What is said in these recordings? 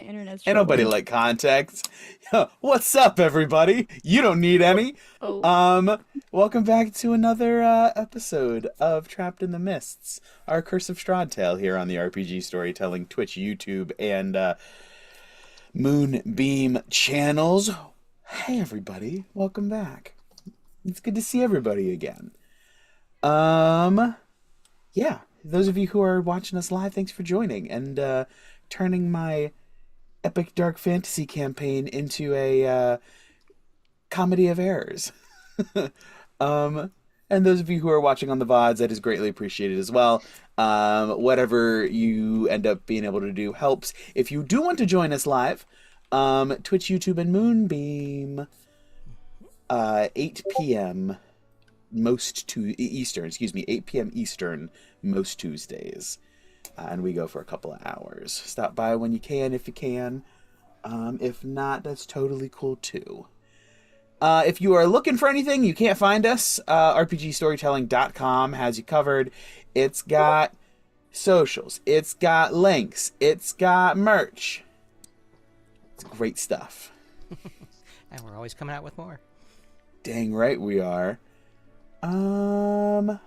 The internet's Ain't nobody troubling. like context. What's up, everybody? You don't need any. Oh, Um, Welcome back to another episode of Trapped in the Mists, our Curse of Strahd tale here on the RPG Storytelling Twitch, YouTube, and Moonbeam channels. Hey, everybody, welcome back. It's good to see everybody again. Um, yeah, those of you who are watching us live, thanks for joining and turning my epic dark fantasy campaign into a comedy of errors. um, and those of you who are watching on the VODs, that is greatly appreciated as well. Whatever you end up being able to do helps. If you do want to join us live, Twitch, YouTube, and Moonbeam, 8 p.m. Eastern, 8 p.m. Eastern most Tuesdays. And we go for a couple of hours. Stop by when you can, if you can. If not, that's totally cool too. If you are looking for anything, you can't find us. RPGstorytelling.com has you covered. It's got socials. It's got links. It's got merch. It's great stuff. And we're always coming out with more. Dang right we are. I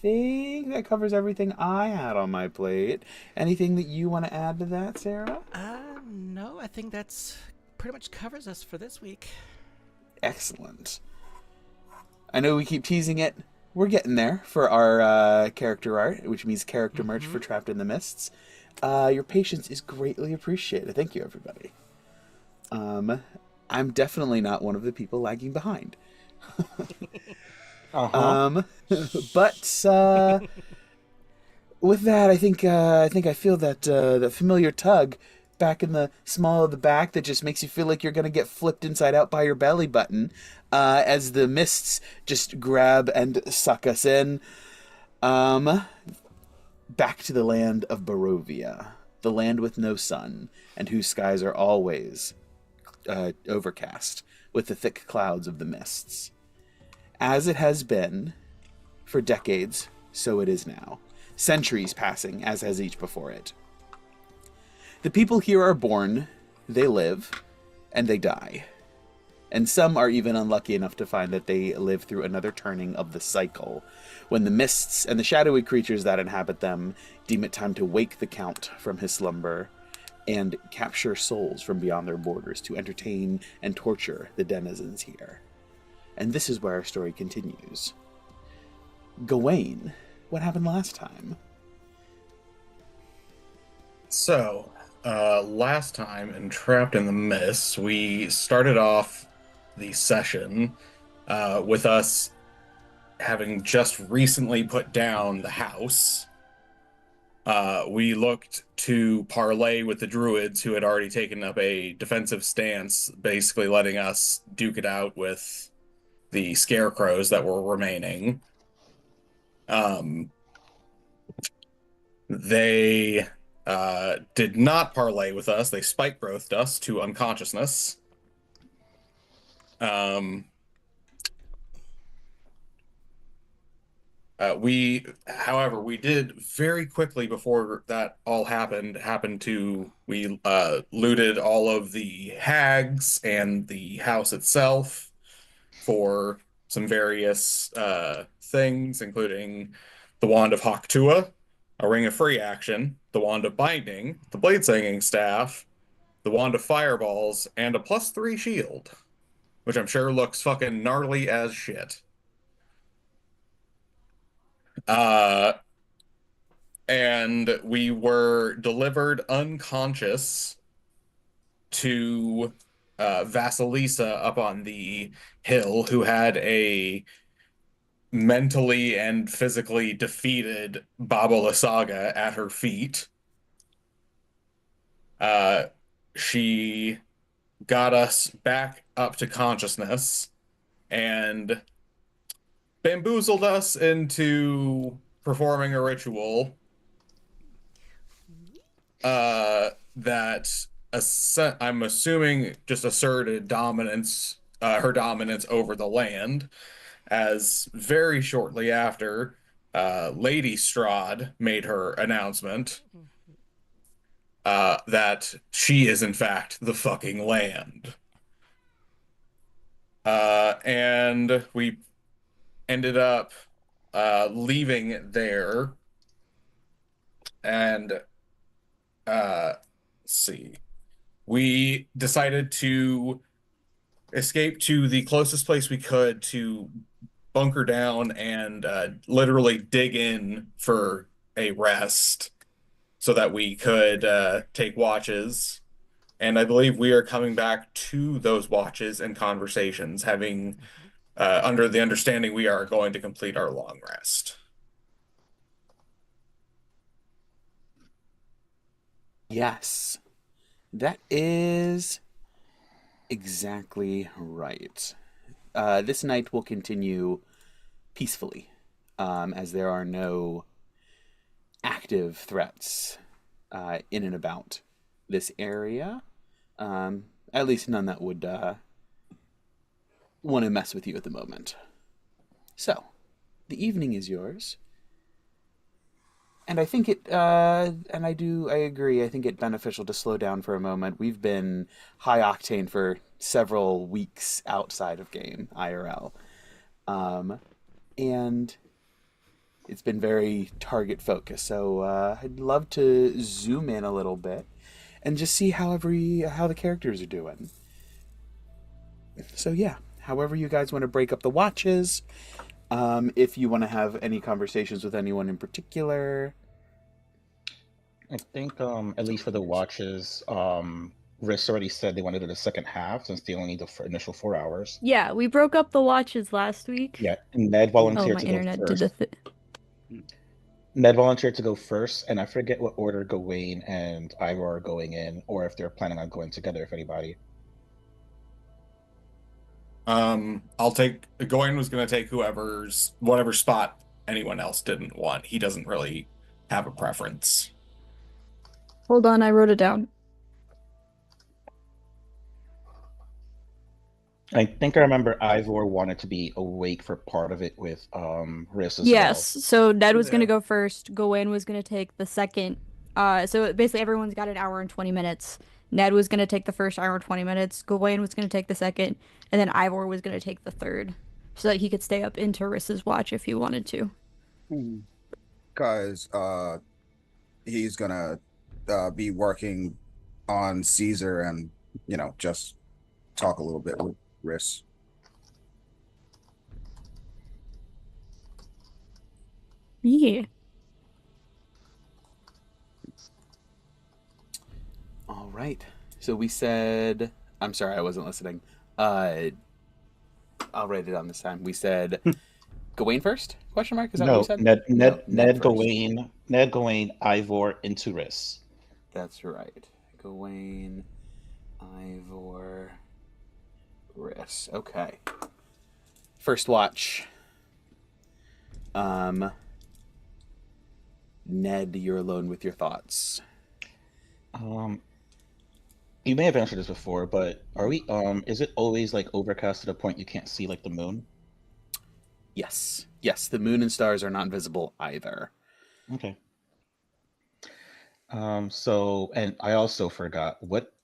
think that covers everything I had on my plate. Anything that you want to add to that, Sarah? No, I think that's pretty much covers us for this week. Excellent. I know we keep teasing it. We're getting there for our character art, which means character merch for Trapped in the Mists. Your patience is greatly appreciated. Thank you, everybody. I'm definitely not one of the people lagging behind. But with that, I feel that the familiar tug back in the small of the back that just makes you feel like you're gonna get flipped inside out by your belly button as the mists just grab and suck us in. Back to the land of Barovia, the land with no sun, and whose skies are always overcast with the thick clouds of the mists. As it has been for decades, so it is now. Centuries passing, as has each before it. The people here are born, they live, and they die. And some are even unlucky enough to find that they live through another turning of the cycle, when the mists and the shadowy creatures that inhabit them deem it time to wake the Count from his slumber and capture souls from beyond their borders to entertain and torture the denizens here. And this is where our story continues. Gawain, what happened last time? So, last time in Trapped in the Mist, we started off the session with us having just recently put down the house. We looked to parley with the druids who had already taken up a defensive stance, basically letting us duke it out with the scarecrows that were remaining. They did not parley with us. They spike growthed us to unconsciousness. However, we did very quickly before that all we looted all of the hags and the house itself for some various things, including the Wand of Haktua, a Ring of Free Action, the Wand of Binding, the Blade Singing Staff, the Wand of Fireballs, and a +3 shield, which I'm sure looks fucking gnarly as shit. Uh, and we were delivered unconscious to Vasalisa up on the hill, who had a mentally and physically defeated Baba Lysaga at her feet. Uh, she got us back up to consciousness and bamboozled us into performing a ritual that I'm assuming just asserted dominance, her dominance over the land, as very shortly after Lady Strahd made her announcement. that she is in fact the fucking land. And we ended up leaving it there and let's see. We decided to escape to the closest place we could to bunker down and literally dig in for a rest so that we could take watches. And I believe we are coming back to those watches and conversations, having under the understanding we are going to complete our long rest. Yes, that is exactly right. This night will continue peacefully, as there are no active threats in and about this area. At least none that would want to mess with you at the moment. So, the evening is yours. And I think I agree, I think it beneficial to slow down for a moment. We've been high octane for several weeks outside of game, IRL. And it's been very target focused. So I'd love to zoom in a little bit and just see how the characters are doing. So yeah, however you guys want to break up the watches, if you want to have any conversations with anyone in particular. I think at least for the watches, Riss already said they wanted to do the second half since they only need the initial 4 hours. Yeah, we broke up the watches last week. Yeah, and Ned Oh, volunteered my to go internet did the first. thing. Ned volunteered to go first, and I forget what order Gawain and Ivor are going in, or if they're planning on going together, if anybody. I'll take Gawain was going to take whatever spot anyone else didn't want. He doesn't really have a preference. Hold on, I wrote it down. I think I remember Ivor wanted to be awake for part of it with Riss as Yes, well. so Ned was gonna Yeah. go first. Gawain was gonna take the second. So basically everyone's got an hour and 20 minutes. Ned was gonna take the first hour and 20 minutes. Gawain was gonna take the second, and then Ivor was gonna take the third, so that he could stay up into Riss's watch if he wanted to. Because he's gonna be working on Caesar and just talk a little bit with Riss. Yeah. All right. So we said, I'm sorry, I wasn't listening. I'll write it down this time. We said Gawain first? Question mark? Is that what No, we said? Ned First. Gawain, Ivor into Riss. That's right. Gawain, Ivor, Riss. Okay. First watch. Ned, you're alone with your thoughts. You may have answered this before, but are we is it always like overcast to the point you can't see like the moon? Yes. Yes, the moon and stars are not visible either. Okay. So and I also forgot what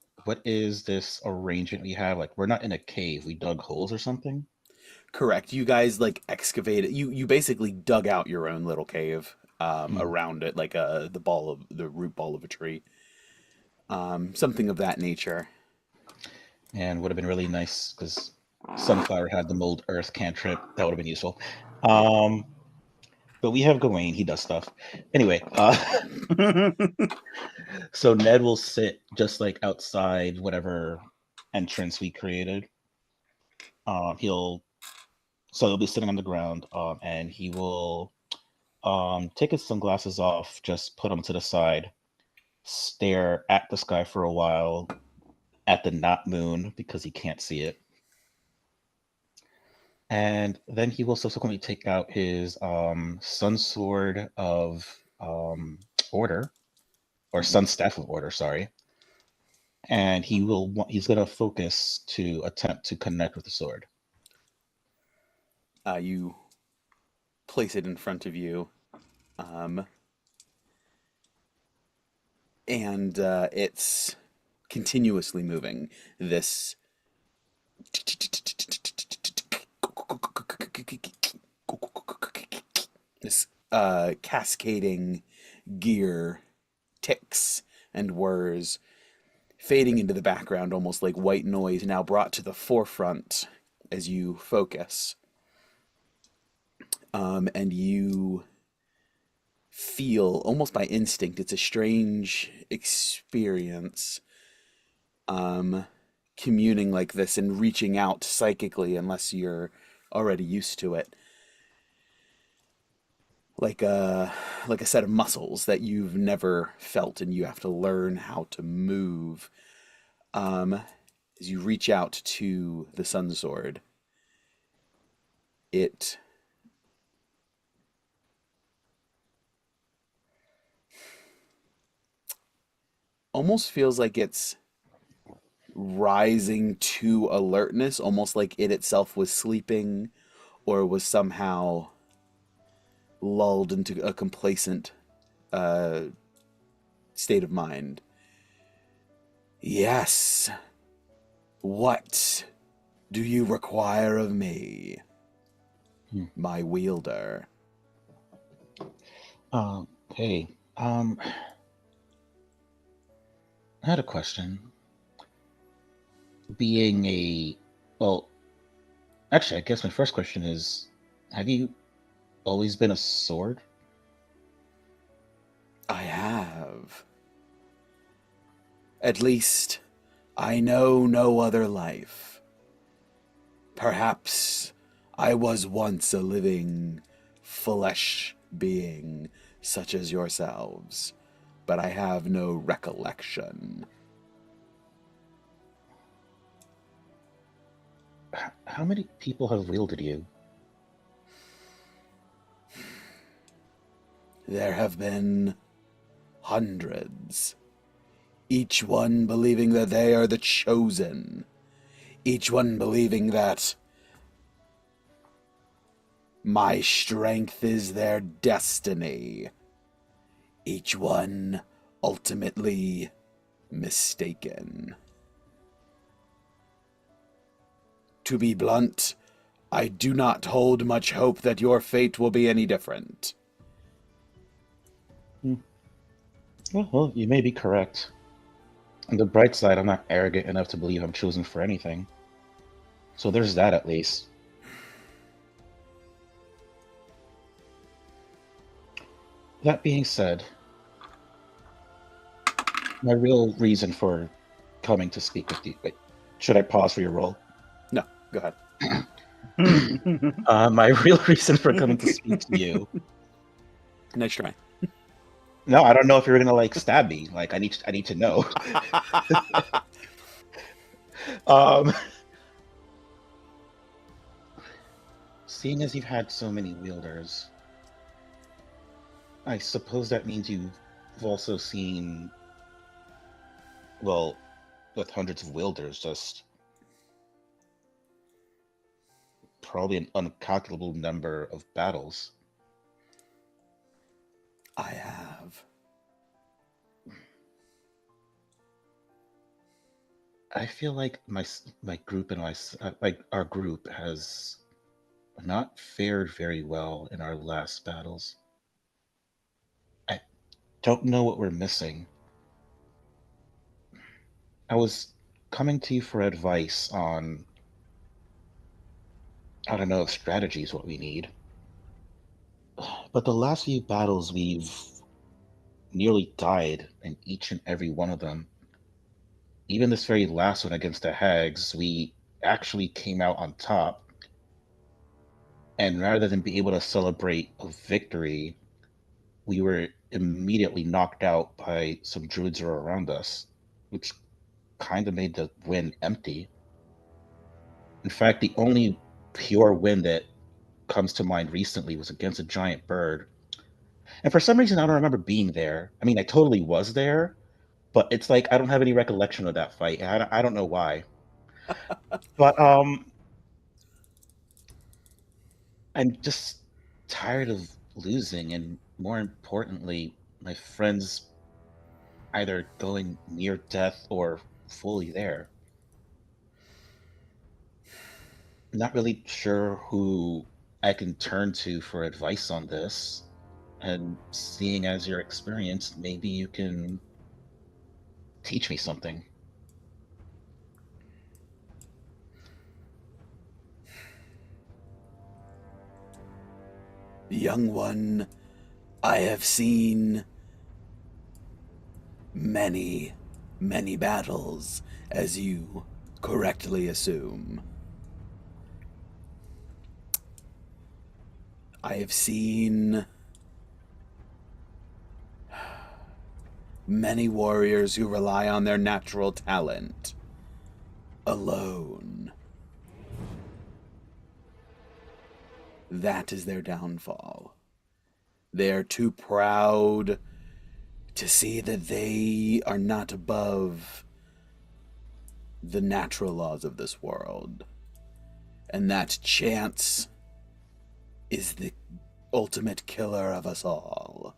is this arrangement we have? Like we're not in a cave, we dug holes or something? Correct. You guys like excavated. You basically dug out your own little cave Hmm. around it, like the root ball of a tree, something of that nature. And would have been really nice because Sunflower had the mold earth cantrip. That would have been useful. But we have Gawain, he does stuff. Anyway, so Ned will sit just like outside whatever entrance we created. He'll be sitting on the ground, and he will take his sunglasses off, just put them to the side, stare at the sky for a while, at the not moon because he can't see it. And then he will subsequently take out his Sun Sword of Order, or Sun Staff of Order, sorry. And he's going to focus to attempt to connect with the sword. You place it in front of you. and it's continuously moving. This cascading gear ticks and whirs, fading into the background almost like white noise, now brought to the forefront as you focus. And you feel, almost by instinct, it's a strange experience, communing like this and reaching out psychically, unless you're already used to it. Like a set of muscles that you've never felt, and you have to learn how to move. As you reach out to the Sun Sword, it almost feels like it's rising to alertness, almost like it itself was sleeping or was somehow lulled into a complacent state of mind. Yes. What do you require of me, my wielder? Hey, I had a question. Well, actually, I guess my first question is, have you always been a sword? I have. At least, I know no other life. Perhaps I was once a living flesh being such as yourselves, but I have no recollection. How many people have wielded you? There have been hundreds, each one believing that they are the chosen, each one believing that my strength is their destiny, each one ultimately mistaken. To be blunt, I do not hold much hope that your fate will be any different. Well, you may be correct. On the bright side, I'm not arrogant enough to believe I'm chosen for anything. So there's that at least. That being said, my real reason for coming to speak with you... Wait, should I pause for your roll? No, go ahead. My real reason for coming to speak to you... Nice try. No, I don't know if you're gonna like stab me. Like I need to know. Seeing as you've had so many wielders, I suppose that means you've also seen, well, with hundreds of wielders, just probably an uncalculable number of battles. I have. I feel like my group and our group has not fared very well in our last battles. I don't know what we're missing. I was coming to you for advice on, I don't know if strategy is what we need. But the last few battles we've nearly died in each and every one of them. Even this very last one against the Hags, we actually came out on top. And rather than be able to celebrate a victory, we were immediately knocked out by some druids who were around us, which kind of made the win empty. In fact, the only pure win that comes to mind recently was against a giant bird. And for some reason, I don't remember being there. I mean, I totally was there, but it's like I don't have any recollection of that fight. And I don't know why. But I'm just tired of losing, and more importantly, my friends either going near death or fully there. Not really sure who I can turn to for advice on this. And seeing as you're experienced, maybe you can teach me something. Young one, I have seen many, many battles, as you correctly assume. I have seen many warriors who rely on their natural talent alone. That is their downfall. They are too proud to see that they are not above the natural laws of this world. And that chance is the ultimate killer of us all.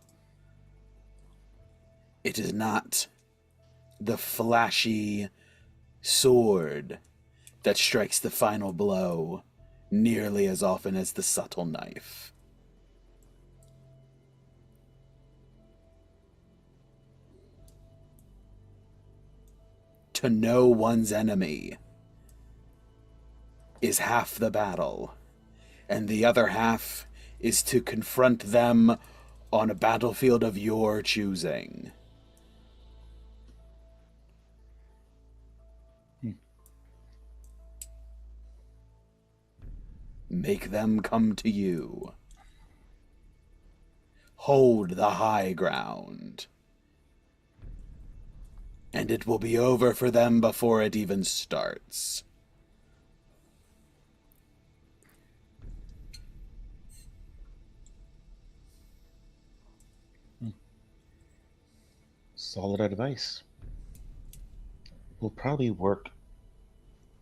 It is not the flashy sword that strikes the final blow nearly as often as the subtle knife. To know one's enemy is half the battle, and the other half is to confront them on a battlefield of your choosing. Make them come to you. Hold the high ground. And it will be over for them before it even starts. Solid advice. We'll probably work.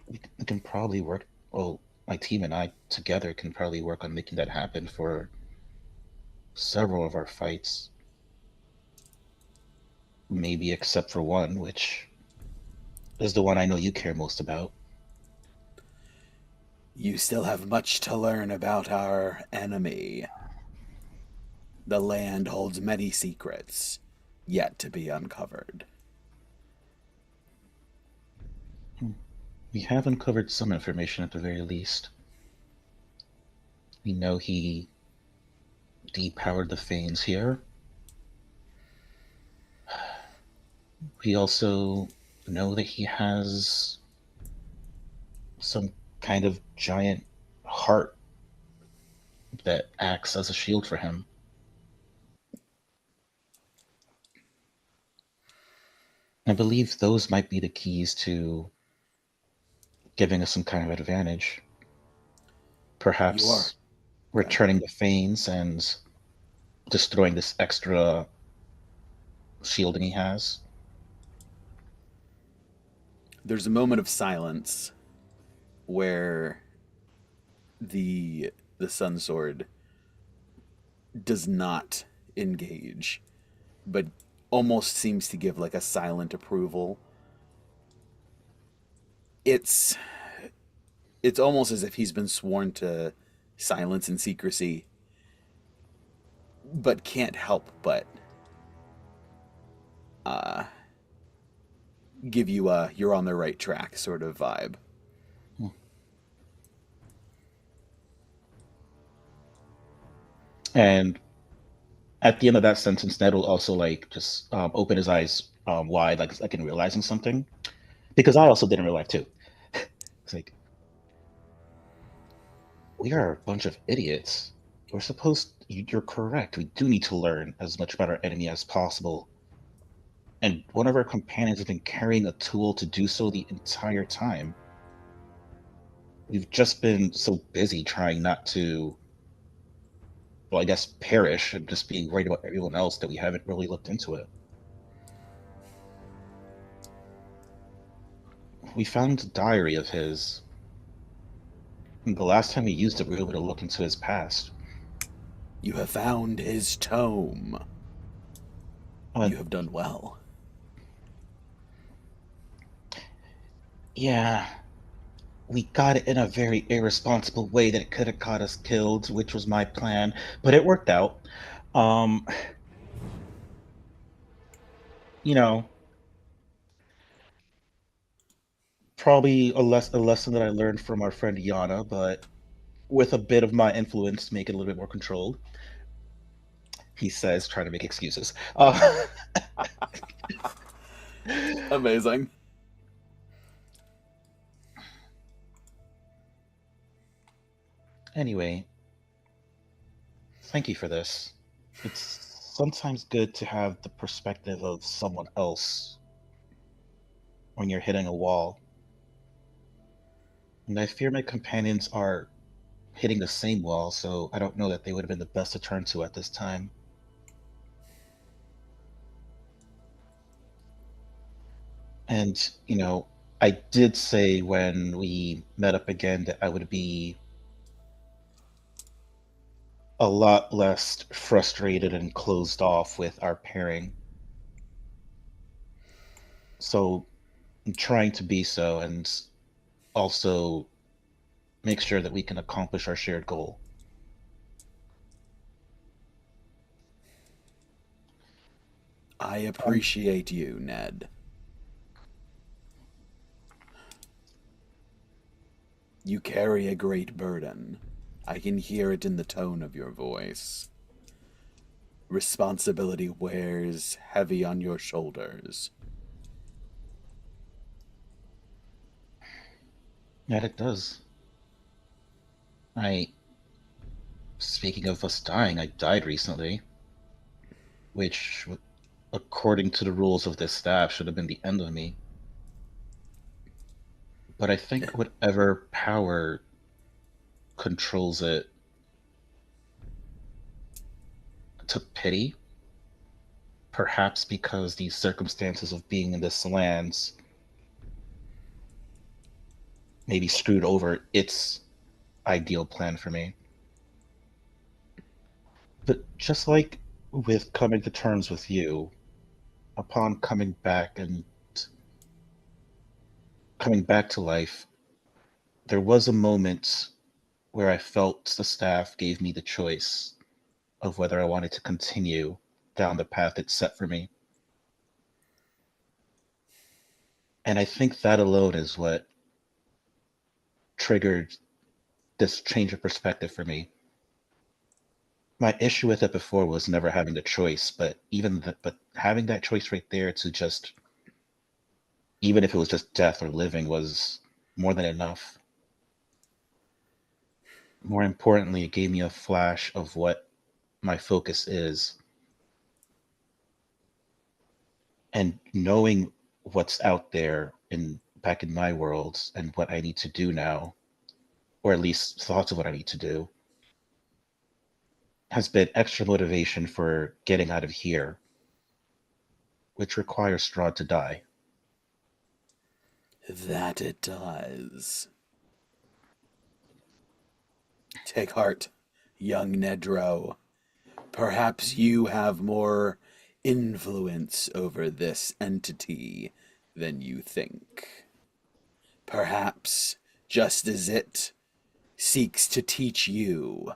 We can probably work. Well, my team and I together can probably work on making that happen for several of our fights. Maybe except for one, which is the one I know you care most about. You still have much to learn about our enemy. The land holds many secrets yet to be uncovered. We have uncovered some information at the very least. We know he depowered the Fanes here. We also know that he has some kind of giant heart that acts as a shield for him. I believe those might be the keys to giving us some kind of advantage. Perhaps returning the Fanes and destroying this extra shielding he has. There's a moment of silence where the Sun Sword does not engage, but almost seems to give like a silent approval. It's almost as if he's been sworn to silence and secrecy, but can't help but give you a you're on the right track sort of vibe. And at the end of that sentence, Ned will also like just open his eyes wide, like in realizing something, because I also didn't realize too. It's like, we are a bunch of idiots. We're supposed. You're correct. We do need to learn as much about our enemy as possible. And one of our companions has been carrying a tool to do so the entire time. We've just been so busy trying not to, well, I guess, perish and just being worried about everyone else that we haven't really looked into it. We found a diary of his. And the last time we used it, we were able to look into his past. You have found his tome. You have done well. Yeah, we got it in a very irresponsible way that it could have got us killed, which was my plan, but it worked out. Um, you know, probably a lesson that I learned from our friend Yana, but with a bit of my influence to make it a little bit more controlled. He says, trying to make excuses. Amazing. Anyway, thank you for this. It's sometimes good to have the perspective of someone else when you're hitting a wall. And I fear my companions are hitting the same wall, so I don't know that they would have been the best to turn to at this time. And, I did say when we met up again that I would be a lot less frustrated and closed off with our pairing. So I'm trying to be so and also make sure that we can accomplish our shared goal. I appreciate you, Ned. You carry a great burden. I can hear it in the tone of your voice. Responsibility wears heavy on your shoulders. Yeah, it does. Speaking of us dying, I died recently, which, according to the rules of this staff, should have been the end of me. But I think whatever power controls it took pity, perhaps because the circumstances of being in this land maybe screwed over its ideal plan for me. But just like with coming to terms with you, upon coming back to life, there was a moment where I felt the staff gave me the choice of whether I wanted to continue down the path it's set for me. And I think that alone is what triggered this change of perspective for me. My issue with it before was never having the choice, but but having that choice right there to just, even if it was just death or living, was more than enough. More importantly, it gave me a flash of what my focus is, and knowing what's out there in back in my world and what I need to do now, or at least thoughts of what I need to do, has been extra motivation for getting out of here, which requires Strahd to die. That it does. Take heart, young Nedro. Perhaps you have more influence over this entity than you think. Perhaps, just as it seeks to teach you,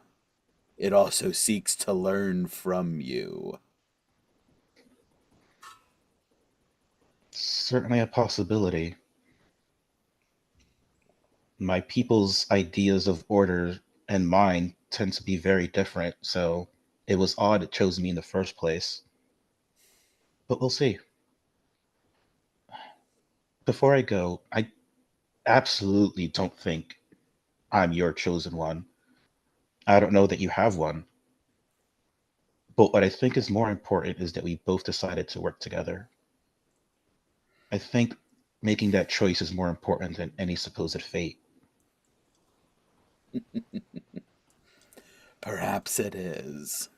it also seeks to learn from you. Certainly a possibility. My people's ideas of order and mine tend to be very different, so it was odd it chose me in the first place. But we'll see. Before I go, I absolutely don't think I'm your chosen one. I don't know that you have one. But what I think is more important is that we both decided to work together. I think making that choice is more important than any supposed fate. Perhaps it is.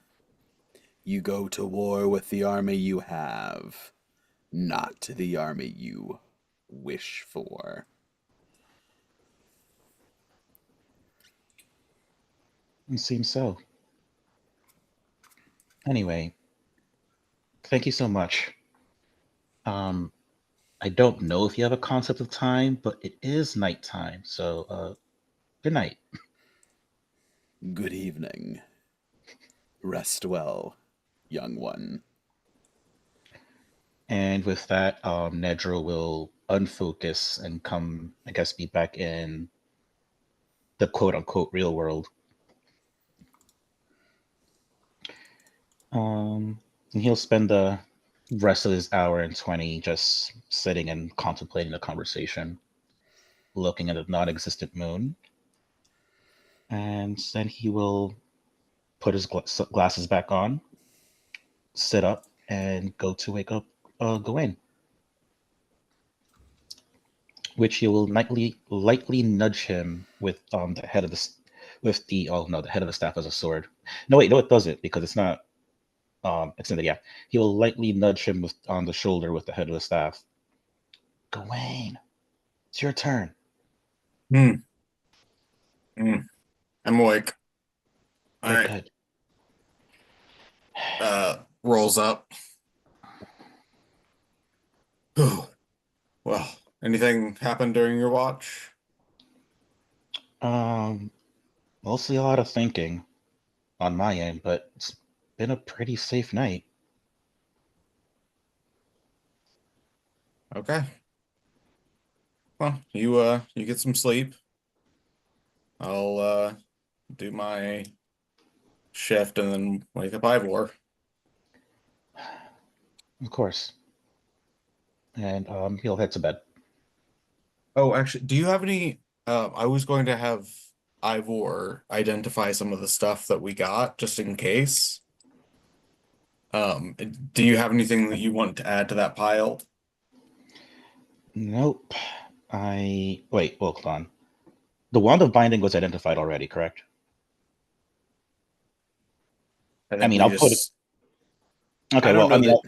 You go to war with the army you have, not the army you wish for. It seems so. Anyway, thank you so much. Um, I don't know if you have a concept of time, but it is nighttime. So, good night. Good evening. Rest well, young one. And with that, Nedro will unfocus and come, I guess, be back in the quote unquote real world. And he'll spend the rest of his hour and 20 just sitting and contemplating the conversation, looking at the non existent moon. And then he will put his glasses back on, sit up, and go to wake up Gawain, which he will lightly nudge him with the head of the with the the head of the staff as a sword. No, wait, no, it doesn't because it's not extended. Yeah, he will lightly nudge him with on the shoulder with the head of the staff. Gawain, it's your turn. Hmm. I'm awake. All Good, right. good. Rolls up. Oh, well, anything happened during your watch? Mostly a lot of thinking on my end, but it's been a pretty safe night. Okay. Well, you get some sleep. I'll do my shift and then wake up Ivor. Of course. And he'll head to bed. Oh, actually, do you have any I was going to have Ivor identify some of the stuff that we got just in case. Do you have anything that you want to add to that pile? Nope. Wait, hold on. The wand of binding was identified already, correct? I I think mean, we I'll put it. just Okay, I don't well, know that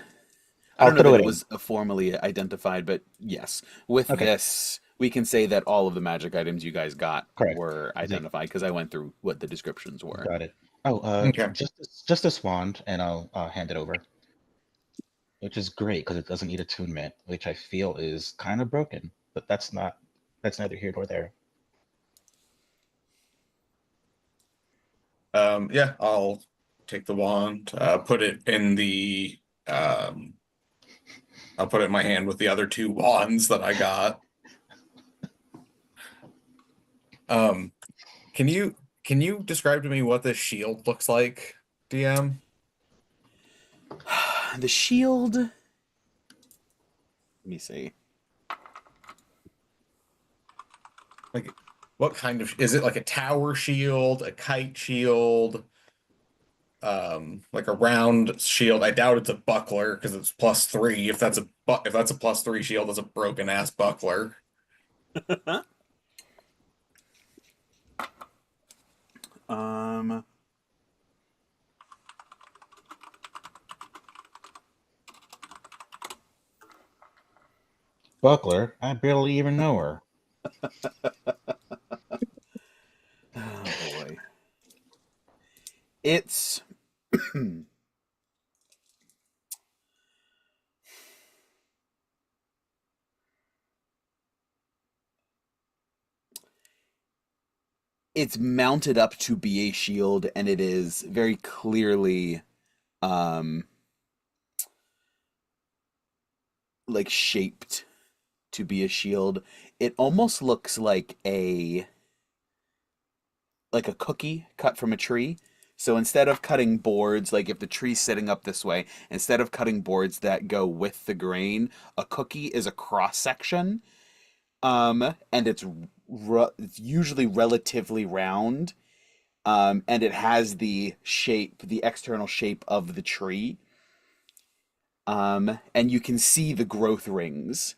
I I'll don't know throw that it it in. was formally identified, but yes, with Okay, this, we can say that all of the magic items you guys got correct. were They identified because I went through what the descriptions were. got it. Oh, okay. just this wand, and I'll hand it over, which is great because it doesn't need attunement, which I feel is kind of broken. But that's neither here nor there. Yeah, I'll take the wand, put it in the I'll put it in my hand with the other two wands that I got. Um, can you describe to me what this shield looks like, DM? The shield. Let me see. Like, what kind of is it? Like a tower shield, a kite shield, like a round shield? I doubt it's a buckler because it's +3. If that's a +3 shield, that's a broken ass buckler. Um, Buckler, I barely even know her. oh boy, it's it's mounted up to be a shield, and it is very clearly, um, like shaped to be a shield. It almost looks like a cookie cut from a tree. So instead of cutting boards, like if the tree's sitting up this way, instead of cutting boards that go with the grain, a cookie is a cross section. And it's usually relatively round. And it has the shape, the external shape of the tree. And you can see the growth rings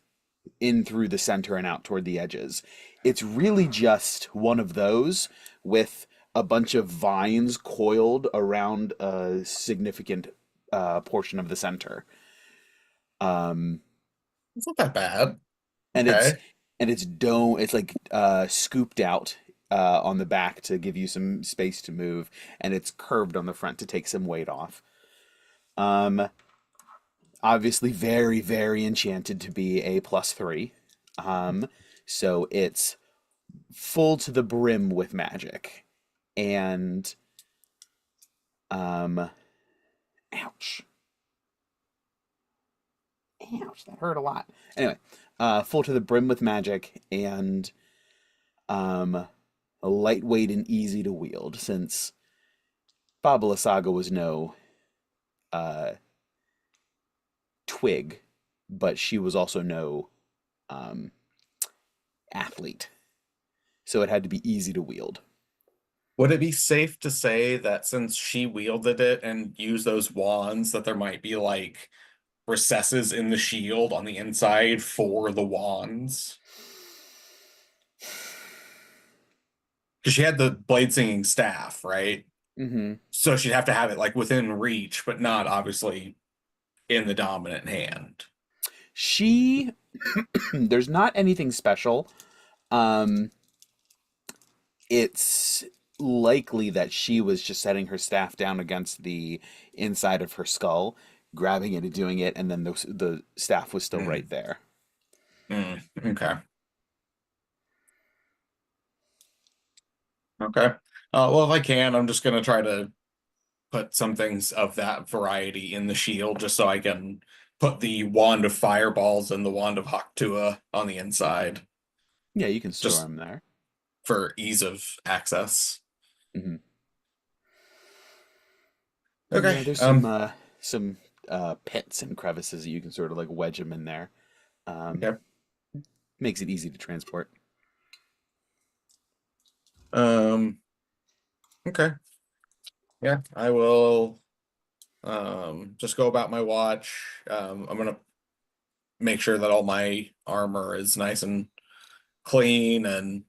in through the center and out toward the edges. It's really just one of those with a bunch of vines coiled around a significant portion of the center. Um, It's not that bad. and it's Okay. and it's dome. It's like scooped out on the back to give you some space to move, and it's curved on the front to take some weight off. Um, obviously very, very enchanted to be a +3. So it's full to the brim with magic. And ouch. Ouch, that hurt a lot. Anyway, full to the brim with magic and lightweight and easy to wield, since Babalasaga was no twig, but she was also no athlete. So it had to be easy to wield. Would it be safe to say that since she wielded it and used those wands, that there might be like recesses in the shield on the inside for the wands? Because she had the blade singing staff, right? Mm-hmm. So she'd have to have it like within reach, but not obviously in the dominant hand. She, there's not anything special. It's likely that she was just setting her staff down against the inside of her skull, grabbing it and doing it, and then the staff was still right there. Okay. Okay. Well, if I can, I'm just going to try to put some things of that variety in the shield just so I can put the wand of fireballs and the wand of Haktua on the inside. Yeah, you can store Just them there. for ease of access. Mm-hmm. Okay. Yeah, there's some pits and crevices that you can sort of like wedge them in there. Okay. Makes it easy to transport. Okay. Yeah, I will just go about my watch. I'm gonna make sure that all my armor is nice and clean and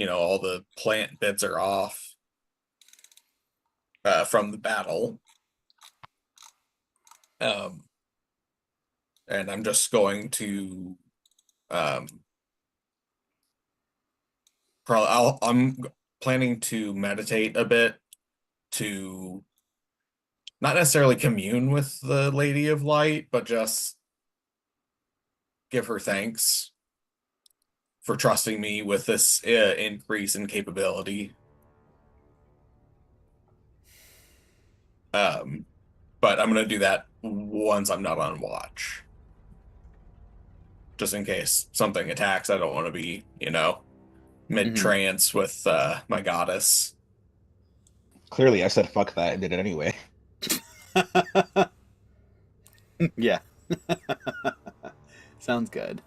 all the plant bits are off from the battle. And I'm just going to I'm planning to meditate a bit to not necessarily commune with the Lady of Light, but just give her thanks for trusting me with this increase in capability. But I'm going to do that once I'm not on watch. Just in case something attacks, I don't want to be, mid-trance with my goddess. Clearly, I said fuck that and did it anyway. Yeah. Sounds good.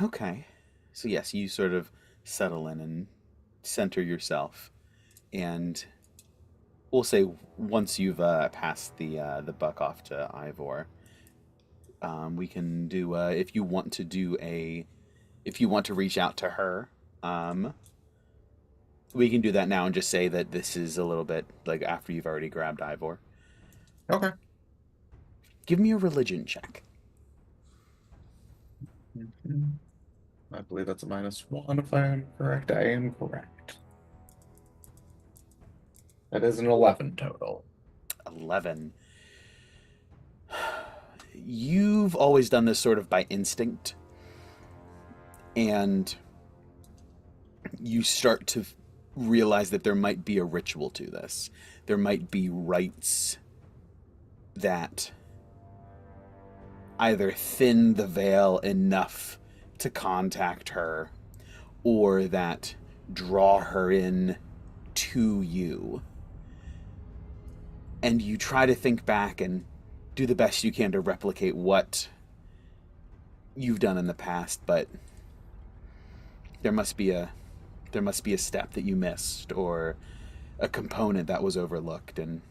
Okay. So yes, you sort of settle in and center yourself. And we'll say once you've passed the buck off to Ivor, we can do if you want to reach out to her, we can do that now and just say that this is a little bit like after you've already grabbed Ivor. Okay. Give me a religion check. I believe that's a -1 if I am correct. I am correct. That is an 11 total. 11. You've always done this sort of by instinct, and you start to realize that there might be a ritual to this. There might be rites that either thin the veil enough to contact her, or that draw her in to you. And you try to think back and do the best you can to replicate what you've done in the past, but there must be a step that you missed, or a component that was overlooked, and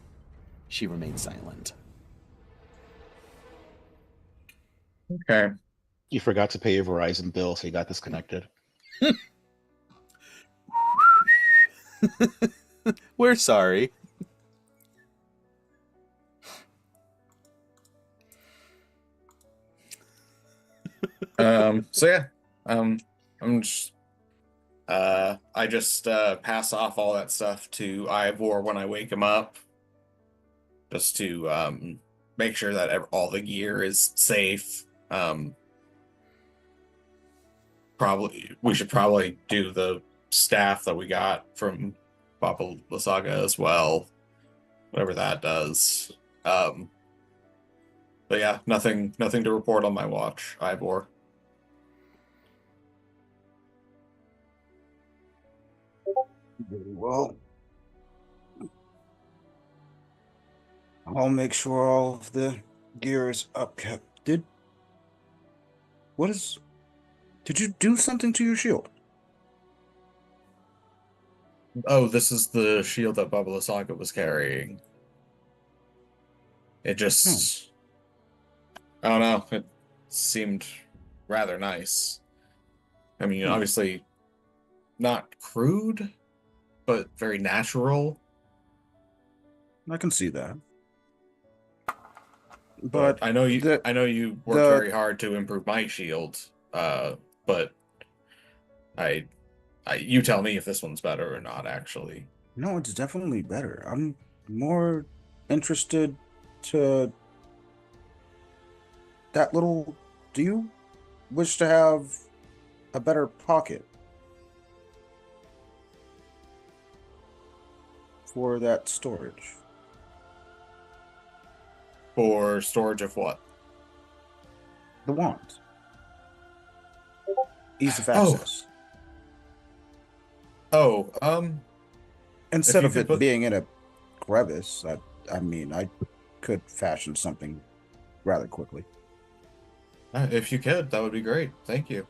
she remained silent. Okay. You forgot to pay your Verizon bill, so you got disconnected. We're sorry. So yeah, I'm just I just pass off all that stuff to Ivor when I wake him up. just to make sure that all the gear is safe. We should probably do the staff that we got from Vasalisa as well, whatever that does. But yeah, nothing to report on my watch, Ivor. Very well. I'll make sure all of the gear is upkept. Did you do something to your shield? Oh, this is the shield that Vasalisa was carrying. It just, I don't know, it seemed rather nice. I mean, obviously not crude, but very natural. I can see that. But I know you worked very hard to improve my shield. But you tell me if this one's better or not, actually. No, it's definitely better. I'm more interested to that little... Do you wish to have a better pocket for that storage? For storage of what? The wands. Ease of access. Instead of it being in a crevice, I mean, I could fashion something rather quickly. If you could, that would be great. Thank you.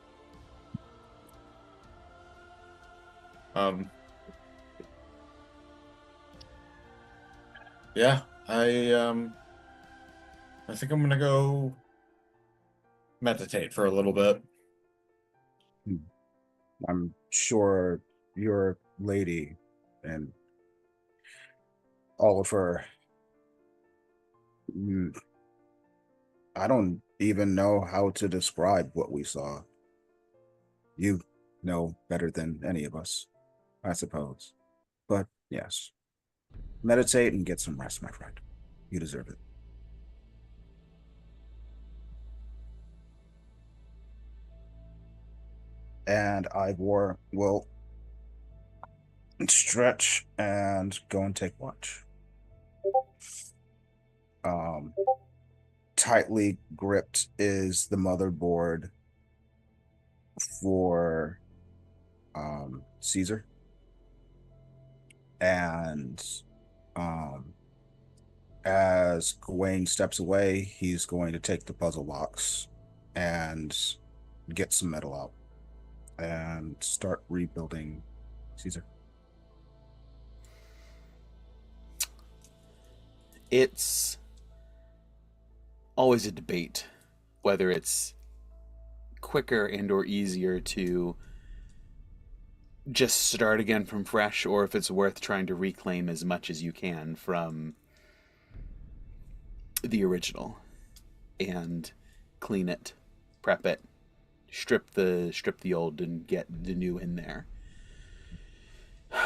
Yeah, I think I'm gonna go meditate for a little bit. I'm sure your lady and all of her... I don't even know how to describe what we saw. You know better than any of us, I suppose. But yes, meditate and get some rest, my friend. You deserve it. And Ivor will stretch and go and take watch. Tightly gripped is the motherboard for Cesar. And as Gawain steps away, he's going to take the puzzle box and get some metal out and start rebuilding Cesar. It's always a debate whether it's quicker and or easier to just start again from fresh, or if it's worth trying to reclaim as much as you can from the original and clean it, prep it, strip the old and get the new in there.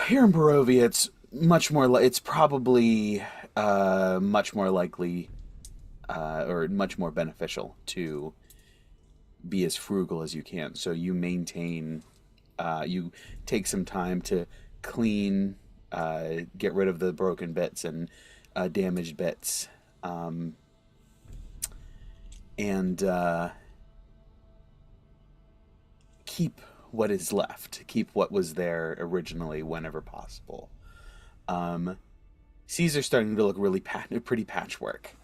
Here in Barovia, it's much more it's probably much more likely or much more beneficial to be as frugal as you can. So you maintain, you take some time to clean, get rid of the broken bits and damaged bits, and keep what is left, keep what was there originally whenever possible. Cesar's starting to look really pretty patchwork,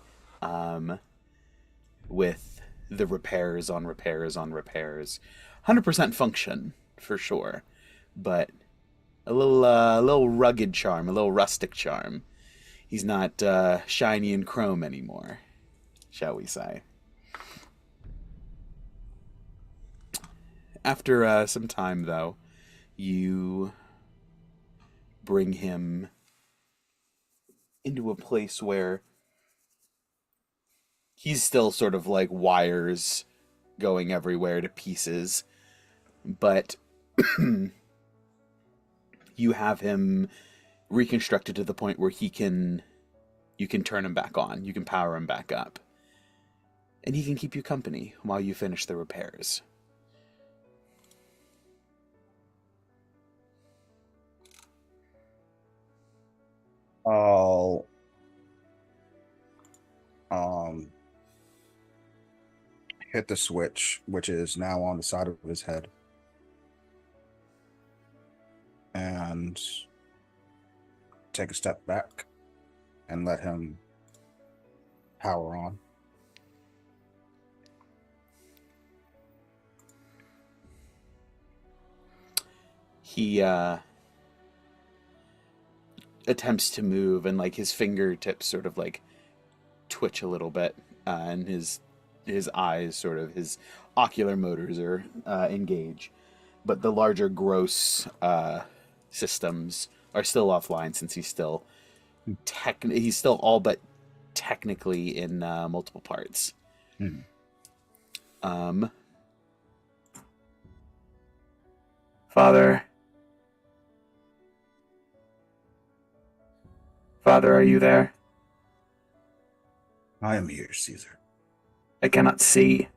with the repairs on repairs on repairs. 100% function for sure, but a little rugged charm, a little rustic charm. He's not shiny and chrome anymore, shall we say. After some time, though, you bring him into a place where he's still sort of like wires going everywhere to pieces, but you have him reconstructed to the point where he can you can turn him back on. You can power him back up. And he can keep you company while you finish the repairs. I'll hit the switch, which is now on the side of his head, and take a step back and let him power on. He attempts to move, and like his fingertips sort of like twitch a little bit, and his eyes sort of, his ocular motors are engaged, but the larger gross systems are still offline, since he's still all but technically in multiple parts. Father, are you there? I am here, Cesar. I cannot see.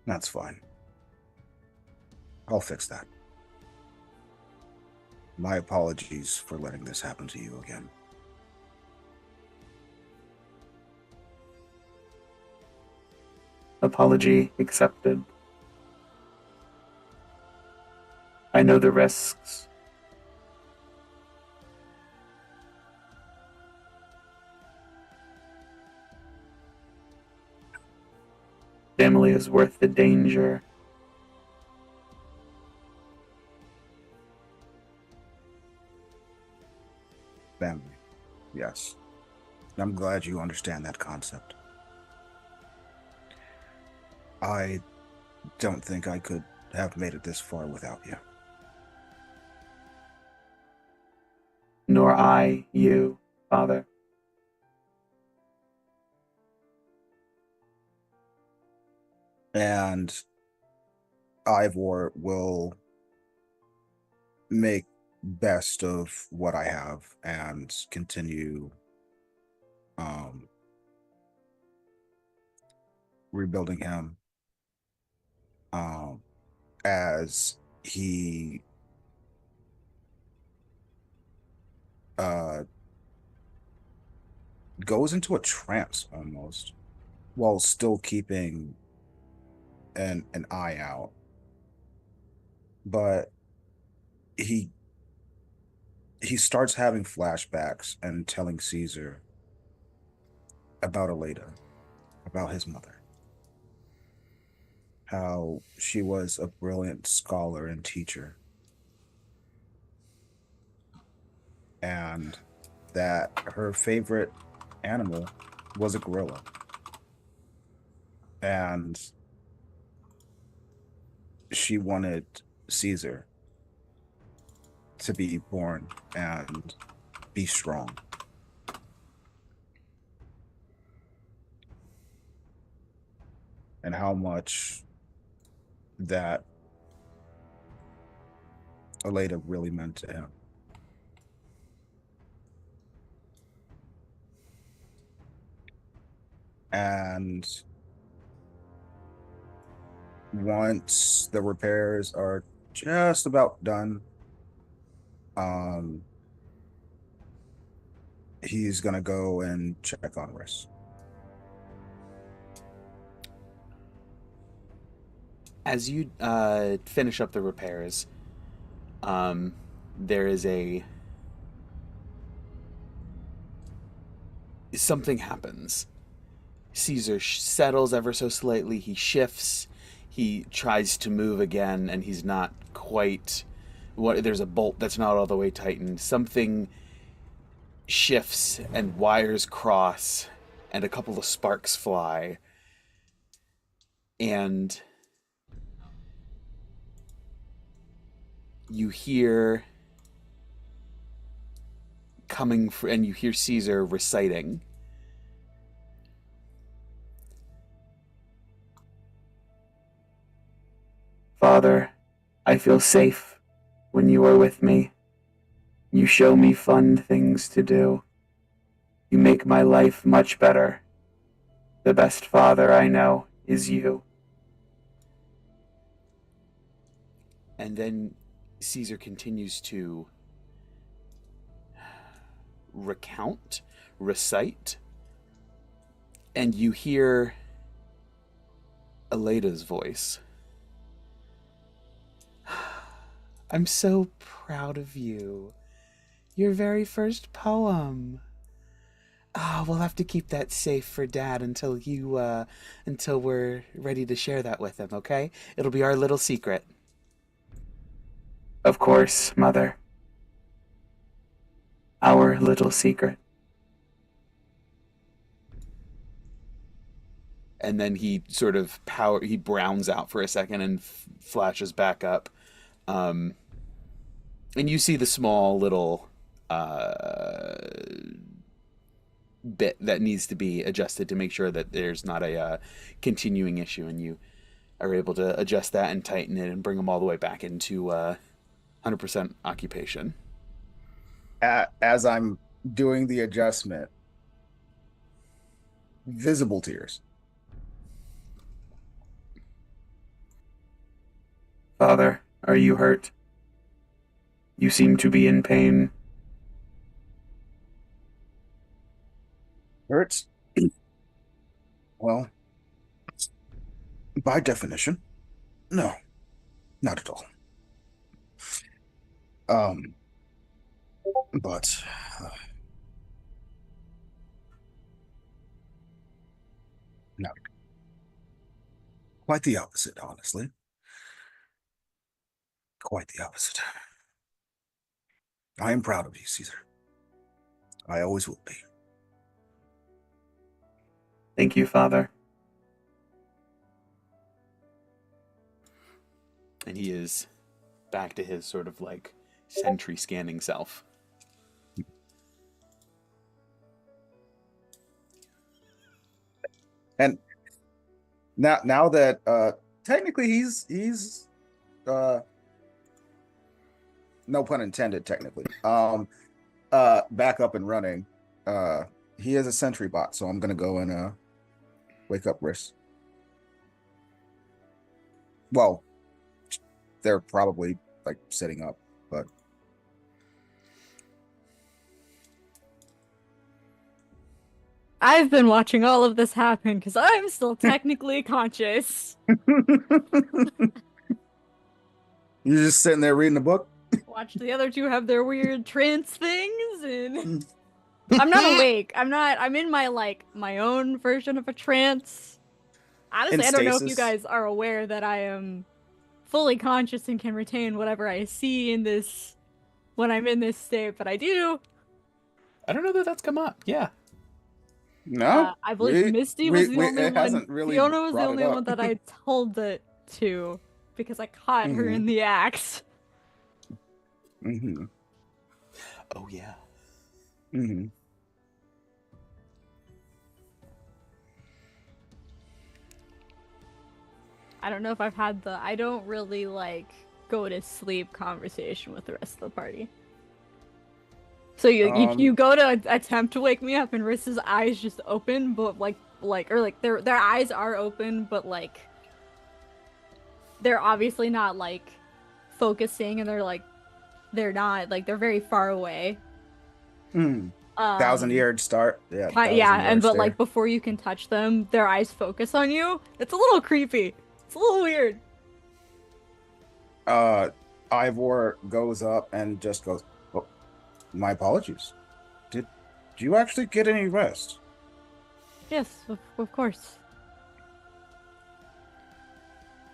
That's fine. I'll fix that. My apologies for letting this happen to you again. Apology accepted. I know the risks. Family is worth the danger. Family. Yes. I'm glad you understand that concept. I don't think I could have made it this far without you. Nor I, you, Father. And Ivor will make best of what I have and continue rebuilding him as he goes into a trance almost, while still keeping an eye out. But he starts having flashbacks and telling Cesar about Aleda, about his mother, how she was a brilliant scholar and teacher, and that her favorite animal was a gorilla. And she wanted Cesar to be born and be strong. And how much that Aleda really meant to him. And once the repairs are just about done, he's gonna go and check on Riss. As you finish up the repairs, there is something happens. Cesar settles ever so slightly. He shifts. He tries to move again, and he's not quite. There's a bolt that's not all the way tightened. Something shifts, and wires cross, and a couple of sparks fly. And you hear and you hear Cesar reciting. Father, I feel safe when you are with me. You show me fun things to do. You make my life much better. The best father I know is you. And then Cesar continues to recite, and you hear Aleda's voice. I'm so proud of you. Your very first poem. We'll have to keep that safe for Dad until we're ready to share that with him, okay? It'll be our little secret. Of course, Mother. Our little secret. And then he sort of he browns out for a second and flashes back up. And you see the small little bit that needs to be adjusted to make sure that there's not a continuing issue, and you are able to adjust that and tighten it and bring them all the way back into 100% occupation. As I'm doing the adjustment, visible tears. Father, are you hurt? You seem to be in pain. Hurts? Well, by definition, no, not at all. But no, quite the opposite, honestly. Quite the opposite. I am proud of you, Cesar. I always will be. Thank you, Father. And he is back to his sort of like sentry scanning self. And now that technically he's no pun intended, technically. Back up and running. He is a sentry bot, so I'm gonna go and wake up Riss. Well, they're probably like sitting up, but I've been watching all of this happen because I'm still technically conscious. you're just sitting there reading a book. Watch the other two have their weird trance things, and I'm not awake. I'm in my own version of a trance. Honestly, I don't know if you guys are aware that I am fully conscious and can retain whatever I see in this when I'm in this state, but I do. I don't know that that's come up. Yeah. No, I believe Misty was the only one. Really Fiona was the only one that I told it to because I caught her in the act. Mm-hmm. Oh yeah. Mm-hmm. I don't know if I've had the I don't really like go to sleep conversation with the rest of the party. So you go to attempt to wake me up and Riss's eyes just open, but like their eyes are open, but like they're obviously not like focusing, and they're not like they're very far away. 1,000-yard start. Yeah. But like before you can touch them, their eyes focus on you. It's a little creepy. It's a little weird. Ivor goes up and just goes, "Oh, my apologies. Did you actually get any rest?" Yes, of course.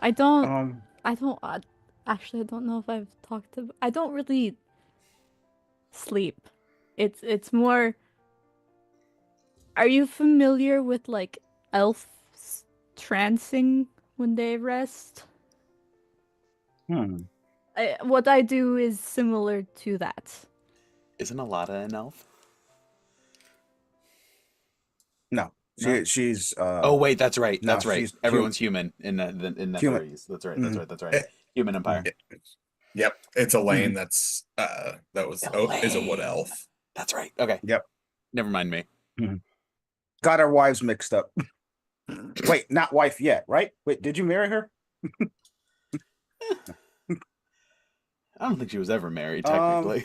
I don't actually, I don't know if I've talked to. I don't really sleep. It's more. Are you familiar with like elves trancing when they rest? What I do is similar to that. Isn't Alada an elf? No, she's. Oh wait, that's right. No, That's right. Everyone's human in that Human. theories. That's right. That's right. Human Empire. Yep, it's Elaine. Mhm. That's is a wood Elaine. elf. That's right. Okay. Yep. Never mind me. Got our wives mixed up. Wait, not wife yet, right? Wait, did you marry her? I don't think she was ever married, Um, technically.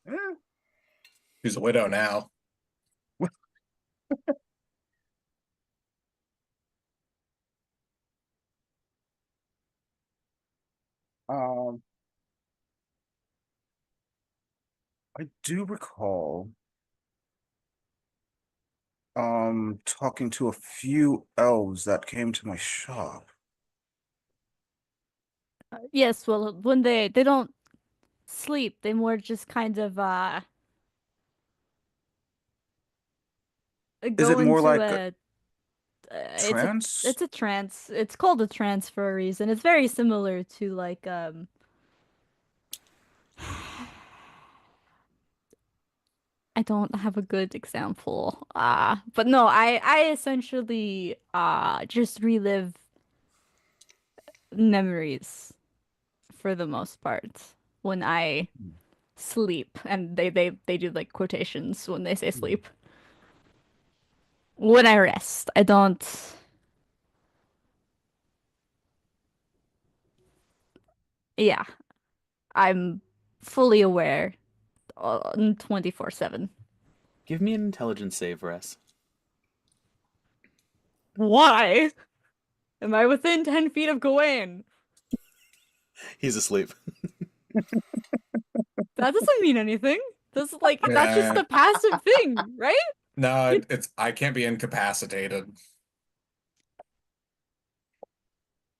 Eh, She's a widow now. um, I do recall talking to a few elves that came to my shop. Yes, well, when they don't sleep, they more just kind of Is go it more into like a a it's a trance? it's a trance. It's called a trance for a reason. It's very similar to like I don't have a good example. But no, I essentially just relive memories for the most part when I sleep, and they do like quotations when they say sleep. When I rest, I don't. Yeah, I'm fully aware 24/7. Give me an intelligence save, Ress. Why? Am I within 10 feet of Gawain? He's asleep. That doesn't mean anything. That's just Yeah. a passive thing, right? No, it's I can't be incapacitated.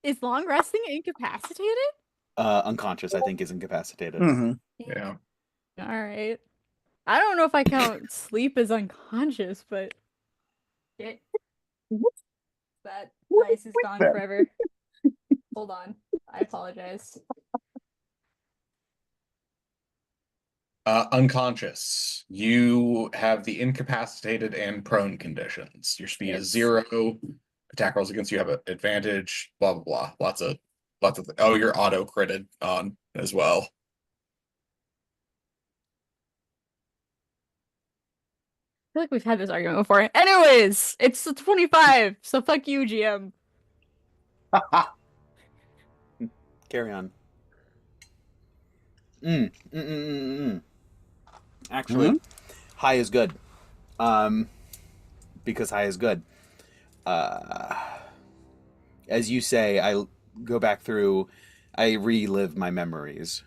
Is long resting incapacitated? Unconscious, I think, is incapacitated. Mm-hmm. Yeah. All right. I don't know if I count sleep as unconscious, but shit, that dice is gone forever. Hold on. I apologize. Unconscious. You have the incapacitated and prone conditions. Your speed is Yes. 0. Attack rolls against you have an advantage. Blah blah blah. Lots of. Oh, you're auto critted on as well. I feel like we've had this argument before. Anyways, it's the 25, so fuck you, GM. Carry on. Actually, Mm-hmm. high is good. Because high is good. As you say, I go back through, I relive my memories.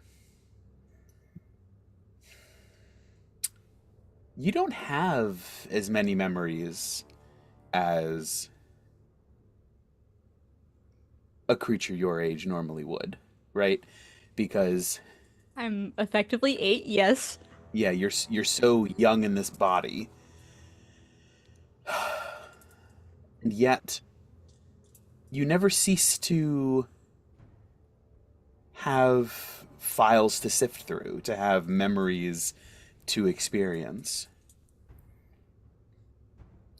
You don't have as many memories as a creature your age normally would, right? Because I'm effectively 8, yes. yeah, you're so young in this body. And yet you never cease to have files to sift through, to have memories to experience.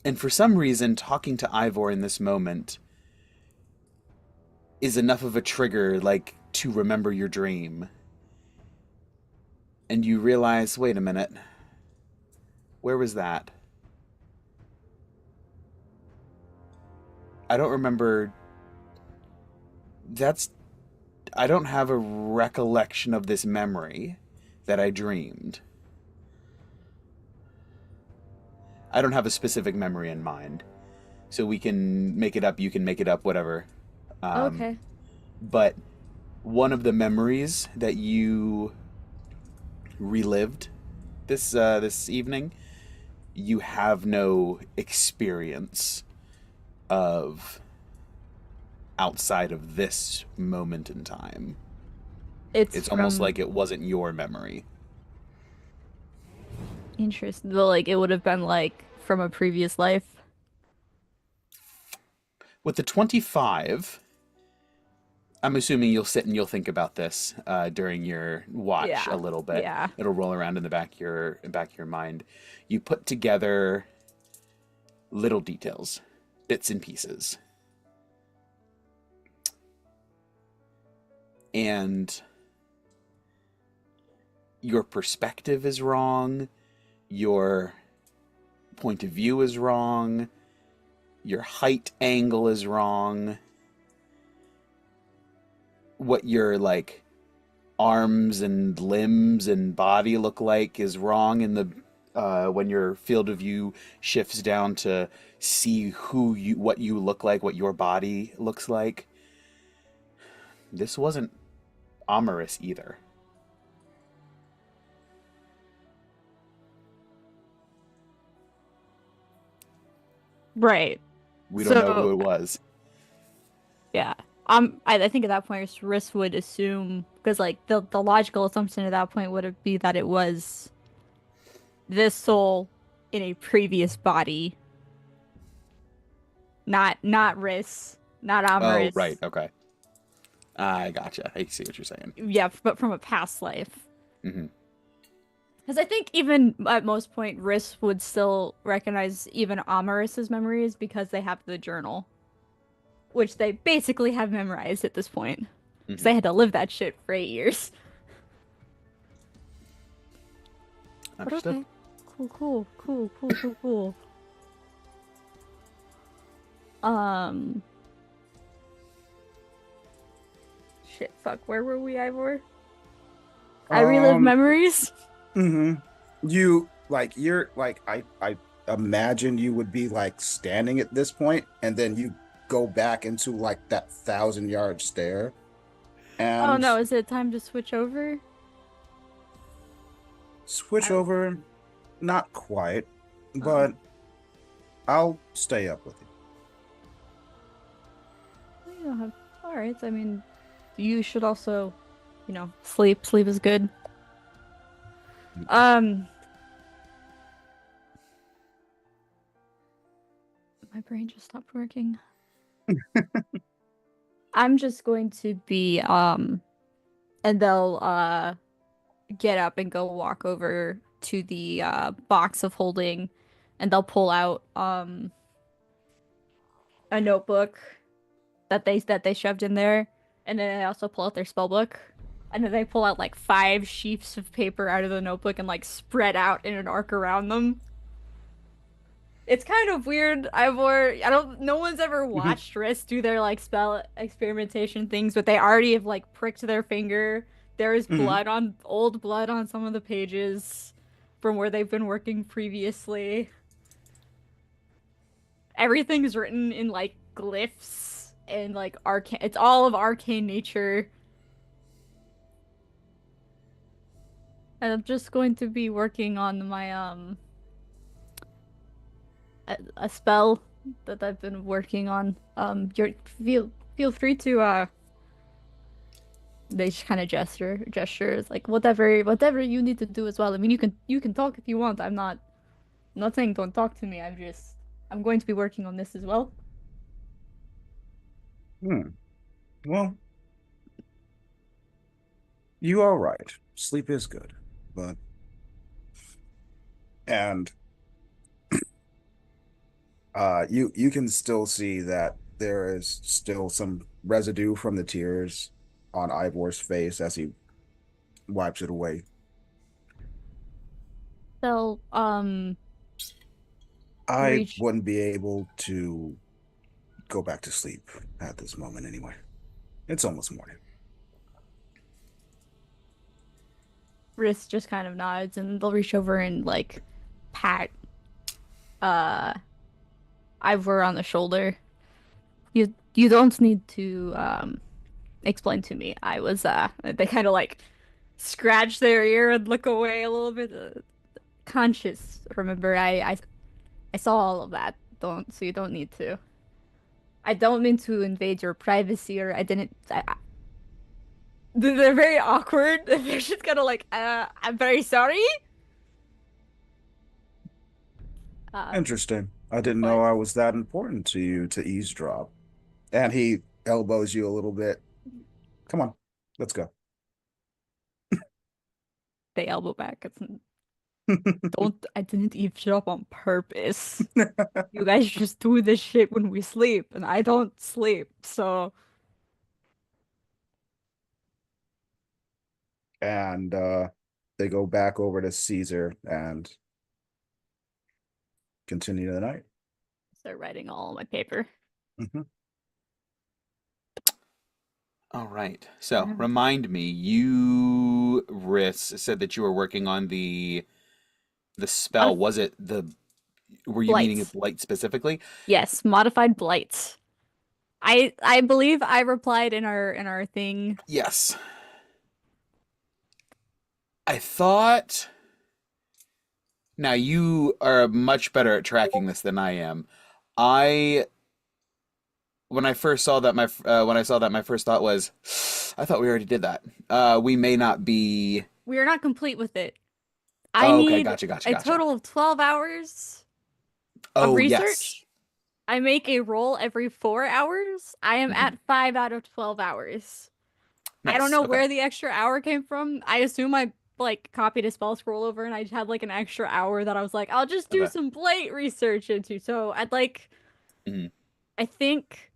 And for some reason, talking to Ivor in this moment is enough of a trigger, like, to remember your dream. And you realize, wait a minute, where was that? I don't remember. I don't have a recollection of this memory that I dreamed. I don't have a specific memory in mind. So we can make it up, you can make it up, whatever. Okay. But one of the memories that you relived this evening, you have no experience of outside of this moment in time. It's almost like it wasn't your memory. Interesting. Well, like, it would have been, like, from a previous life. With the 25, I'm assuming you'll sit and you'll think about this during your watch Yeah, a little bit. yeah. It'll roll around in the back of your mind. You put together little details, bits and pieces. and your perspective is wrong, your point of view is wrong, your height angle is wrong, what your like arms and limbs and body look like is wrong in the when your field of view shifts down to see what you look like, what your body looks like. This wasn't Amaris either. Right. We don't know who So it was. yeah. I think at that point Riss would assume, because like the logical assumption at that point would be that it was this soul in a previous body. Not Riss, not Oh, Amaris. right. Okay. I gotcha. I see what you're saying. Yeah, but from a past life. Mm-hmm. Because I think even at most point, Riss would still recognize even Amaris's memories because they have the journal, which they basically have memorized at this point. Because they had to live that shit for 8 years. But Understood. okay. Cool. Shit, fuck, where were we, Ivor? I relive memories? You're like I imagine you would be like standing at this point, and then you go back into like that 1,000-yard stare. And Oh no, is it time to switch over? switch over, not quite, but I'll stay up with you. You don't have. Alright, I mean, you should also, sleep. Sleep is good. My brain just stopped working. I'm just going to be, and they'll, get up and go walk over to the, box of holding, and they'll pull out, a notebook that they shoved in there, and then they also pull out their spell book, and then they pull out like 5 sheets of paper out of the notebook and like spread out in an arc around them. It's kind of weird. No one's ever watched Riss do their like spell experimentation things, but they already have like pricked their finger. There is old blood on some of the pages from where they've been working previously. Everything's written in like glyphs and like arcane. It's all of arcane nature. And I'm just going to be working on my a spell that I've been working on. Feel free to they just kind of gestures like whatever you need to do as well. I mean, you can talk if you want. I'm not saying don't talk to me. I'm going to be working on this as well. Well, you are right. Sleep is good, but and you can still see that there is still some residue from the tears on Ivor's face as he wipes it away. They'll I wouldn't be able to go back to sleep at this moment anyway. It's almost morning. Riss just kind of nods, and they'll reach over and like pat Ivor on the shoulder. You don't need to explain to me. I was they kind of like scratch their ear and look away a little bit. Conscious, remember, I saw all of that. So you don't need to. I don't mean to invade your privacy, or I didn't. They're very awkward. They're just kind of like, I'm very sorry. Interesting. I didn't know I was that important to you to eavesdrop. And he elbows you a little bit. Come on, let's go. They elbow back. I didn't eavesdrop on purpose. You guys just do this shit when we sleep, and I don't sleep, so. and they go back over to Cesar and continue the night. Start writing all on my paper. Mm-hmm. All right. So remind me, you, Riss, said that you were working on the spell. Was it were you meaning Blights. it blight specifically? Yes, modified blights. I believe I replied in our thing. Yes. I thought. Now you are much better at tracking this than I am. When I first saw that, my first thought was, I thought we already did that. We may not be. We are not complete with it. I Oh, okay, need gotcha. a total of 12 hours of research. Yes. I make a roll every 4 hours. I am at 5 out of 12 hours. Nice. I don't know Okay. where the extra hour came from. I assume I copied a spell scroll over and I had like an extra hour that I was like, I'll just do Okay. some blight research into. So I'd like, Mhm. I think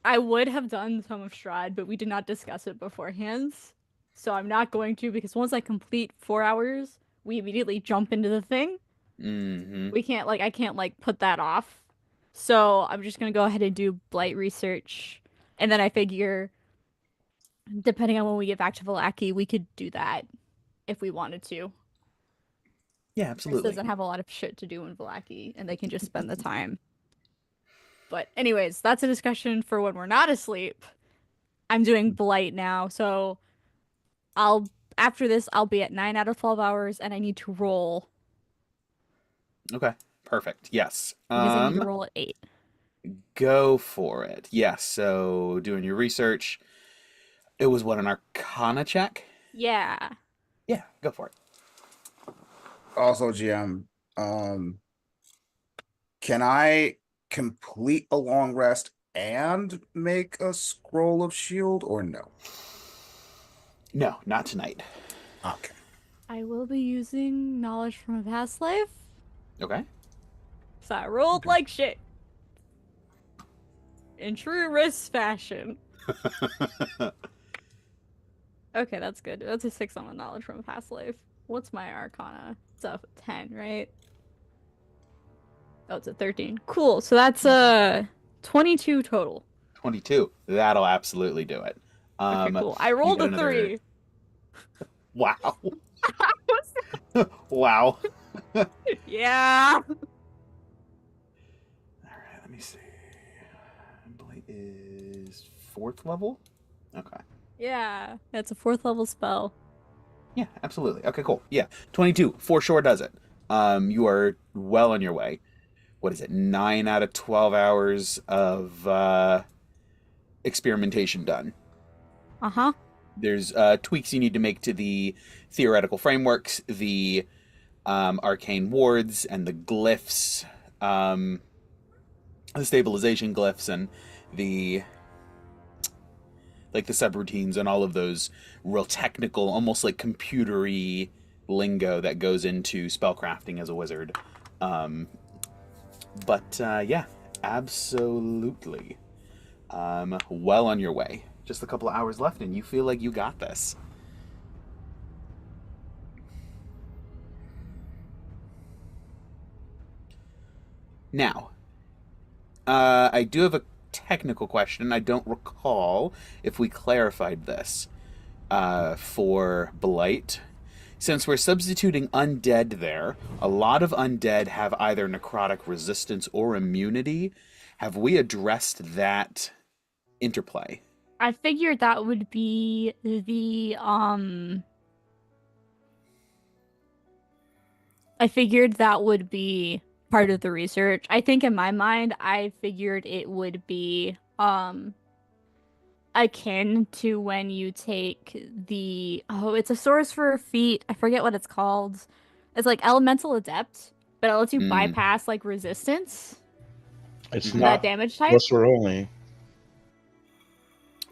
I would have done some of Strahd, but we did not discuss it beforehand. So I'm not going to, because once I complete 4 hours, we immediately jump into the thing. Mm-hmm. We can't I can't put that off. So I'm just gonna go ahead and do blight research, and then I figure, depending on when we get back to Vallaki, we could do that if we wanted to. Yeah, Chris absolutely. doesn't have a lot of shit to do in Vallaki, and they can just spend the time. But anyways, that's a discussion for when we're not asleep. I'm doing blight now, so after this I'll be at 9 out of 12 hours, and I need to roll Okay. Perfect. Yes. because I need to roll at 8. Go for it. Yes. So doing your research. It was what, an Arcana check? Yeah. Yeah. Go for it. Also, GM, can I complete a long rest and make a scroll of shield, or no? No, not tonight. Okay. I will be using knowledge from a past life. Okay. So I rolled like shit. In true Riss fashion. Okay, that's good. That's a 6 on the knowledge from a past life. What's my arcana? It's a 10, right? Oh, it's a 13. Cool. So that's 22 total. 22. That'll absolutely do it. Okay, cool. I you rolled get a another- 3. Wow. Wow. Yeah. All right, let me see. Blight is 4th level? Okay. Yeah. That's a 4th level spell. Yeah, absolutely. Okay, cool. Yeah, 22 for sure does it. You are well on your way. What is it? 9 out of 12 hours of experimentation done. Uh-huh. There's tweaks you need to make to the theoretical frameworks, the arcane wards, and the glyphs, the stabilization glyphs, and the subroutines, and all of those real technical, almost like computery lingo that goes into spellcrafting as a wizard. But yeah, absolutely. Well on your way. Just a couple of hours left, and you feel like you got this. Now, I do have a technical question. I don't recall if we clarified this for Blight. Since we're substituting undead there, a lot of undead have either necrotic resistance or immunity. Have we addressed that interplay? I figured that would be the I figured that would be part of the research. I think in my mind I figured it would be akin to when you take it's a sorcerer feat. I forget what it's called. It's like elemental adept, but it lets you bypass like resistance. It's to not that damage type. sorcerer only.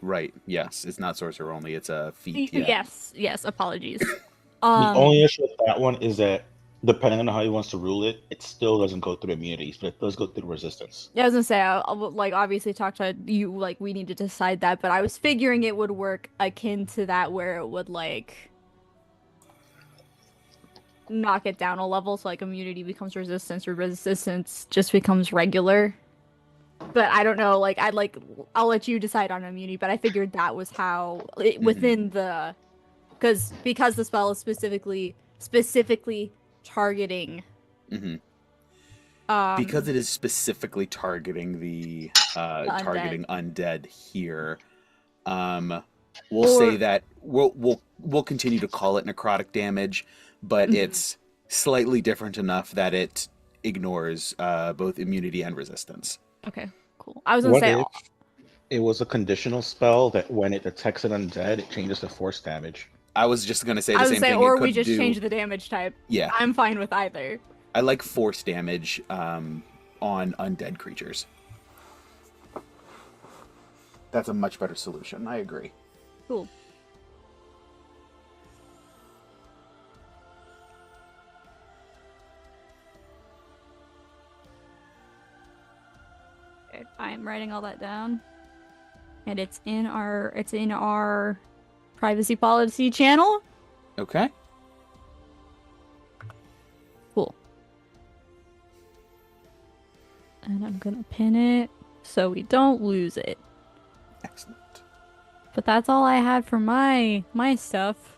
Right. Yes. It's not sorcerer only. It's a feat. Yeah. Yes. Apologies. The only issue with that one is that depending on how he wants to rule it, it still doesn't go through immunities, but it does go through resistance. Yeah, I was gonna say, I'll like obviously talk to you. Like we need to decide that, but I was figuring it would work akin to that, where it would like knock it down a level, so like immunity becomes resistance, or resistance just becomes regular. But I don't know. Like I'll let you decide on immunity. But I figured that was how within the because the spell is specifically targeting. Mm-hmm. Because it is specifically targeting the targeting undead here. We'll say that we'll continue to call it necrotic damage, but it's slightly different enough that it ignores both immunity and resistance. Okay, cool. I was gonna say if it was a conditional spell that when it detects an undead, it changes to force damage? I was just gonna say the same thing. Or we just change the damage type. Yeah, I'm fine with either. I like force damage on undead creatures. That's a much better solution. I agree. Cool. Okay, I'm writing all that down. And it's in our privacy policy channel. Okay. Cool. And I'm gonna pin it so we don't lose it. Excellent. But that's all I had for my stuff.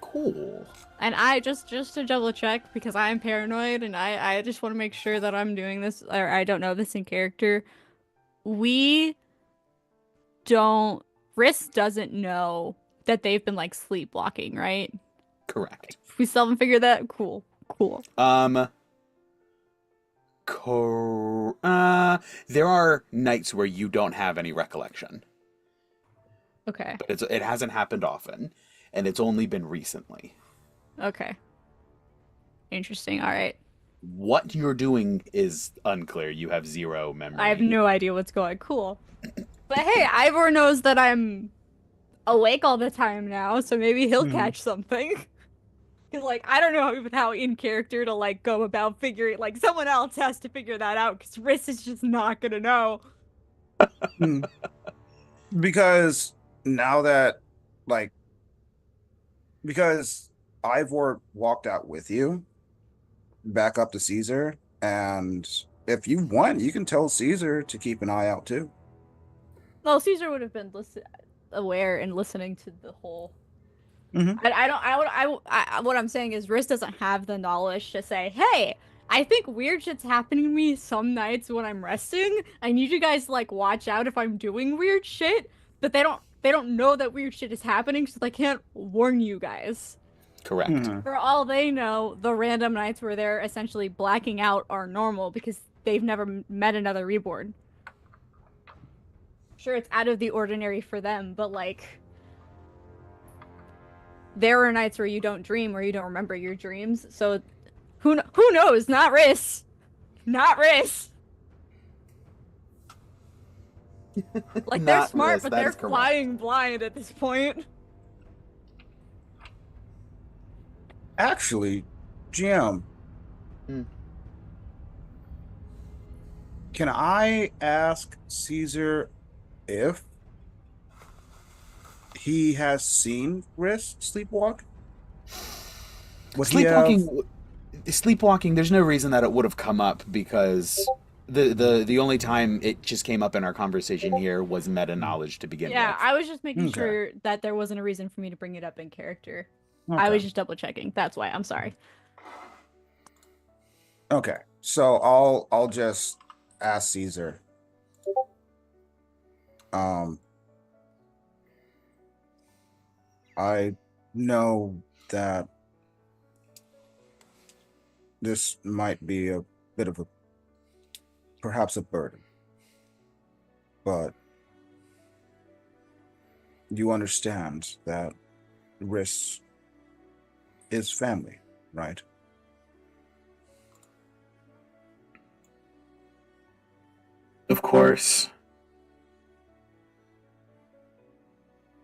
Cool. And I just to double check, because I'm paranoid and I just want to make sure that I'm doing this, or I don't know this in character. Riss doesn't know that they've been like sleepwalking, right? Correct. We still haven't figured that. Cool. There are nights where you don't have any recollection. Okay. But it hasn't happened often, and it's only been recently. Okay. Interesting. All right. What you're doing is unclear. You have zero memory. I have no idea what's going. Cool. But hey, Ivor knows that I'm awake all the time now, so maybe he'll catch something. Cause like I don't know even how in character to like go about figuring. Like someone else has to figure that out, because Riss is just not gonna know. Because now that, like, because Ivor walked out with you back up to Cesar, and if you want, you can tell Cesar to keep an eye out too. Well, Cesar would have been aware and listening to the whole. Mhm. What I'm saying is, Riss doesn't have the knowledge to say, "Hey, I think weird shit's happening to me some nights when I'm resting. I need you guys to like watch out if I'm doing weird shit." But they don't know that weird shit is happening, so they can't warn you guys. Correct. Mhm. For all they know, the random nights where they're essentially blacking out are normal because they've never met another reborn. Sure, it's out of the ordinary for them, but like, there are nights where you don't dream or you don't remember your dreams. So, who knows? Not Riss. Not Riss. Like they're Not smart, Riss, but that they're is correct. flying blind at this point. Actually, GM, can I ask Cesar if he has seen Riss sleepwalk? Would he have... Sleepwalking, there's no reason that it would have come up, because the only time it just came up in our conversation here was meta knowledge to begin with. Yeah, I was just making Okay. sure that there wasn't a reason for me to bring it up in character. Okay. I was just double checking. That's why. I'm sorry. Okay, so I'll just ask Cesar. I know that this might be a bit of perhaps a burden, but you understand that Riss is family, right? Of course.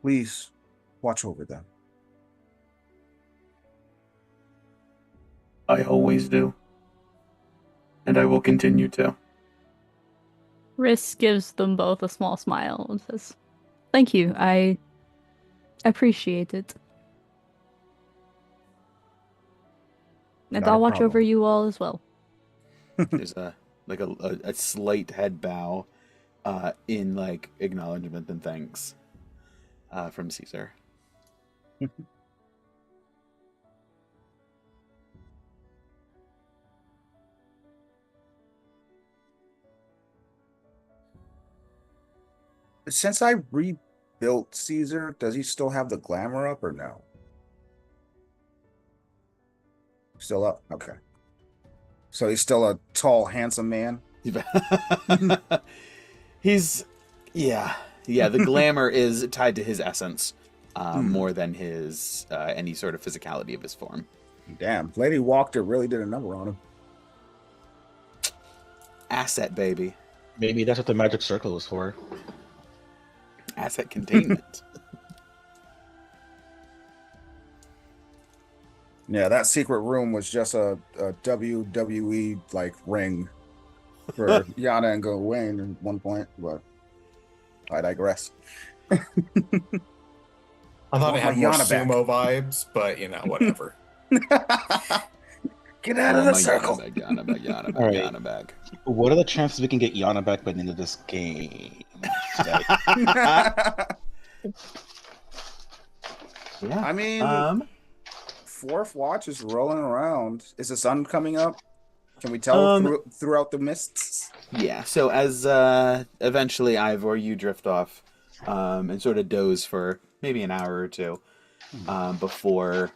Please watch over them. I always do. And I will continue to. Riss gives them both a small smile and says, "Thank you. I appreciate it. And Not a I'll watch over problem. you all as well." There's a slight head bow in like acknowledgement and thanks from Cesar. Since I rebuilt Caesar, does he still have the glamour up or no? Still up? Okay. So he's still a tall, handsome man? He's yeah. The glamour is tied to his essence more than his any sort of physicality of his form. Damn, Lady Walker really did a number on him. Asset, baby. Maybe that's what the magic circle was for. Asset containment. Yeah, that secret room was just a WWE like ring for Yana and Gawain at one point, but I digress. I thought Want it had my more Yana back. sumo vibes, but whatever. Get out of the my circle. Yana back. What are the chances we can get Yana back by the end of this game? Yeah. I mean, fourth watch is rolling around. Is the sun coming up? Can we tell throughout the mists? Yeah. So as eventually Ivor, you drift off and sort of doze for maybe an hour or two before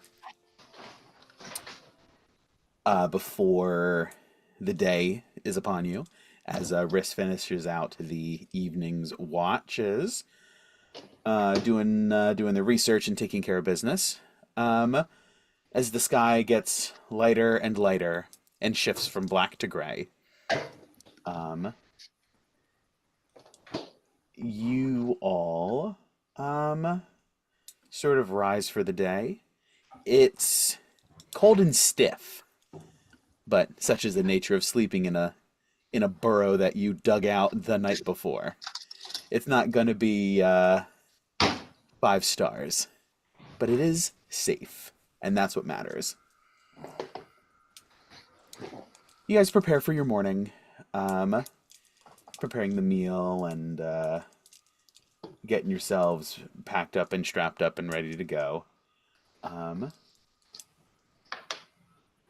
the day is upon you, as Riss finishes out the evening's watches, doing the research and taking care of business. As the sky gets lighter and lighter and shifts from black to gray, you all sort of rise for the day. It's cold and stiff, but such is the nature of sleeping in a burrow that you dug out the night before. It's not going to be 5 stars, but it is safe, and that's what matters. You guys prepare for your morning, preparing the meal and getting yourselves packed up and strapped up and ready to go.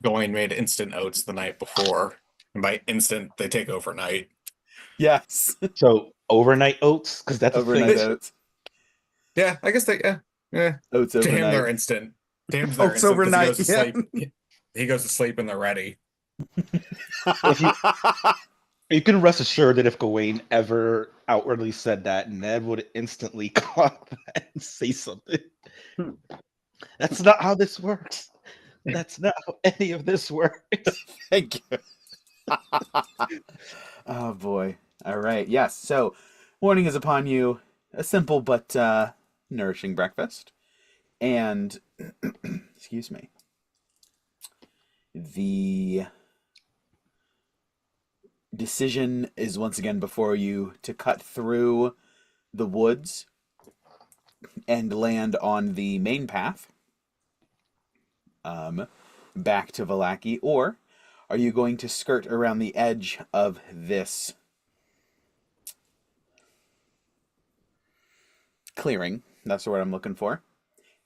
Gawain made instant oats the night before, and by instant they take overnight. Yes. So overnight oats, because that's Overnight a thing. oats. Yeah, I guess they. Yeah. Oats To him, overnight. they're instant. To him, they're Oats instant 'cause overnight, He goes to sleep. He goes to sleep and they're ready. You can rest assured that if Gawain ever outwardly said that, Ned would instantly clock that and say something. That's not how this works. That's not how any of this works. Thank you. Oh boy. All right. Yes. So, morning is upon you. A simple but nourishing breakfast, and excuse me. The decision is once again before you to cut through the woods and land on the main path back to Vallaki, or are you going to skirt around the edge of this clearing? That's the word I'm looking for.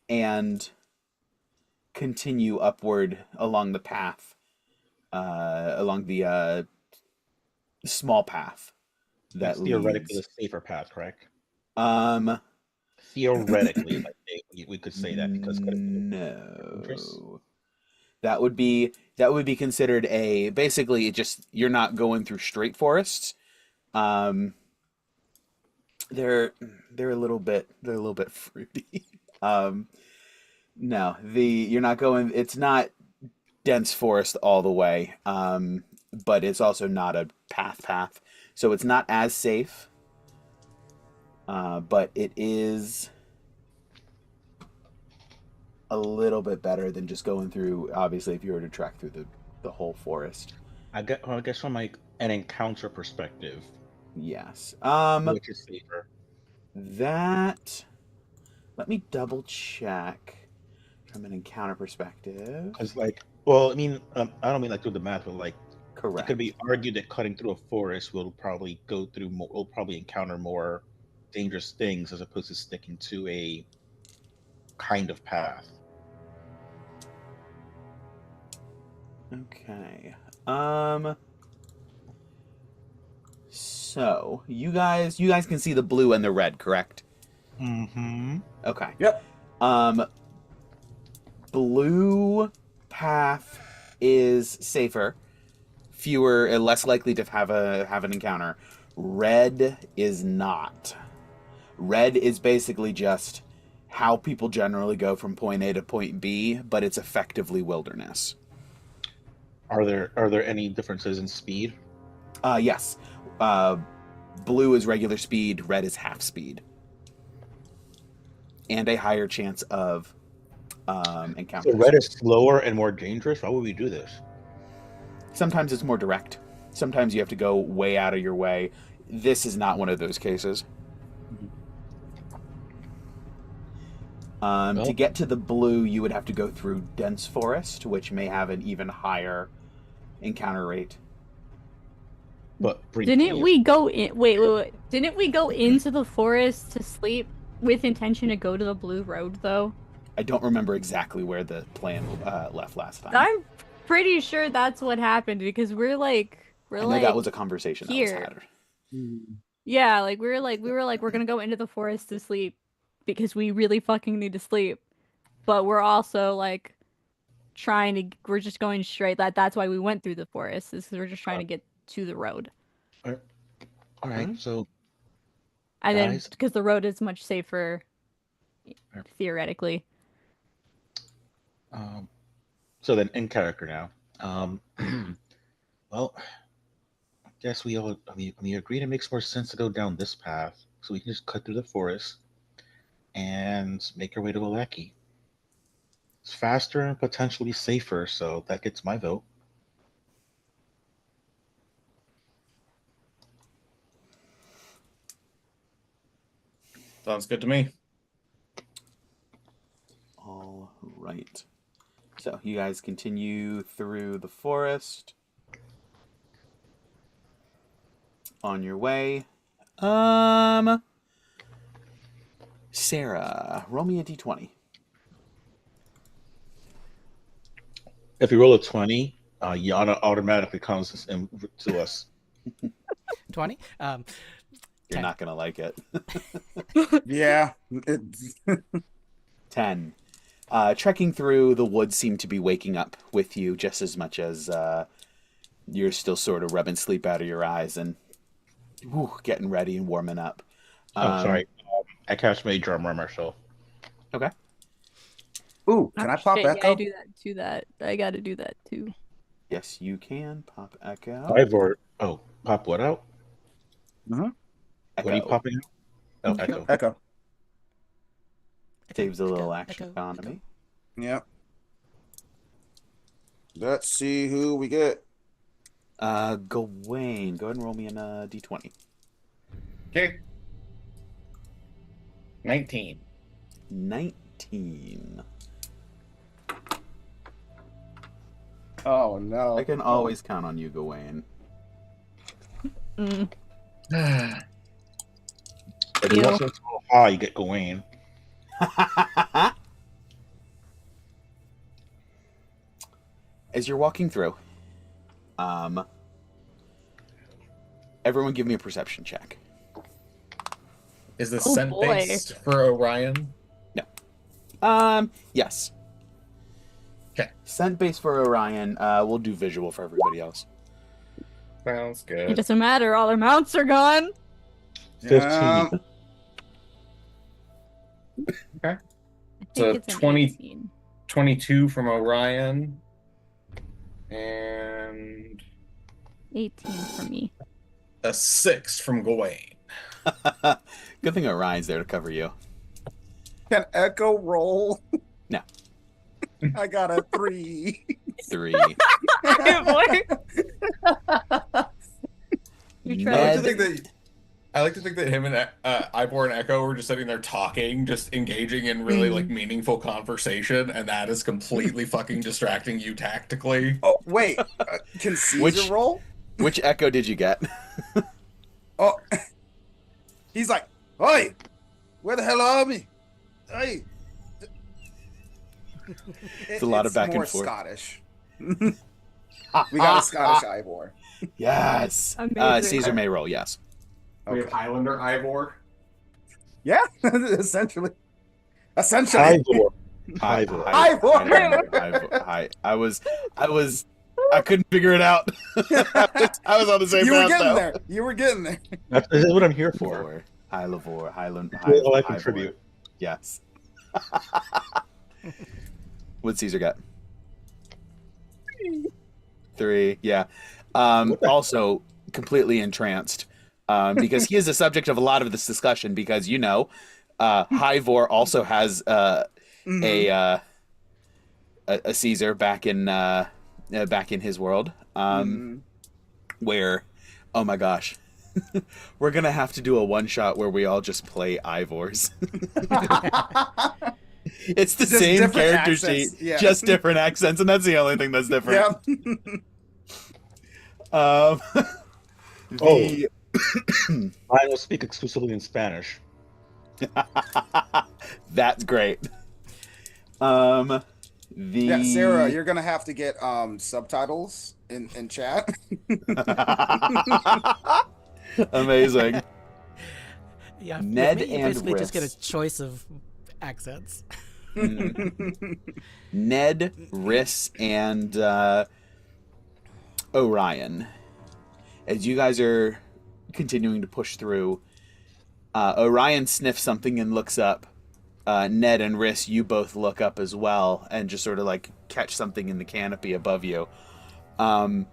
And continue upward along the path, along the small path that That's theoretically leads. the safer path, correct? Theoretically, Theoretically, we could say that because no, that would be considered a basically just you're not going through straight forests. They're a little bit fruity. No, you're not going. It's not dense forest all the way, but it's also not a path. So it's not as safe, but it is a little bit better than just going through. Obviously, if you were to track through the whole forest. I guess from like an encounter perspective, Yes. which is safer. That. Let me double check from an encounter perspective. Because like, well, I mean, I don't mean like through the math, but like, it Correct. could be argued that cutting through a forest will probably will probably encounter more dangerous things as opposed to sticking to a kind of path. Okay. So you guys can see the blue and the red, correct? Mm-hmm. Okay. Yep. Blue path is safer, fewer, less likely to have an encounter. Red is not. Red is basically just how people generally go from point A to point B, but it's effectively wilderness. Are there any differences in speed? Yes. Blue is regular speed, red is half speed. And a higher chance of encounters. So red is slower and more dangerous. Why would we do this? Sometimes it's more direct. Sometimes you have to go way out of your way. This is not one of those cases. To get to the blue, you would have to go through dense forest, which may have an even higher encounter rate. But Didn't we go in? Wait. Didn't we go into the forest to sleep with intention to go to the blue road, though? I don't remember exactly where the plan left last time. I'm pretty sure that's what happened because we're I know like that was a conversation here. that was had. Yeah, like we were like we're gonna go into the forest to sleep because we really fucking need to sleep, but we're also like we're just going straight. That's why we went through the forest is because we're just trying to get to the road. All right. So And then guys, because the road is much safer theoretically. so then in character now. Well, I guess we agreed it makes more sense to go down this path, so we can just cut through the forest and make our way to Alaki. It's faster and potentially safer, so that gets my vote. Sounds good to me. All right. So you guys continue through the forest on your way. Sarah, roll me a d20. If you roll a 20, Yana automatically comes to us. 20. You're 10. not gonna like it. Yeah. 10. Trekking through the woods seemed to be waking up with you just as much as you're still sort of rubbing sleep out of your eyes and getting ready and warming up. Sorry. I cast Mage Armor, so. Okay. Ooh, can I pop shit, Echo? Yeah, I do that too. I gotta do that too. Yes, you can pop Echo. Ivor. Oh, pop what out? Mm-hmm. What are you popping out? Oh, Echo. Echo. Saves a little action economy. Yep. Let's see who we get. Gawain, go ahead and roll me in a d20. Okay. 19. 19. Oh no. I can always count on you, Gawain. Mm. If you want something to roll high, you get Gawain. As you're walking through, everyone give me a perception check. Is this Oh, scent boy. based for Orion? Yes. Okay. Scent base for Orion. We'll do visual for everybody else. Sounds It good. doesn't matter. All our mounts are gone. 15. Okay. I think So it's an 20 18. 22 from Orion. And 18 for me. a 6 from Gawain. Good thing Orion's there to cover you. Can Echo roll? No. I got a 3. 3. You I tried. like to think that him and Ivor and Echo were just sitting there talking, just engaging in really like meaningful conversation, and that is completely fucking distracting you tactically. Oh, wait. Can Cesar Which- roll? Which echo did you get? Oh, he's like, "Hey, where the hell are we? Hey." It's a lot of back and more forth. Scottish. We got a Scottish Ivor. Yes. Amazing. Caesar may roll, yes. We have Highlander Ivor. Yeah, essentially. Ivor. Ivor. I couldn't figure it out. I was on the same You were path, getting though. there. You were getting there. This is what I'm here for. Ivor, Highland. That's all I Ivor. contribute. Yes. What'd Caesar get? 3, yeah. Also completely entranced. Because he is the subject of a lot of this discussion because, Ivor also has a Caesar back in his world. Where, oh my gosh. We're gonna have to do a one-shot where we all just play Ivors. It's the Just same different character accents, sheet, yeah. just different accents, and that's the only thing that's different. Yep. I will speak exclusively in Spanish. That's great. Yeah, Sarah, you're gonna have to get subtitles in chat. Amazing. Yeah, Ned with me, you and basically just get Riss. a choice of accents. Ned, Riss, and Orion. As you guys are continuing to push through, Orion sniffs something and looks up. Ned and Riss, you both look up as well and just sort of like catch something in the canopy above you. After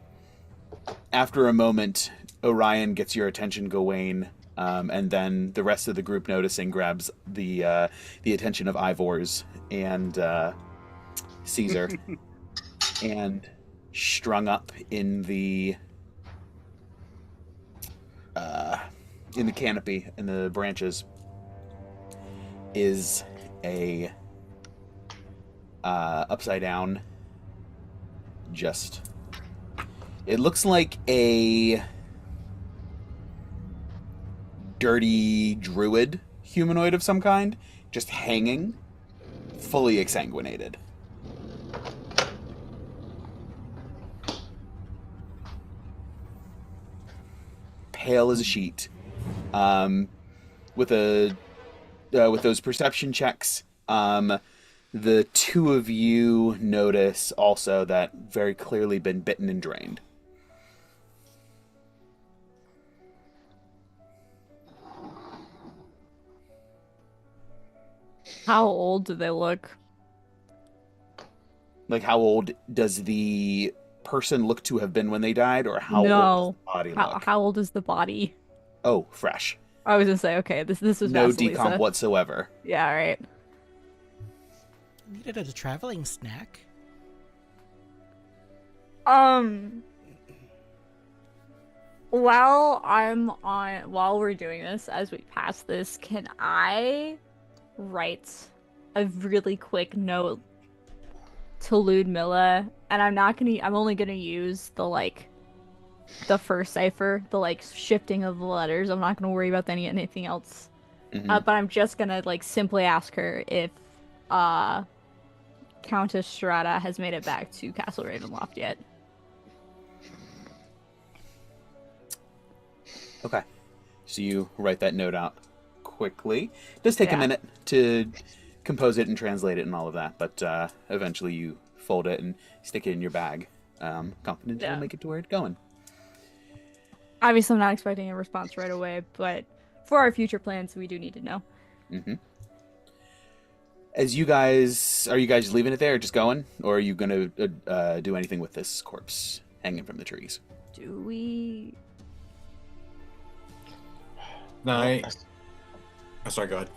a moment, Orion gets your attention, Gawain, and then the rest of the group noticing grabs the attention of Ivor's and Cesar, and strung up in the canopy in the branches is a upside down, just it looks like a dirty druid humanoid of some kind, just hanging, fully exsanguinated. Pale as a sheet. With those perception checks, the two of you notice also that very clearly been bitten and drained. How old do they look? Like, how old does the person look to have been when they died, or how old does the body look? How old is the body? Oh, fresh. I was gonna say, okay, this was No Vasalisa. decomp whatsoever. Yeah, all right. Needed a traveling snack. While we're doing this, as we pass this, can I write a really quick note to Ludmilla? And I'm only gonna use the first cipher, the shifting of the letters. I'm not gonna worry about anything else. Mhm. But I'm just gonna simply ask her if Countess Strahd has made it back to Castle Ravenloft yet. Okay. So you write that note out quickly. It does take a Yeah. minute to compose it and translate it and all of that, but eventually you fold it and stick it in your bag. Confident Yeah. you'll make it to where it's going. Obviously, I'm not expecting a response right away, but for our future plans, we do need to know. Mm-hmm. Are you guys leaving it there, or just going, or are you going to do anything with this corpse hanging from the trees? Do we? Oh, sorry, go ahead.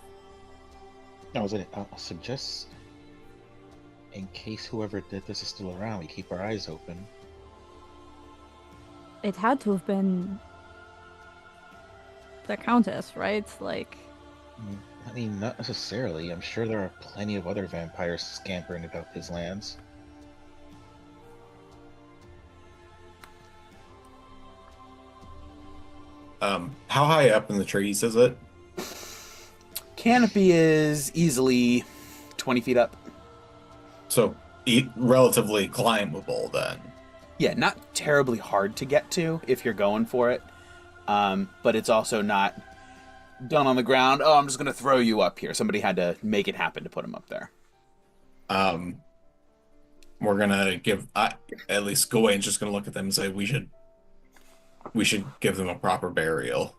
I was gonna suggest In case whoever did this is still around, we keep our eyes open. It had to have been the Countess, right? Like, I mean, not necessarily. I'm sure there are plenty of other vampires scampering about these lands. How high up in the trees is it? Canopy is easily 20 feet up. So relatively climbable then. Yeah, not terribly hard to get to if you're going for it. But it's also not done on the ground. Oh, I'm just going to throw you up here. Somebody had to make it happen to put him up there. We're gonna give at least Gawain's just gonna look at them and say we should give them a proper burial.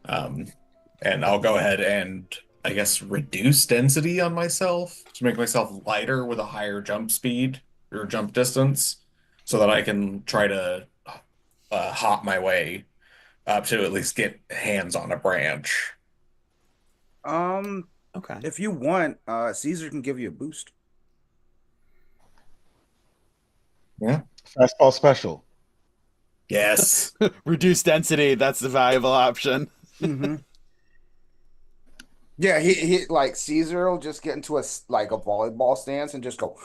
And I'll go ahead and I guess reduce density on myself to make myself lighter with a higher jump speed or jump distance, so that I can try to hop my way up to at least get hands on a branch. Okay. If you want, Cesar can give you a boost. Yeah. Fastball special. Yes. Reduce density. That's the valuable option. Mm-hmm. Yeah, he like Cesar will just get into a volleyball stance and just go.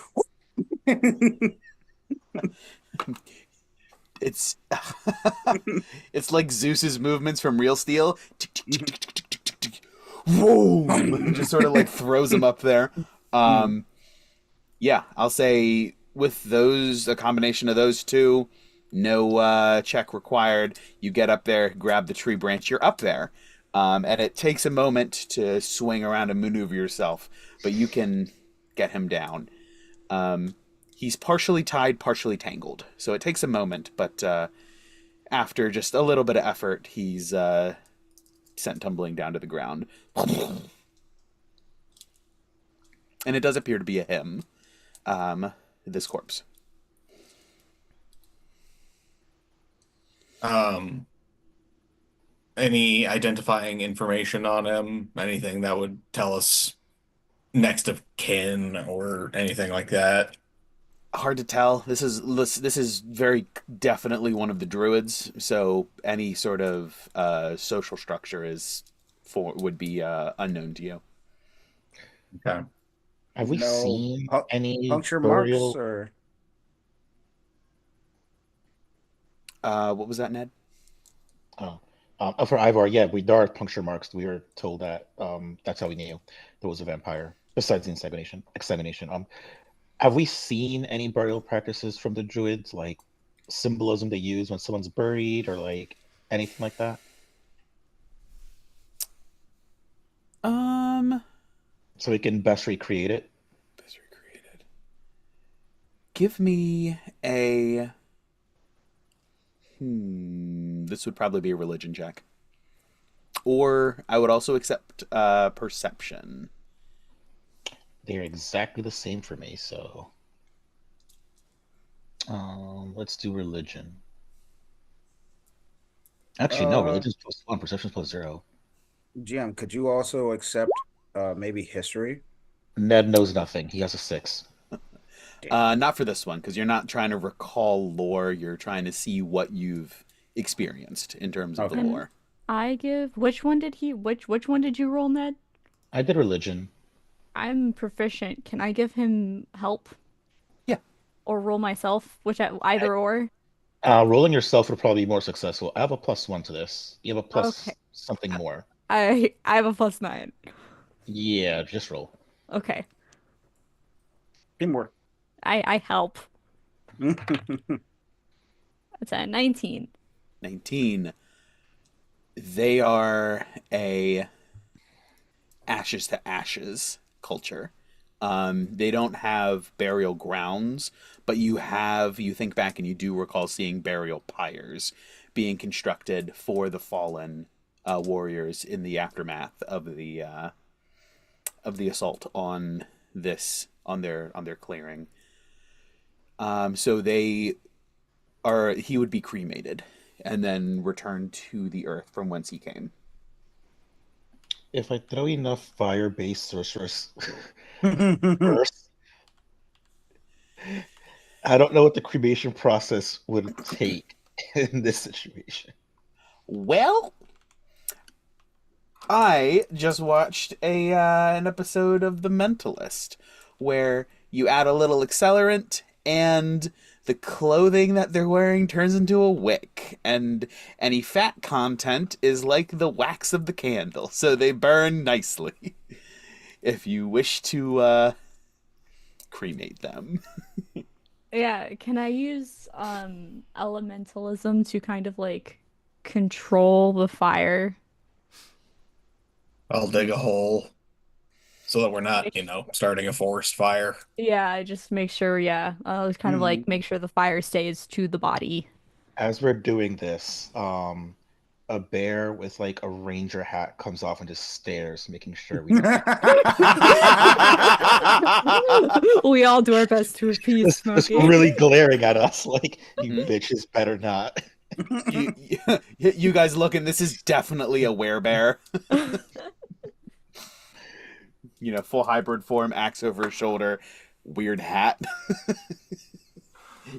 It's it's like Zeus's movements from Real Steel. Boom! Just sort of like throws him up there. Yeah, I'll say with those, a combination of those two, no check required. You get up there, grab the tree branch, you're up there. And it takes a moment to swing around and maneuver yourself, but you can get him down. He's partially tied, partially tangled, so it takes a moment, but after just a little bit of effort, he's sent tumbling down to the ground. And it does appear to be a him, this corpse. Any identifying information on him? Anything that would tell us next of kin or anything like that? Hard to tell. This is very definitely one of the druids, so any sort of social structure would be unknown to you. Okay. Have we seen any puncture burial? marks or What was that, Ned? For Ivor, yeah, there are puncture marks. We were told that. That's how we knew there was a vampire. Besides the exsanguination. Have we seen any burial practices from the druids, like symbolism they use when someone's buried, or like anything like that? So we can best recreate it. Best recreated. Give me a. This would probably be a religion check. Or I would also accept perception. They're exactly the same for me, so let's do religion. Actually, no, religion's +1, perception's +0. GM, could you also accept maybe history? Ned knows nothing. He has a 6. Not for this one, because you're not trying to recall lore. You're trying to see what you've experienced in terms of the lore. I give. Which one did you roll, Ned? I did religion. I'm proficient. Can I give him help? Yeah. Or roll myself, either or? Rolling yourself would probably be more successful. I have a +1 to this. You have a plus something more. I have a +9. Yeah, just roll. Okay. Teamwork. I help. That's a 19. 19. They are a ashes to ashes culture. They don't have burial grounds, but you think back and you do recall seeing burial pyres being constructed for the fallen warriors in the aftermath of the assault on their clearing. So he would be cremated and then returned to the earth from whence he came. if I throw enough fire-based sorcerers first, I don't know what the cremation process would take in this situation. Well, I just watched an episode of The Mentalist where you add a little accelerant and the clothing that they're wearing turns into a wick, and any fat content is like the wax of the candle, so they burn nicely if you wish to cremate them. Yeah, can I use elementalism to kind of like control the fire? I'll dig a hole so that we're not, starting a forest fire. Yeah, I just make sure, yeah. Just kind of like make sure the fire stays to the body. As we're doing this, a bear with like a ranger hat comes off and just stares, making sure we don't. We all do our best to appease Just smoking. really glaring at us like, you bitches better not. You guys looking, this is definitely a werebear. Full hybrid form, axe over his shoulder, weird hat.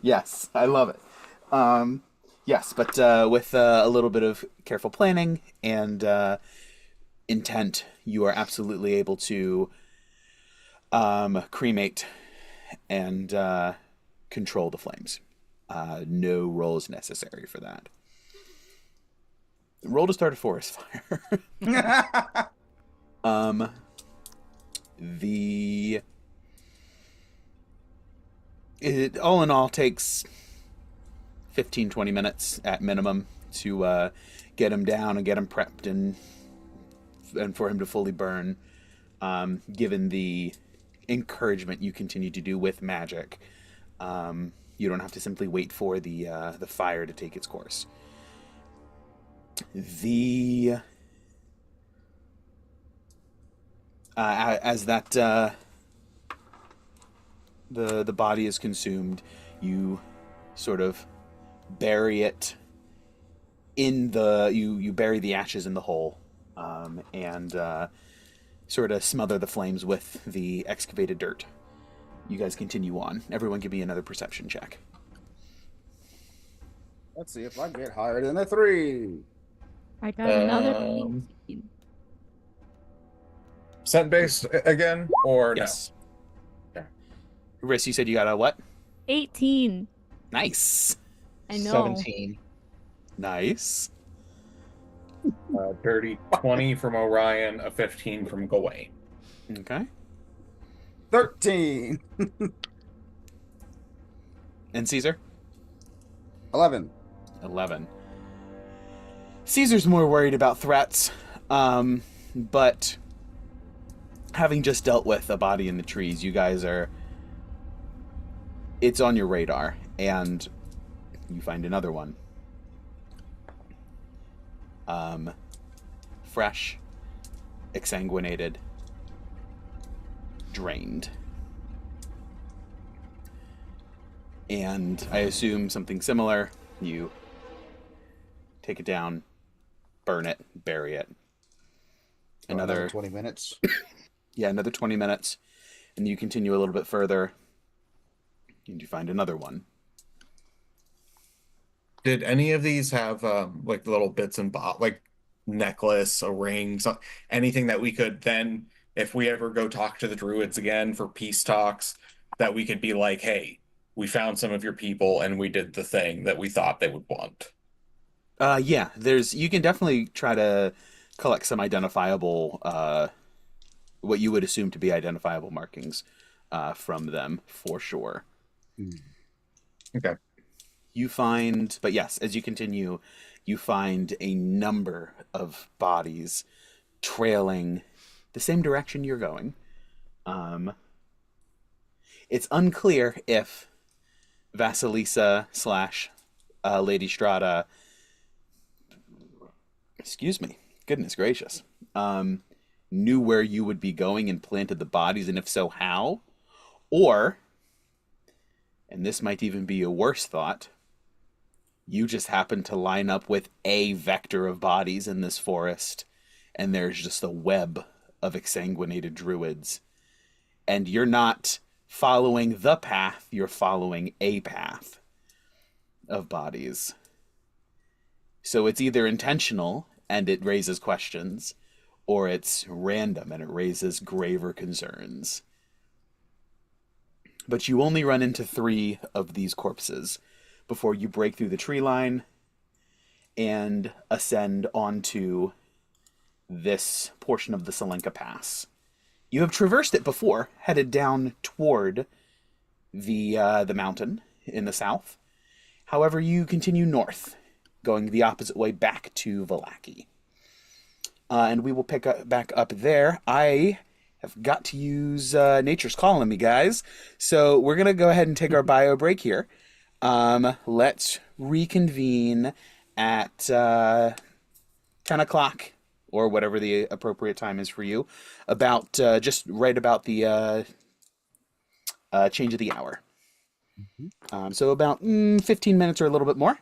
Yes, I love it. Yes, but with a little bit of careful planning and intent, you are absolutely able to cremate and control the flames. No roll is necessary for that. Roll to start a forest fire. It all in all takes 15-20 minutes at minimum to get him down and get him prepped and for him to fully burn, given the encouragement you continue to do with magic. You don't have to simply wait for the fire to take its course. As that the body is consumed, you sort of bury it in you bury the ashes in the hole, and sort of smother the flames with the excavated dirt. You guys continue on. Everyone give me another perception check. Let's see if I get higher than a 3. I got another Um, 18. Scent based again, or Yes. no? Okay. Riss, you said you got a what? 18. Nice. I know. 17. Nice. Dirty 20 from Orion, a 15 from Gawain. Okay. 13. And Cesar? 11. 11. Caesar's more worried about threats, but having just dealt with a body in the trees, you guys it's on your radar, and you find another one. Fresh, exsanguinated, drained. And I assume something similar. You take it down, burn it, bury it. Another 20 minutes. Yeah, another 20 minutes. And you continue a little bit further, and you find another one. Did any of these have like little bits and bobs, like necklace, a ring, anything that we could then, if we ever go talk to the druids again for peace talks, that we could be like, hey, we found some of your people and we did the thing that we thought they would want? Yeah, you can definitely try to collect some identifiable, what you would assume to be identifiable markings from them, for sure. Okay. You find, but yes, as you continue, you find a number of bodies trailing the same direction you're going. It's unclear if Vasalisa / Lady Strahd, excuse me, goodness gracious, knew where you would be going and planted the bodies, and if so, how? Or, and this might even be a worse thought, you just happen to line up with a vector of bodies in this forest, and there's just a web of exsanguinated druids. And you're not following the path, you're following a path of bodies. So it's either intentional and it raises questions, or it's random and it raises graver concerns. But you only run into 3 of these corpses before you break through the tree line and ascend onto this portion of the Selenka Pass. You have traversed it before, headed down toward the mountain in the south. However, you continue north, going the opposite way back to Vallaki. And we will pick back up there. I have got to use Nature's Calling me, guys. So we're going to go ahead and take our bio break here. Let's reconvene at 10 o'clock, or whatever the appropriate time is for you, about just right about the change of the hour. So about 15 minutes or a little bit more.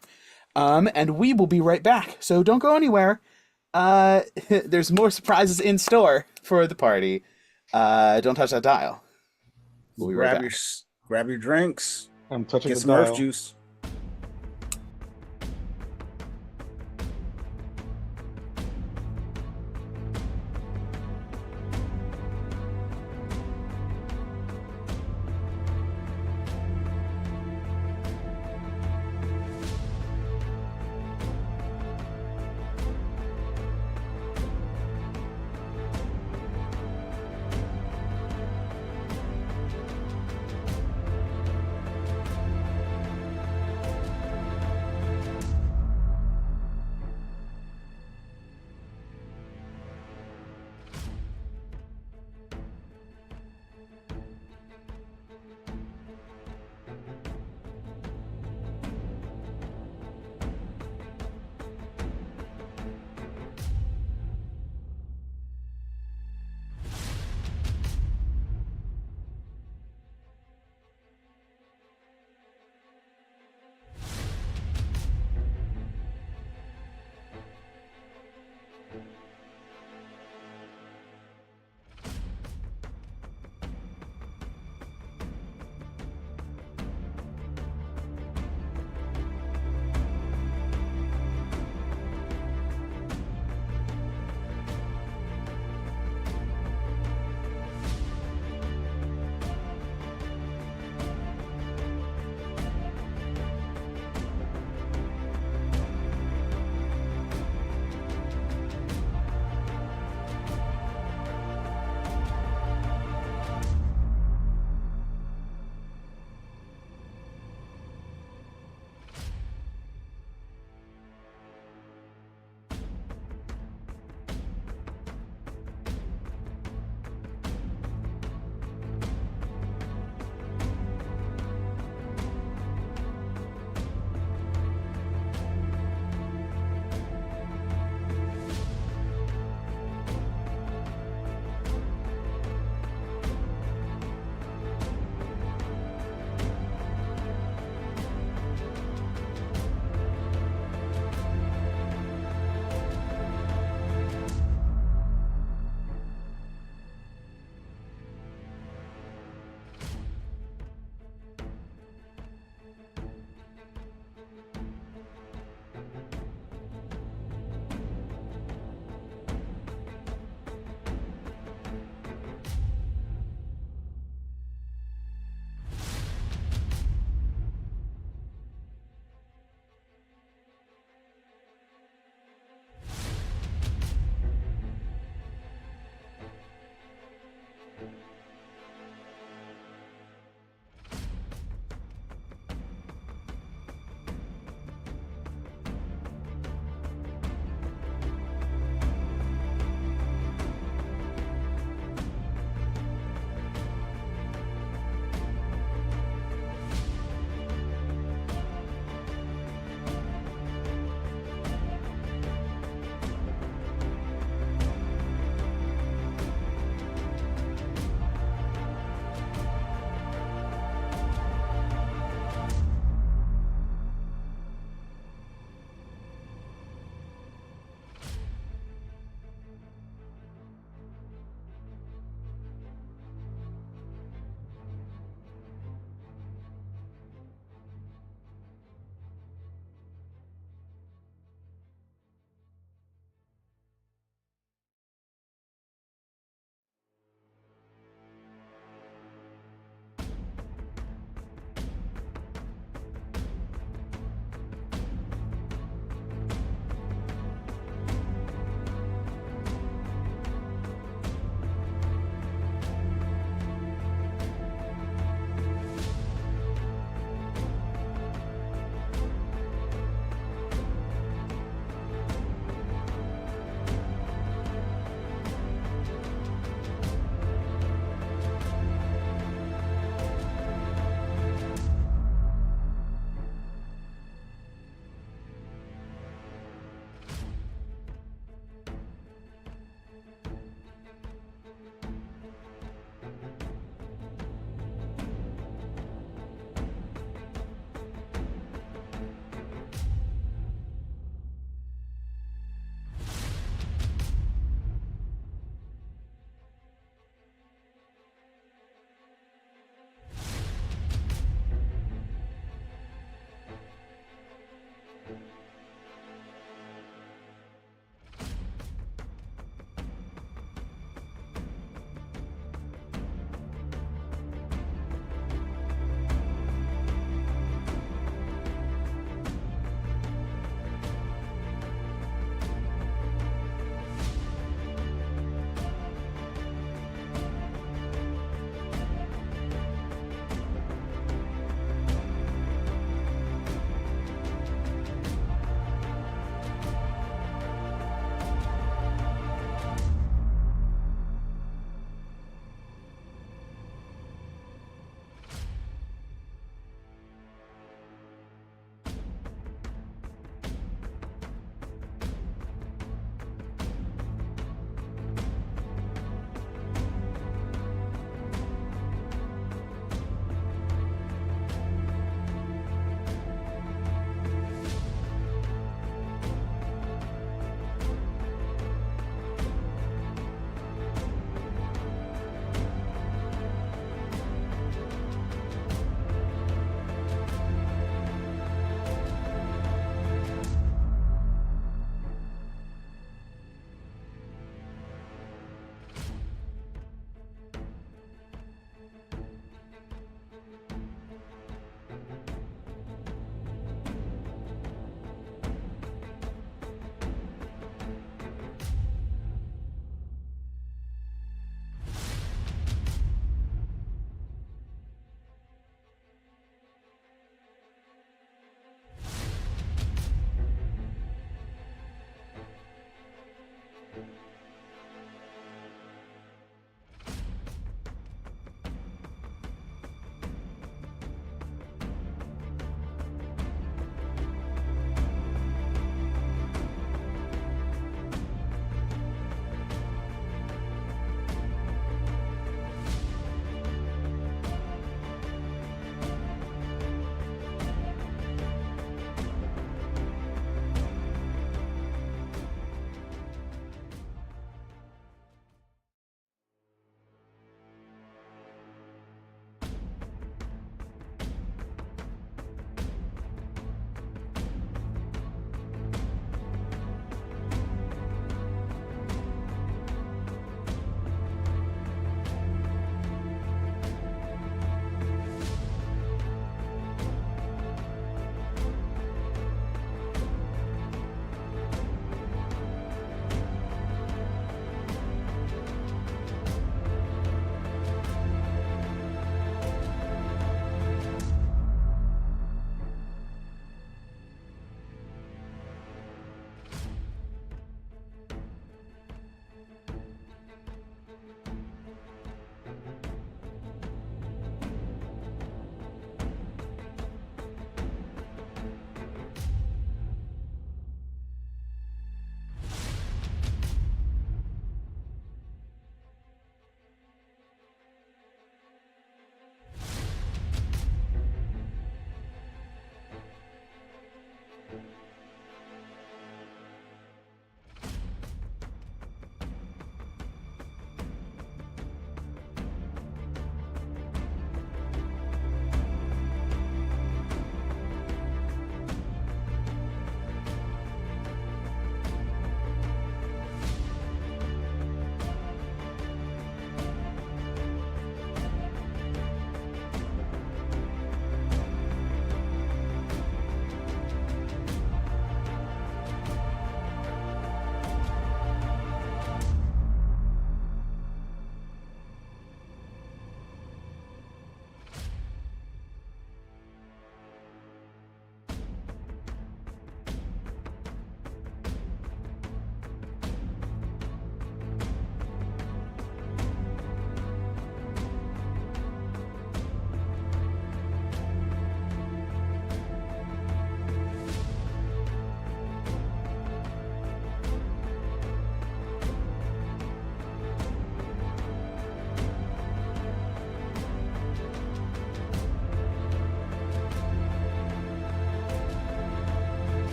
And we will be right back. So don't go anywhere. There's more surprises in store for the party. Don't touch that dial. We'll be right back. Grab your drinks. I'm touching Get the some earth dial. juice.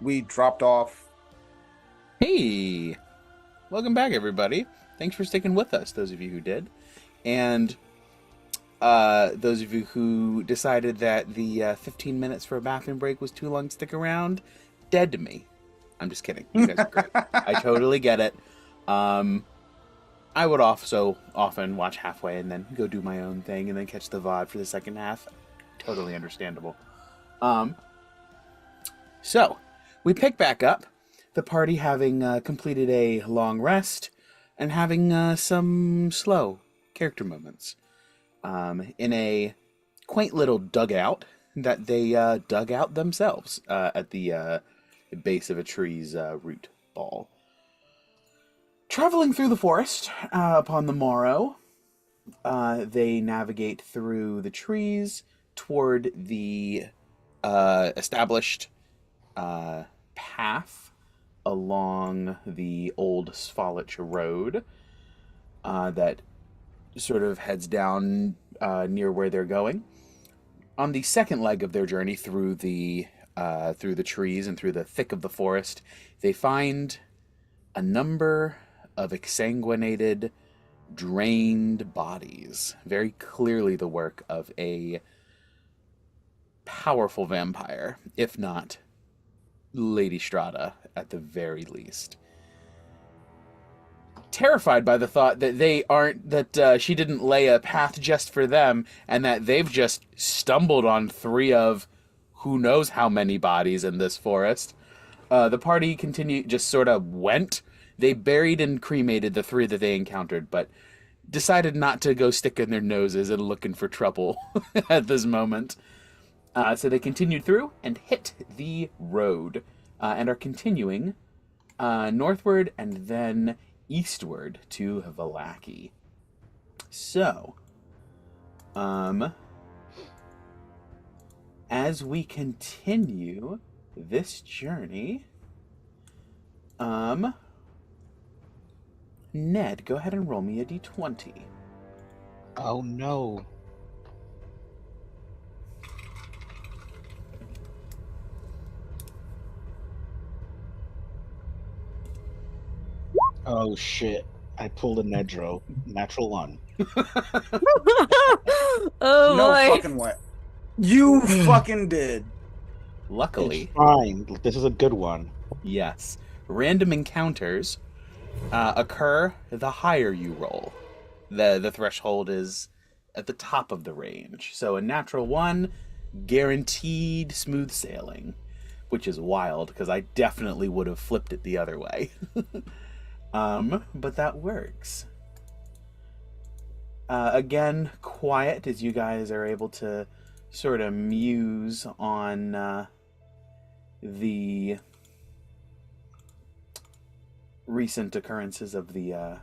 we dropped off. Hey, welcome back, everybody. Thanks for sticking with us, those of you who did. And those of you who decided that the 15 minutes for a bathroom break was too long to stick around, dead to me. I'm just kidding. You guys are great. I totally get it. I would also often watch halfway and then go do my own thing and then catch the VOD for the second half. Totally understandable. So, we pick back up, the party having completed a long rest and having some slow character moments in a quaint little dugout that they dug out themselves at the base of a tree's root ball. Traveling through the forest upon the morrow, they navigate through the trees toward the established path along the old Svalich road that sort of heads down near where they're going. On the second leg of their journey through the trees and through the thick of the forest, they find a number of exsanguinated, drained bodies, very clearly the work of a powerful vampire, if not Lady Strahd at the very least. Terrified by the thought that she didn't lay a path just for them, and that they've just stumbled on three of who knows how many bodies in this forest, the party went. They buried and cremated the three that they encountered, but decided not to go sticking their noses and looking for trouble at this moment. So they continued through and hit the road and are continuing northward and then eastward to Vallaki. So, as we continue this journey, Ned, go ahead and roll me a d20. Oh no. Oh shit. I pulled a Nedro. Natural 1. Oh No boy. fucking way. You fucking did. Luckily, It's fine. This is a good one. yes, random encounters occur the higher you roll. The threshold is at the top of the range. So a natural 1, guaranteed smooth sailing, which is wild because I definitely would have flipped it the other way. But that works. Again, quiet as you guys are able to sort of muse on the recent occurrences of the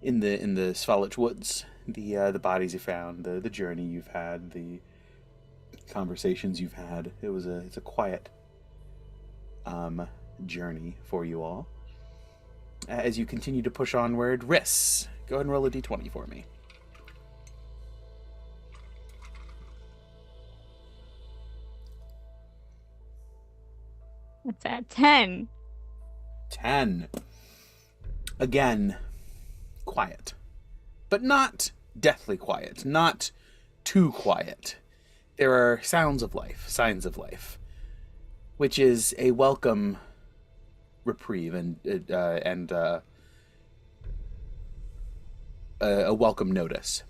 in the Svalich woods, the bodies you found, the journey you've had, the conversations you've had. It's a quiet journey for you all. As you continue to push onward, Riss, go ahead and roll a d20 for me. That's at 10. 10. Again, quiet. But not deathly quiet. Not too quiet. There are sounds of life, signs of life, which is a welcome reprieve and a welcome notice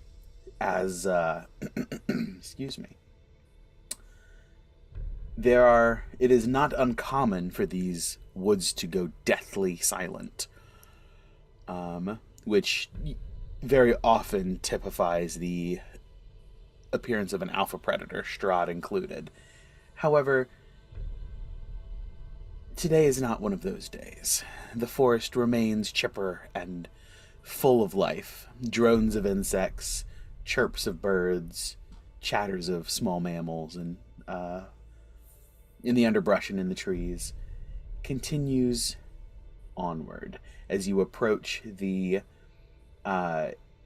as excuse me. It is not uncommon for these woods to go deathly silent, which very often typifies the appearance of an alpha predator, Strahd included. However, today is not one of those days. The forest remains chipper and full of life. Drones of insects, chirps of birds, chatters of small mammals, and in the underbrush and in the trees, continues onward as you approach the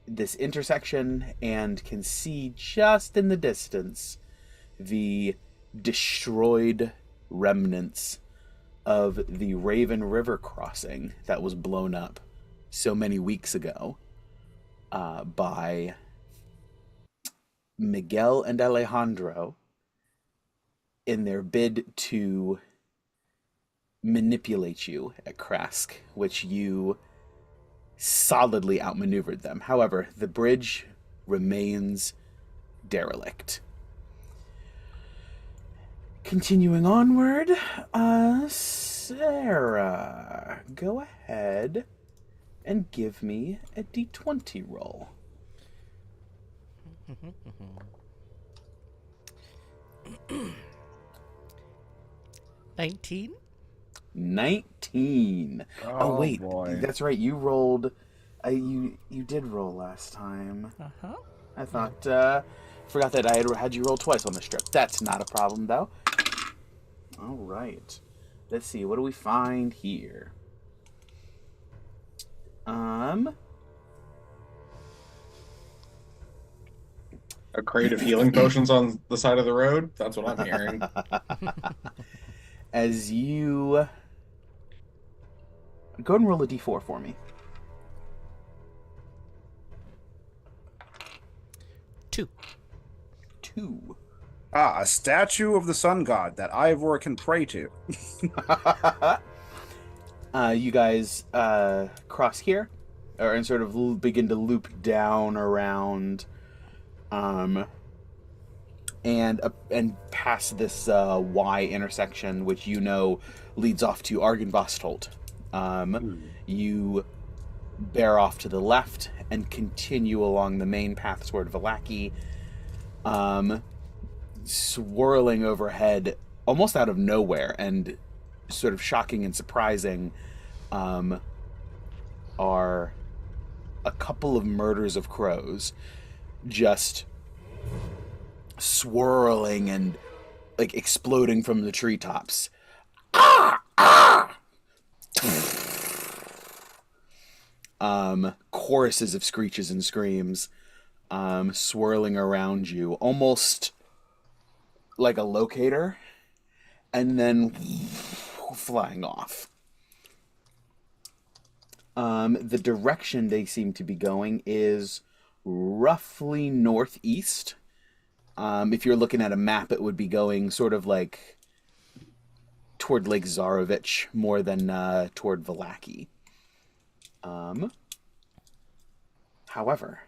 this intersection and can see just in the distance the destroyed remnants of the Raven River crossing that was blown up so many weeks ago by Miguel and Alejandro in their bid to manipulate you at Krask, which you solidly outmaneuvered them. However, the bridge remains derelict. Continuing onward, Sarah, go ahead and give me a d20 roll. 19. 19. Oh wait, boy. that's right. You rolled. You did roll last time. Uh-huh. I thought. Forgot that I had you roll twice on the strip. That's not a problem though. All right. Let's see. What do we find here? A crate of healing potions on the side of the road. That's what I'm hearing. As you go and roll a d4 for me. 2. 2. A statue of the sun god that Ivor can pray to. You guys cross here, and sort of begin to loop down around, and past this Y intersection, which you know leads off to Argynvostholt. You bear off to the left and continue along the main path toward Vallaki. Swirling overhead, almost out of nowhere, and sort of shocking and surprising, are a couple of murders of crows, just swirling and like exploding from the treetops. Choruses of screeches and screams, swirling around you, almost like a locator, and then flying off. The direction they seem to be going is roughly northeast. If you're looking at a map, it would be going sort of like toward Lake Zarovich more than toward Vallaki. However,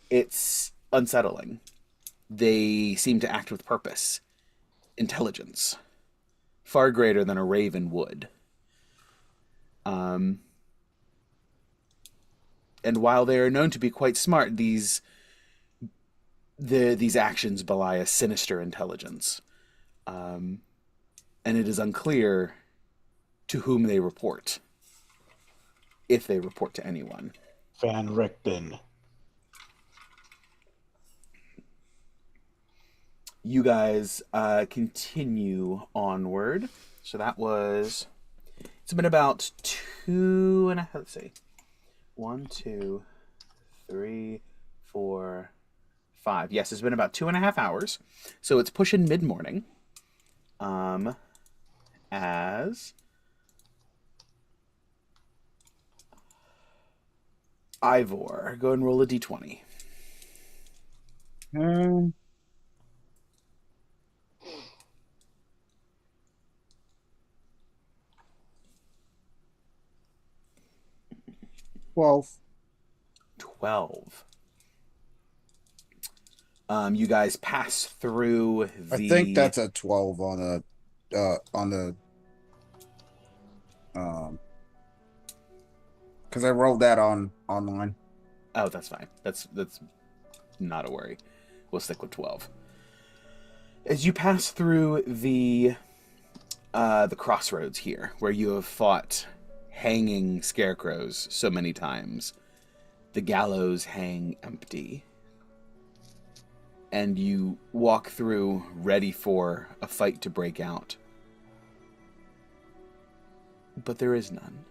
it's unsettling. They seem to act with purpose, intelligence, far greater than a raven would. And while they are known to be quite smart, these actions belie a sinister intelligence. And it is unclear to whom they report, if they report to anyone. Van Richten. You guys continue onward. So that was... It's been about 2.5... Let's see. 1, 2, 3, 4, 5. Yes, it's been about 2.5 hours. So it's pushing mid-morning. As... Ivor, go and roll a d20. 12. 12. You guys pass through the... I think that's a 12 on the because I rolled that online. Oh, that's fine. That's not a worry. We'll stick with 12. As you pass through the crossroads here, where you have fought hanging scarecrows so many times, the gallows hang empty. And you walk through ready for a fight to break out. But there is none.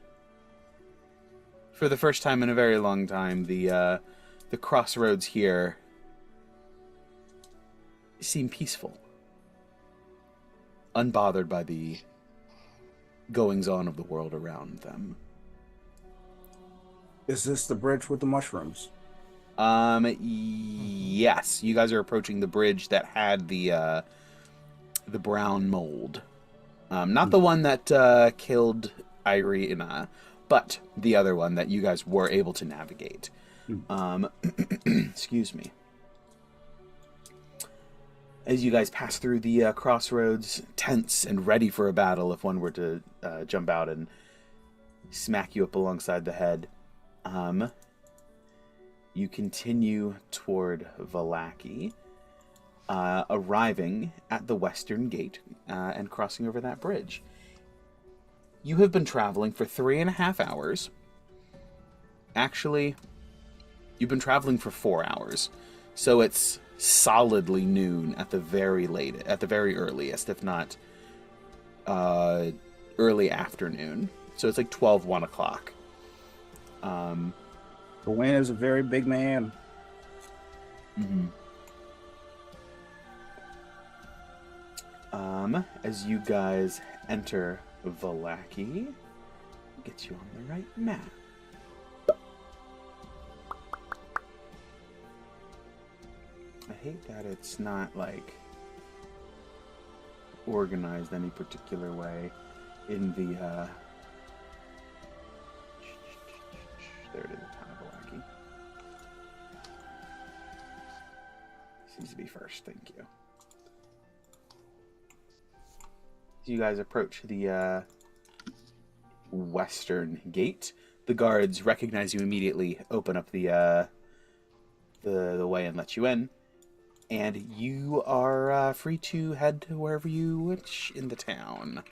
For the first time in a very long time, the crossroads here seem peaceful, unbothered by the goings-on of the world around them. Is this the bridge with the mushrooms? Yes. You guys are approaching the bridge that had the brown mold. Not the one that killed Irina, but the other one that you guys were able to navigate. Excuse me. As you guys pass through the crossroads, tense and ready for a battle if one were to jump out and smack you up alongside the head, you continue toward Vallaki, arriving at the western gate and crossing over that bridge. You have been traveling for 3.5 hours. Actually, you've been traveling for 4 hours, so it's solidly noon at the very earliest, if not early afternoon. So it's like 1 o'clock. Gawain is a very big man. Mm-hmm. As you guys enter Vallaki, get you on the right map. I hate that it's not, like, organized any particular way in the, there it is, town of Vallaki. Seems to be first, thank you. As you guys approach the, western gate, the guards recognize you immediately, open up the way and let you in. And you are free to head to wherever you wish in the town.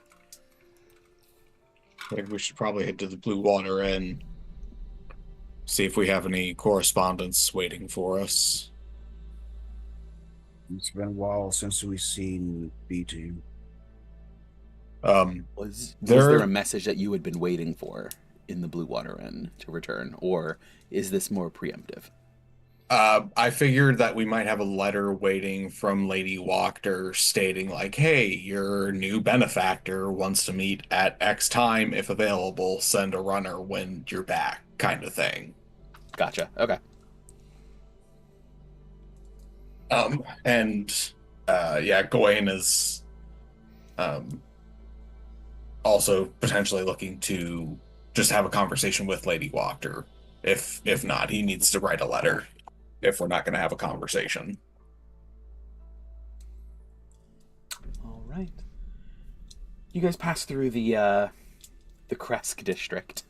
I think we should probably head to the Blue Water Inn. See if we have any correspondence waiting for us. It's been a while since we've seen B2. Was there a message that you had been waiting for in the Blue Water Inn to return? Or is this more preemptive? I figured that we might have a letter waiting from Lady Wachter stating, like, hey, your new benefactor wants to meet at X time if available. Send a runner when you're back, kind of thing. Gotcha. Okay. Gawain is also potentially looking to just have a conversation with Lady Wachter. If not, he needs to write a letter if we're not going to have a conversation. All right. You guys pass through the Kresk district,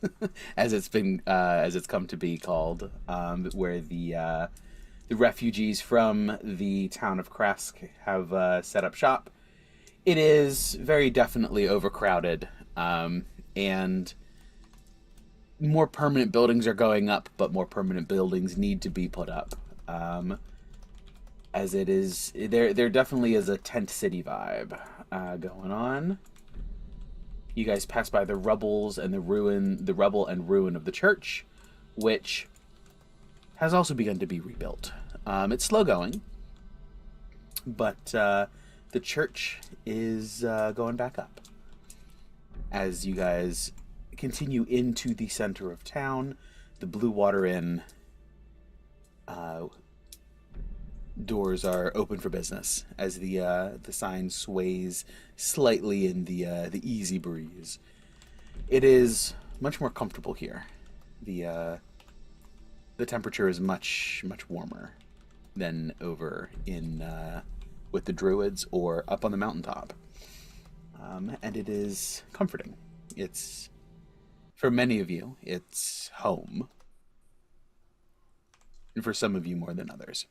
as it's come to be called, where the refugees from the town of Kresk have set up shop. It is very definitely overcrowded, and more permanent buildings are going up, but more permanent buildings need to be put up. As it is, there definitely is a tent city vibe going on. You guys pass by the rubble and ruin of the church, which has also begun to be rebuilt. It's slow going, but the church is going back up. As you guys continue into the center of town, the Blue Water Inn doors are open for business as the sign sways slightly in the easy breeze. It is much more comfortable here. The temperature is much warmer than over in with the Druids or up on the mountaintop, and it is comforting. It's, for many of you, it's home, and for some of you more than others.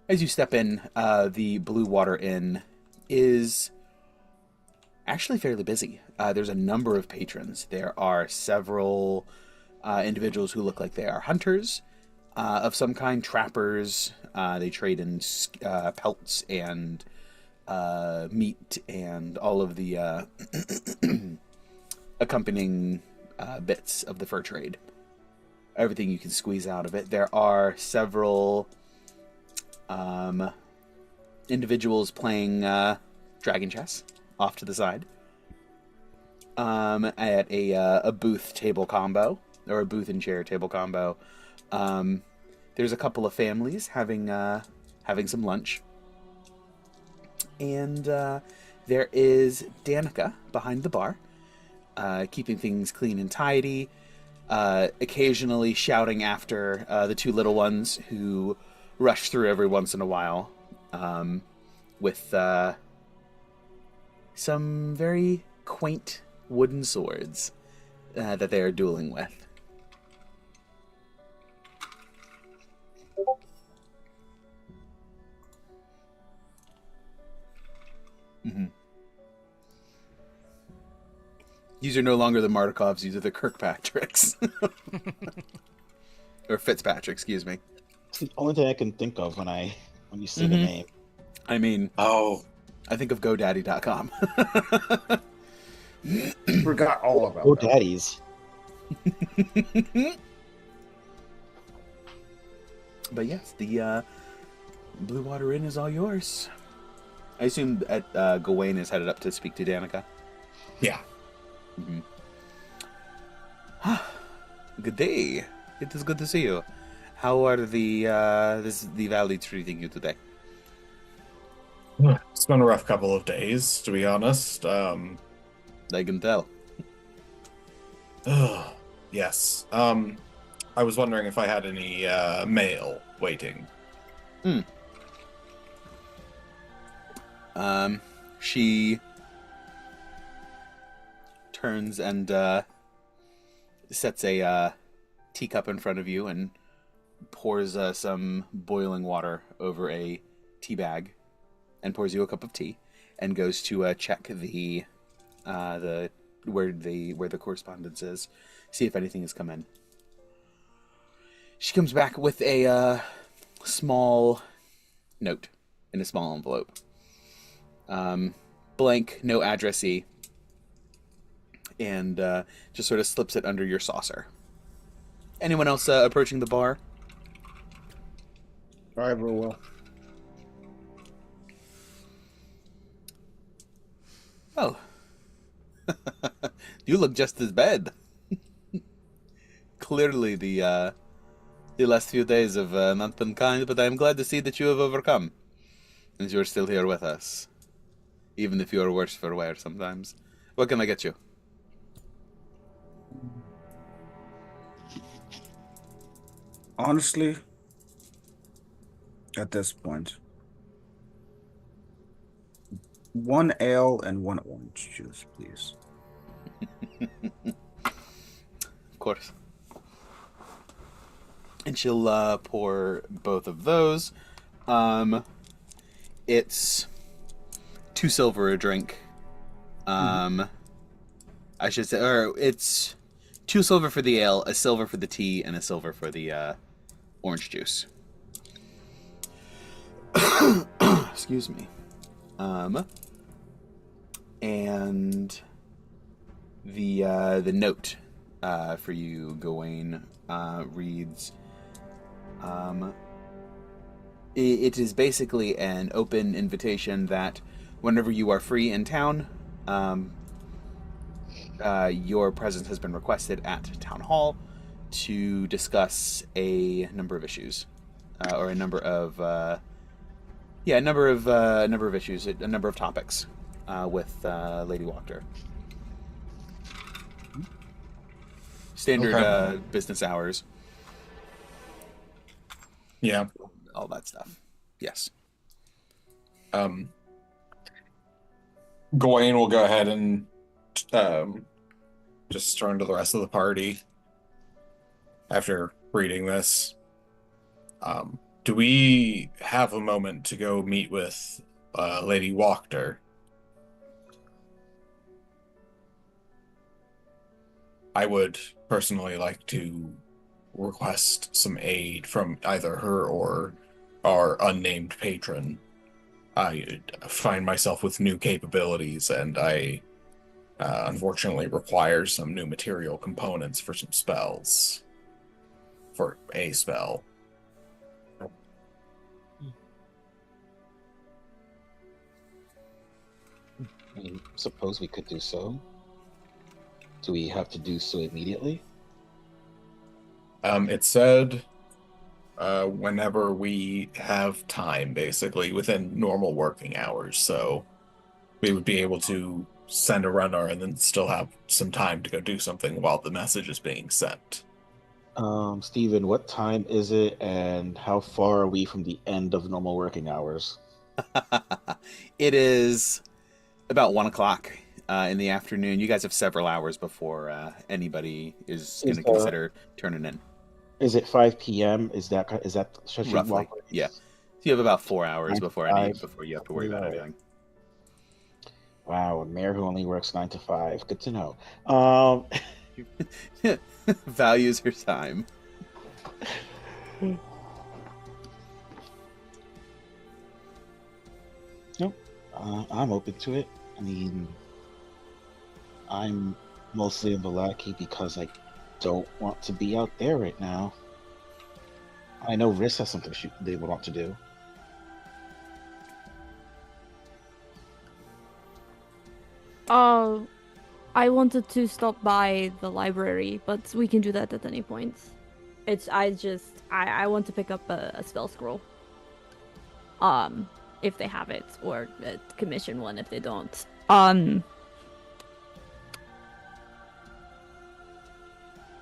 As you step in, the Blue Water Inn is actually fairly busy. There's a number of patrons. There are several individuals who look like they are hunters of some kind, trappers. They trade in pelts and meat and all of the accompanying bits of the fur trade. everything you can squeeze out of it. There are several individuals playing dragon chess off to the side at a booth table combo, or a booth and chair table combo. There's a couple of families having some lunch, and there is Danica behind the bar, keeping things clean and tidy, occasionally shouting after the two little ones who rush through every once in a while, with some very quaint wooden swords that they are dueling with. Mm-hmm. These are no longer the Markovs, these are the Kirkpatricks. Or Fitzpatrick, excuse me. It's the only thing I can think of when you say the name. I mean, I think of GoDaddy.com. Forgot all about Oh, that. daddies. But yes, the Blue Water Inn is all yours. I assume that Gawain is headed up to speak to Danica. Yeah. Mm-hmm. Good day. It is good to see you. How are the valley treating you today? It's been a rough couple of days, to be honest. I can tell. Yes. I was wondering if I had any mail waiting. She turns and sets a teacup in front of you and pours some boiling water over a tea bag and pours you a cup of tea and goes to check the where the correspondence is, see if anything has come in. She comes back with a small note in a small envelope. Blank, no addressee, and just sort of slips it under your saucer. Anyone else approaching the bar? Ivor will. Oh. You look just as bad. Clearly the last few days have not been kind, but I am glad to see that you have overcome. And you're still here with us. Even if you are worse for wear sometimes. What can I get you? Honestly, at this point, 1 ale and 1 orange juice, please. Of course. And she'll pour both of those. It's 2 silver a drink. I should say, or it's 2 silver for the ale, a silver for the tea, and a silver for the orange juice. Excuse me. And the note for you, Gawain, reads, it is basically an open invitation that whenever you are free in town, your presence has been requested at Town Hall to discuss a number of issues, or a number of issues, a number of topics with Lady Wachter. Standard business hours. Yeah. All that stuff. Yes. Gawain will go ahead and just turn to the rest of the party after reading this. Do we have a moment to go meet with Lady Wachter? I would personally like to request some aid from either her or our unnamed patron. I find myself with new capabilities, and I unfortunately require some new material components for some spells. for a spell. I suppose we could do so. Do we have to do so immediately? It said whenever we have time, basically, within normal working hours. So we would be able to send a runner and then still have some time to go do something while the message is being sent. Steven, what time is it and how far are we from the end of normal working hours? It is about 1 o'clock in the afternoon. You guys have several hours before anybody is going to consider turning in. Is it 5 p.m.? Is that Roughly? Yeah. So you have about 4 hours before you have to worry about anything. Wow, a mayor who only works 9 to 5. Good to know. Values her time. Nope. I'm open to it. I mean, I'm mostly in Balaki because I don't want to be out there right now. I know Riss has something they would want to do. I wanted to stop by the library, but we can do that at any point. I want to pick up a spell scroll. If they have it, or commission one if they don't.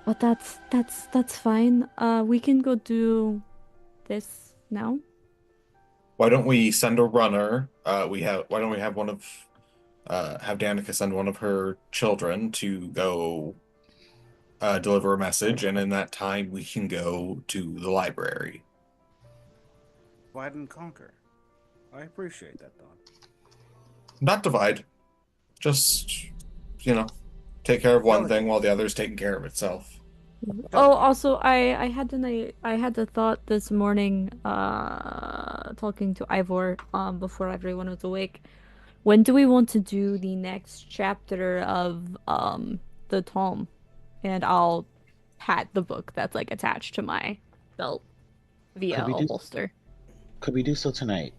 But that's fine. We can go do this now. Why don't we send a runner? Why don't we have have Danica send one of her children to go deliver a message, and in that time we can go to the library. Divide and conquer. I appreciate that thought. Not divide. Just, take care of one thing while the other's taking care of itself. Oh, also, I had the thought this morning, talking to Ivor, before everyone was awake. When do we want to do the next chapter of the tome? And I'll pat the book that's like attached to my belt via a holster. Could we do so tonight?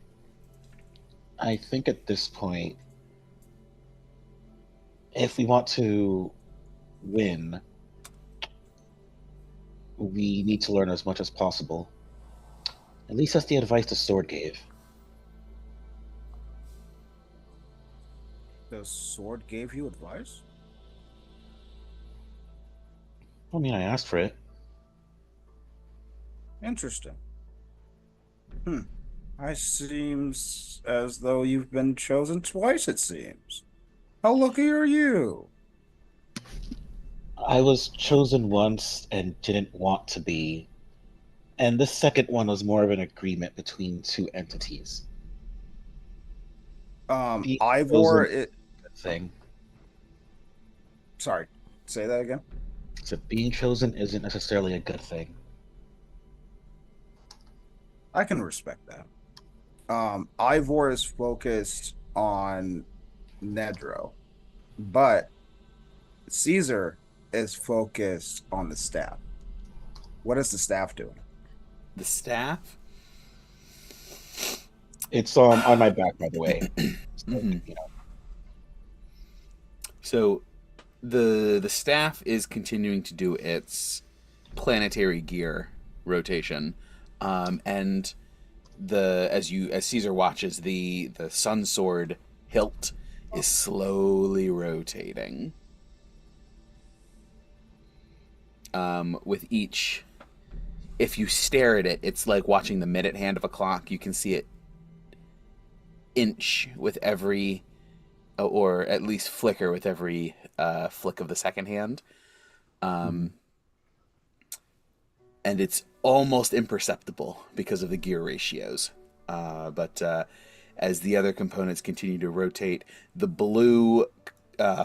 I think at this point, if we want to win, we need to learn as much as possible. At least that's the advice the sword gave. The sword gave you advice? I mean, I asked for it. Interesting. It seems as though you've been chosen twice, it seems. How lucky are you? I was chosen once and didn't want to be. And the second one was more of an agreement between two entities. Ivor thing. Sorry, say that again. So being chosen isn't necessarily a good thing. I can respect that. Ivor is focused on Nedro, but Cesar is focused on the staff. What is the staff doing? The staff? It's on my back, by the way. So the staff is continuing to do its planetary gear rotation, and as Cesar watches, the sun sword hilt is slowly rotating. With each, if you stare at it, it's like watching the minute hand of a clock. You can see it inch with every, or at least flicker with every flick of the second hand. And it's almost imperceptible because of the gear ratios. But as the other components continue to rotate, the blue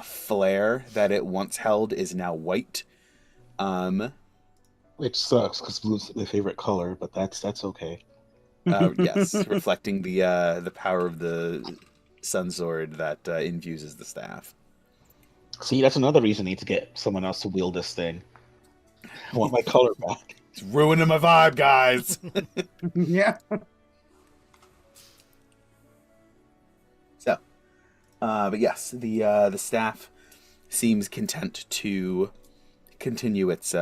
flare that it once held is now white. Which sucks because blue's my favorite color, but that's okay. Yes, reflecting the power of the sun sword that infuses the staff. See, that's another reason I need to get someone else to wield this thing. I want my color back. It's ruining my vibe, guys. Yeah. So, but yes, the staff seems content to continue its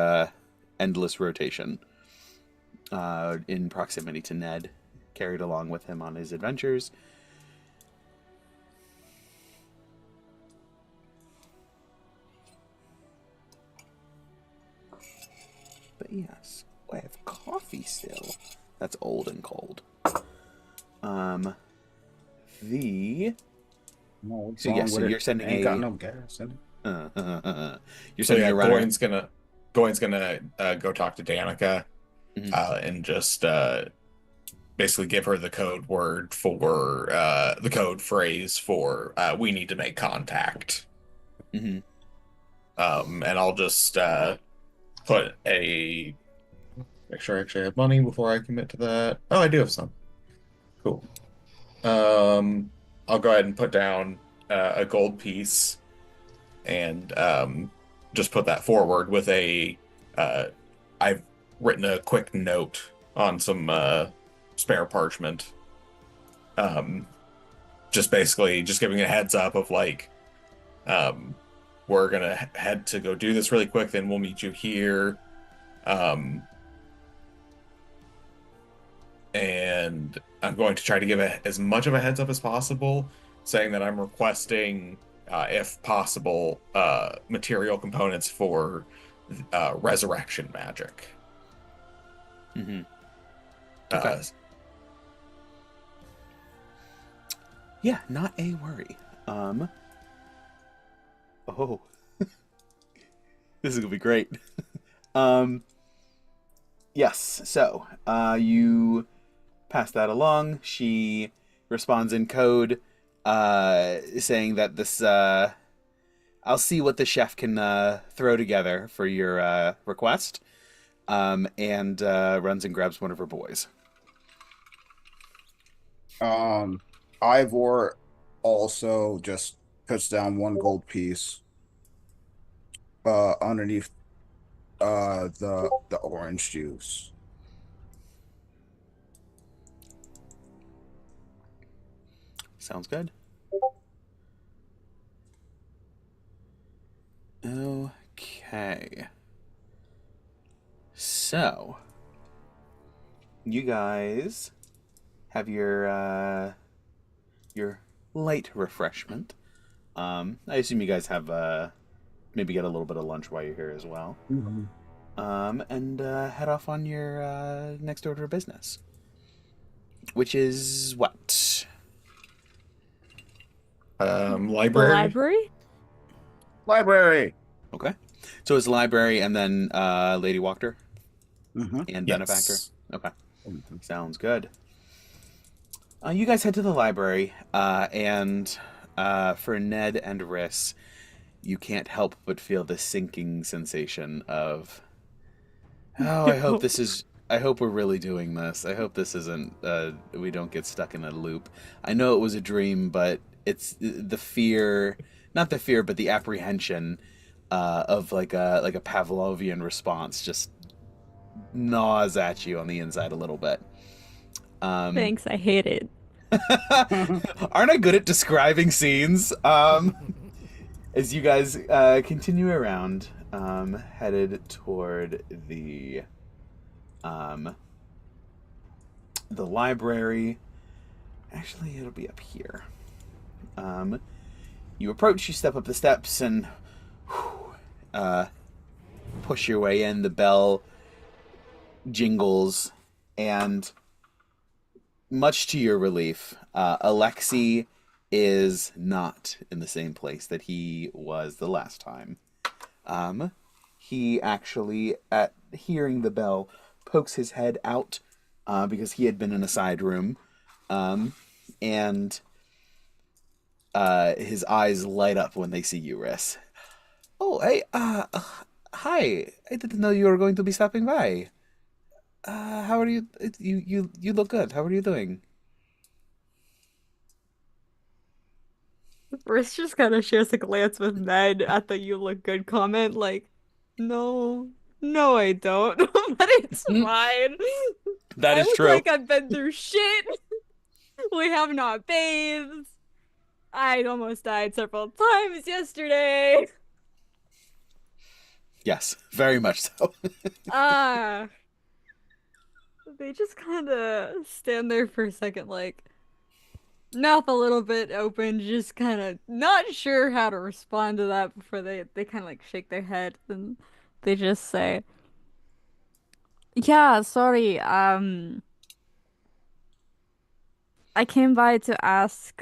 endless rotation in proximity to Ned, carried along with him on his adventures. But yes, I have coffee still. That's old and cold. The No, what's So wrong yes, so with you're it? sending Ain't a got no gas in it. you're So sending yeah, a runner. Gawain's gonna go talk to Danica, Mhm. and just basically give her the code word for the code phrase for we need to make contact. Mhm. And I'll just put a make sure I actually have money before I commit to that. Oh, I do have some. Cool. I'll go ahead and put down a gold piece and just put that forward with a I've written a quick note on some spare parchment. Um, just basically just giving a heads up of like um, we're gonna head to go do this really quick, then we'll meet you here. Um, and I'm going to try to give as much of a heads up as possible, saying that I'm requesting, if possible, material components for resurrection magic. Mhm. Okay. Yeah, not a worry. Oh, this is gonna be great. Yes. So, you pass that along. She responds in code, saying that this. I'll see what the chef can throw together for your request. And runs and grabs one of her boys. Ivor also just puts down one gold piece underneath the orange juice. Sounds good. Okay. So, you guys have your light refreshment. I assume you guys have maybe get a little bit of lunch while you're here as well. Mm-hmm. And head off on your next order of business, which is what? The Library. library? Library. Okay, so it's library and then Lady Walker Mm-hmm. and Benefactor. Yes. Okay, sounds good. You guys head to the library, and for Ned and Riss, you can't help but feel the sinking sensation of, oh, I hope we're really doing this. I hope this isn't, we don't get stuck in a loop. I know it was a dream, but it's the fear, not the fear, but the apprehension of like a Pavlovian response just gnaws at you on the inside a little bit. Thanks, I hate it. Aren't I good at describing scenes? As you guys continue around, headed toward the library. Actually, it'll be up here. You approach, you step up the steps, and push your way in. The bell jingles, and much to your relief, Alexei is not in the same place that he was the last time. He actually, at hearing the bell, pokes his head out because he had been in a side room, and his eyes light up when they see you, Riss. Oh, hey, hi. I didn't know you were going to be stopping by. How are you? You look good. How are you doing? Briss just kind of shares a glance with Ned at the "you look good" comment, like, no. No, I don't. But it's fine. That I is look true. like I've been through shit. We have not bathed. I almost died several times yesterday. Yes, very much so. Ah. They just kind of stand there for a second, like, mouth a little bit open, just kind of not sure how to respond to that before they kind of like shake their head and they just say, "Yeah, sorry. I came by to ask,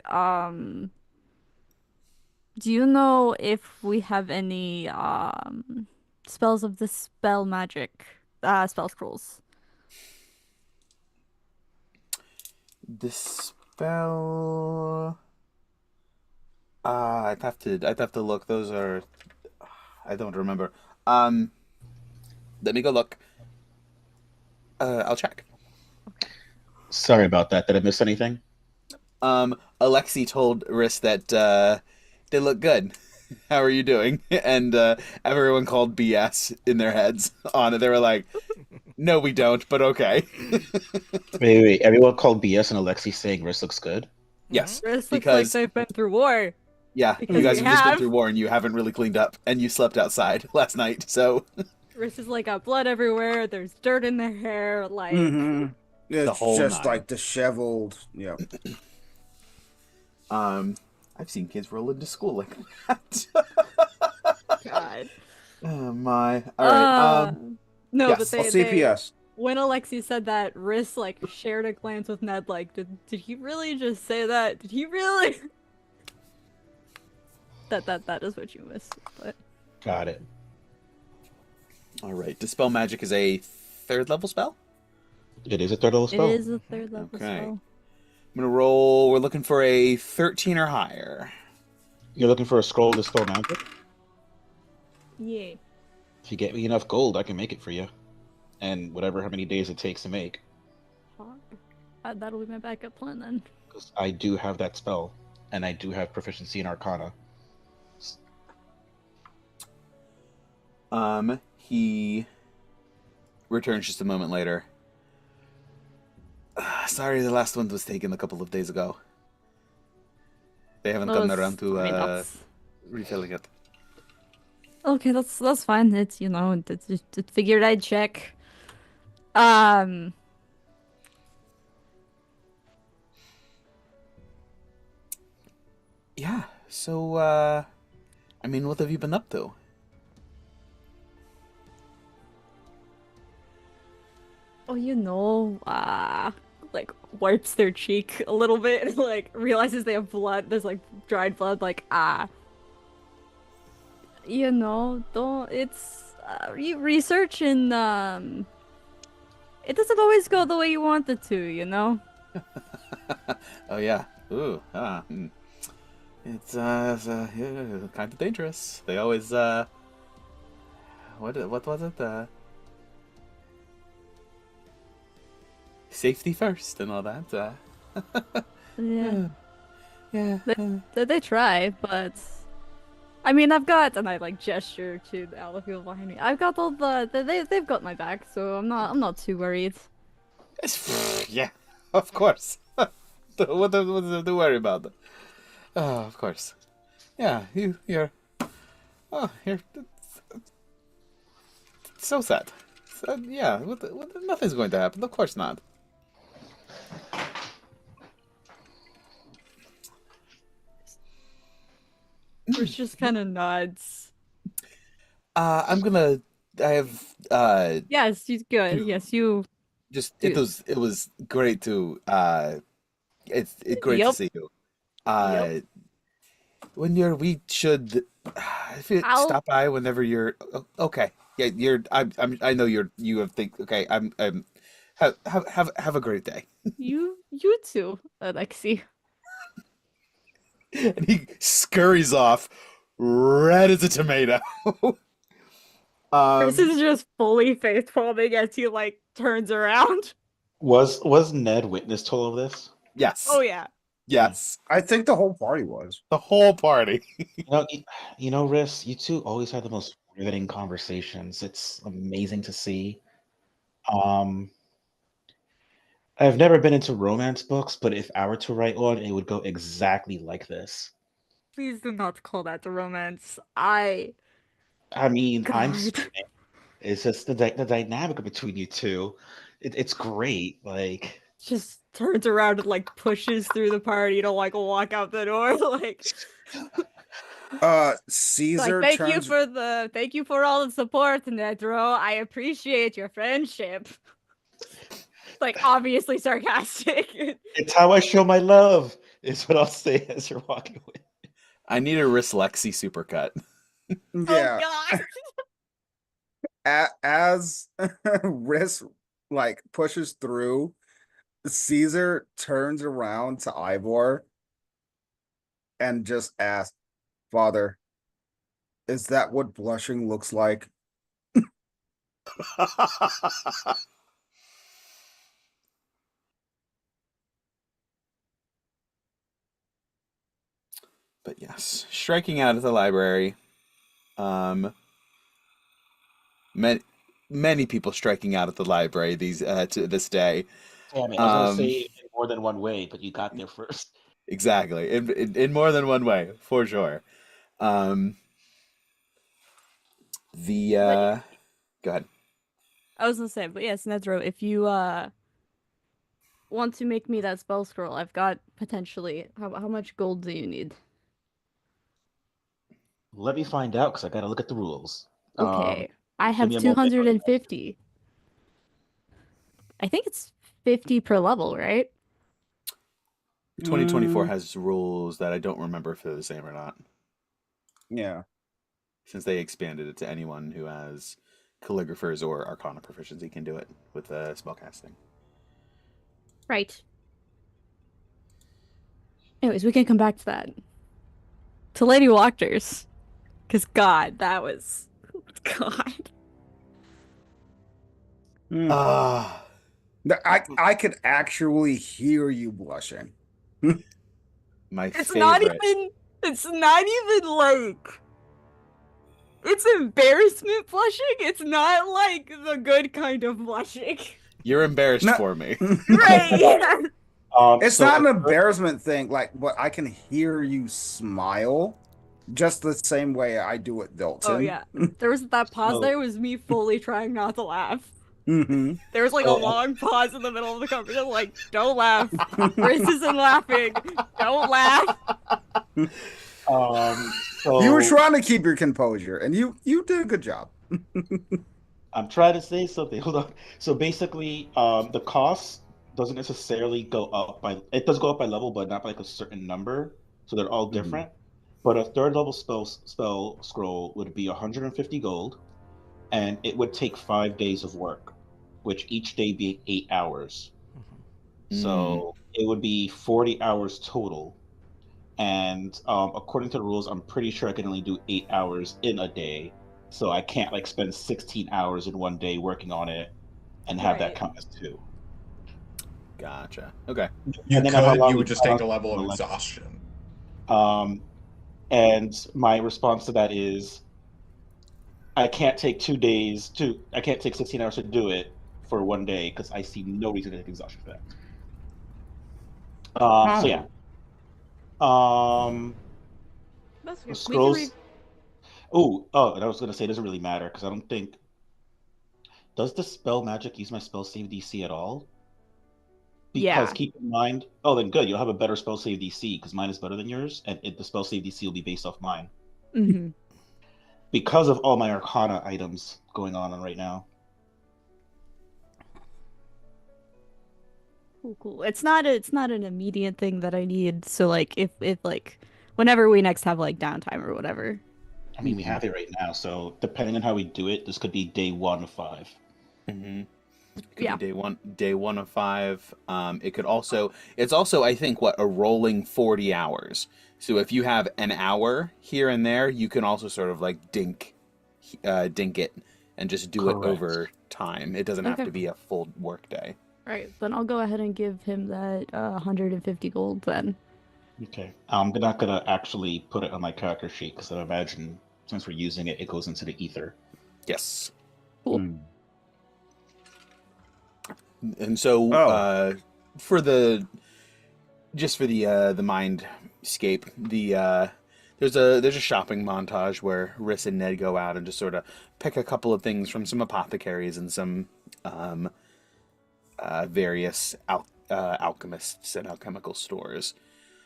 do you know if we have any spells of the spell magic, spell scrolls?" The spell. I'd have to look. Those are. I don't remember. Um, Let me go look. I'll check. Sorry about that. Did I miss anything? Alexi told Riss that they look good. How are you doing? And everyone called BS in their heads on it. They were like, "No, we don't," but okay. Wait. Everyone called BS and Alexi saying Riss looks good. Yes, This looks like because they've been through war. yeah, Because you guys we have just been have. through war and you haven't really cleaned up, and you slept outside last night. So Riss is like got blood everywhere. There's dirt in their hair. Like, Mm-hmm. It's whole just nine. like disheveled. Yeah. I've seen kids roll into school like that. God. Oh my! All right. No, yes. but Well, CPS. when Alexi said that, Riss like shared a glance with Ned. Like, did he really just say that? Did he really? That is what you missed. But Got it. All right. Dispel magic is a third level spell. It is a third level it spell. is a third level Okay. spell. I'm gonna roll. We're looking for a 13 or higher. You're looking for a scroll to spell magic? Yeah. If you get me enough gold, I can make it for you. And whatever how many days it takes to make. That'll be my backup plan then. Because I do have that spell. And I do have proficiency in Arcana. He returns just a moment later. Sorry, the last one was taken a couple of days ago. They haven't gotten around to refilling it. Okay, that's fine. It's it figured I'd check. Yeah. So, I mean, what have you been up to? Oh, like wipes their cheek a little bit and like realizes they have blood. There's like dried blood. Like don't it's research and it doesn't always go the way you want it to, you know. Oh yeah. Ooh. It's yeah, kind of dangerous. They always what was it? Safety first and all that. Yeah. Yeah. They try, but I mean, I've got, and I like gesture to all the people behind me. I've got all they've got my back, so I'm not too worried. Yeah, of course. What to worry about? Oh, of course. Yeah, you're. Oh, you're. It's so sad. So, yeah, nothing's going to happen. Of course not. Rich just kind of nods. I'm gonna. I have. Yes, he's good. Yes, you. Just Dude. it was great to. It's great to Yup. see you. Yup. We should. If you stop by whenever you're okay. Yeah, I know you have think. Okay, I'm. Have a great day. You too, Alexi. And he scurries off, red as a tomato. This is just fully face palming as he like turns around. Was Ned witness to all of this? Yes. Oh yeah. Yes. I think the whole party was. The whole party. You know, Riss, you two always had the most riveting conversations. It's amazing to see. Um, I've never been into romance books, but if I were to write one, it would go exactly like this. Please do not call that the romance. I mean, I'm God. screaming. It's just the dynamic between you two. It's great. Like, Just turns around and like pushes through the party to like walk out the door. Like Caesar turns. thank you for all the support, Nedro. I appreciate your friendship. Like obviously sarcastic. it's how I show my love. Is what I'll say as you're walking away. I need a Rislexi supercut. Yeah, Oh God. as Riss like pushes through, Caesar turns around to Ivor and just asks, "Father, is that what blushing looks like?" But yes, striking out at the library. Many people striking out at the library to this day. Damn it! I was gonna say it in more than one way, but you got there first. Exactly, in more than one way, for sure. Go ahead. I was gonna say, but yes, Nedro, if you want to make me that spell scroll, I've got potentially how much gold do you need? Let me find out because I gotta look at the rules. Okay. I Give have me a moment. 250. I think it's 50 per level, right? 2024 has rules that I don't remember if they're the same or not, Yeah. since they expanded it to anyone who has calligraphers or arcana proficiency can do it with spellcasting. Right. Anyways, we can come back to that. To Lady Walkers. Because God, that was God. Ah, I could actually hear you blushing. my It's favorite. not even like it's embarrassment blushing. It's not like the good kind of blushing. You're embarrassed No. for me. Right. It's So not an a good- embarrassment thing, but I can hear you smile just the same way I do at Dilton. Oh yeah. There was that pause So- there was me fully trying not to laugh. Mm-hmm. There was like a long pause in the middle of the conversation, like, don't laugh. Chris isn't laughing. Don't laugh. So You were trying to keep your composure, and you did a good job. I'm trying to say something. Hold on. So basically, the cost doesn't necessarily go up by. It does go up by level, but not by like a certain number. So they're all different. But a third level spell scroll would be 150 gold, and it would take 5 days of work, which each day be 8 hours. So it would be 40 hours total. And according to the rules, I'm pretty sure I can only do 8 hours in a day. So I can't like spend 16 hours in one day working on it and have that Right. count as two. Gotcha. Okay. You And then how could, long you we would just take a found level of the exhaustion. And my response to that is I can't take 2 days I can't take 16 hours to do it for one day because I see no reason to take exhaustion for that. So yeah. That's good. Scrolls. And I was gonna say it doesn't really matter because I don't think. Does the spell magic use my spell save DC at all? Because Yeah. keep in mind. Oh, then good. You'll have a better spell save DC because mine is better than yours, and the spell save DC will be based off mine. Mm-hmm. Because of all my Arcana items going on right now. Cool. It's not an immediate thing that I need. So like if like whenever we next have like downtime or whatever. I mean, we have it right now, so depending on how we do it, this could be day 1 of 5. Mm-hmm. Could Yeah. be day one of 5. It's also I think a rolling 40 hours. So if you have an hour here and there, you can also sort of like dink it and just do Correct. it over time. It doesn't have Okay. to be a full work day. Right. Then I'll go ahead and give him that 150 gold then. Okay. I'm not gonna actually put it on my character sheet because I imagine since we're using it, it goes into the ether. Yes. Cool. Hmm. And so, Oh. for the mindscape, there's a shopping montage where Riss and Ned go out and just sort of pick a couple of things from some apothecaries and some various alchemists and alchemical stores.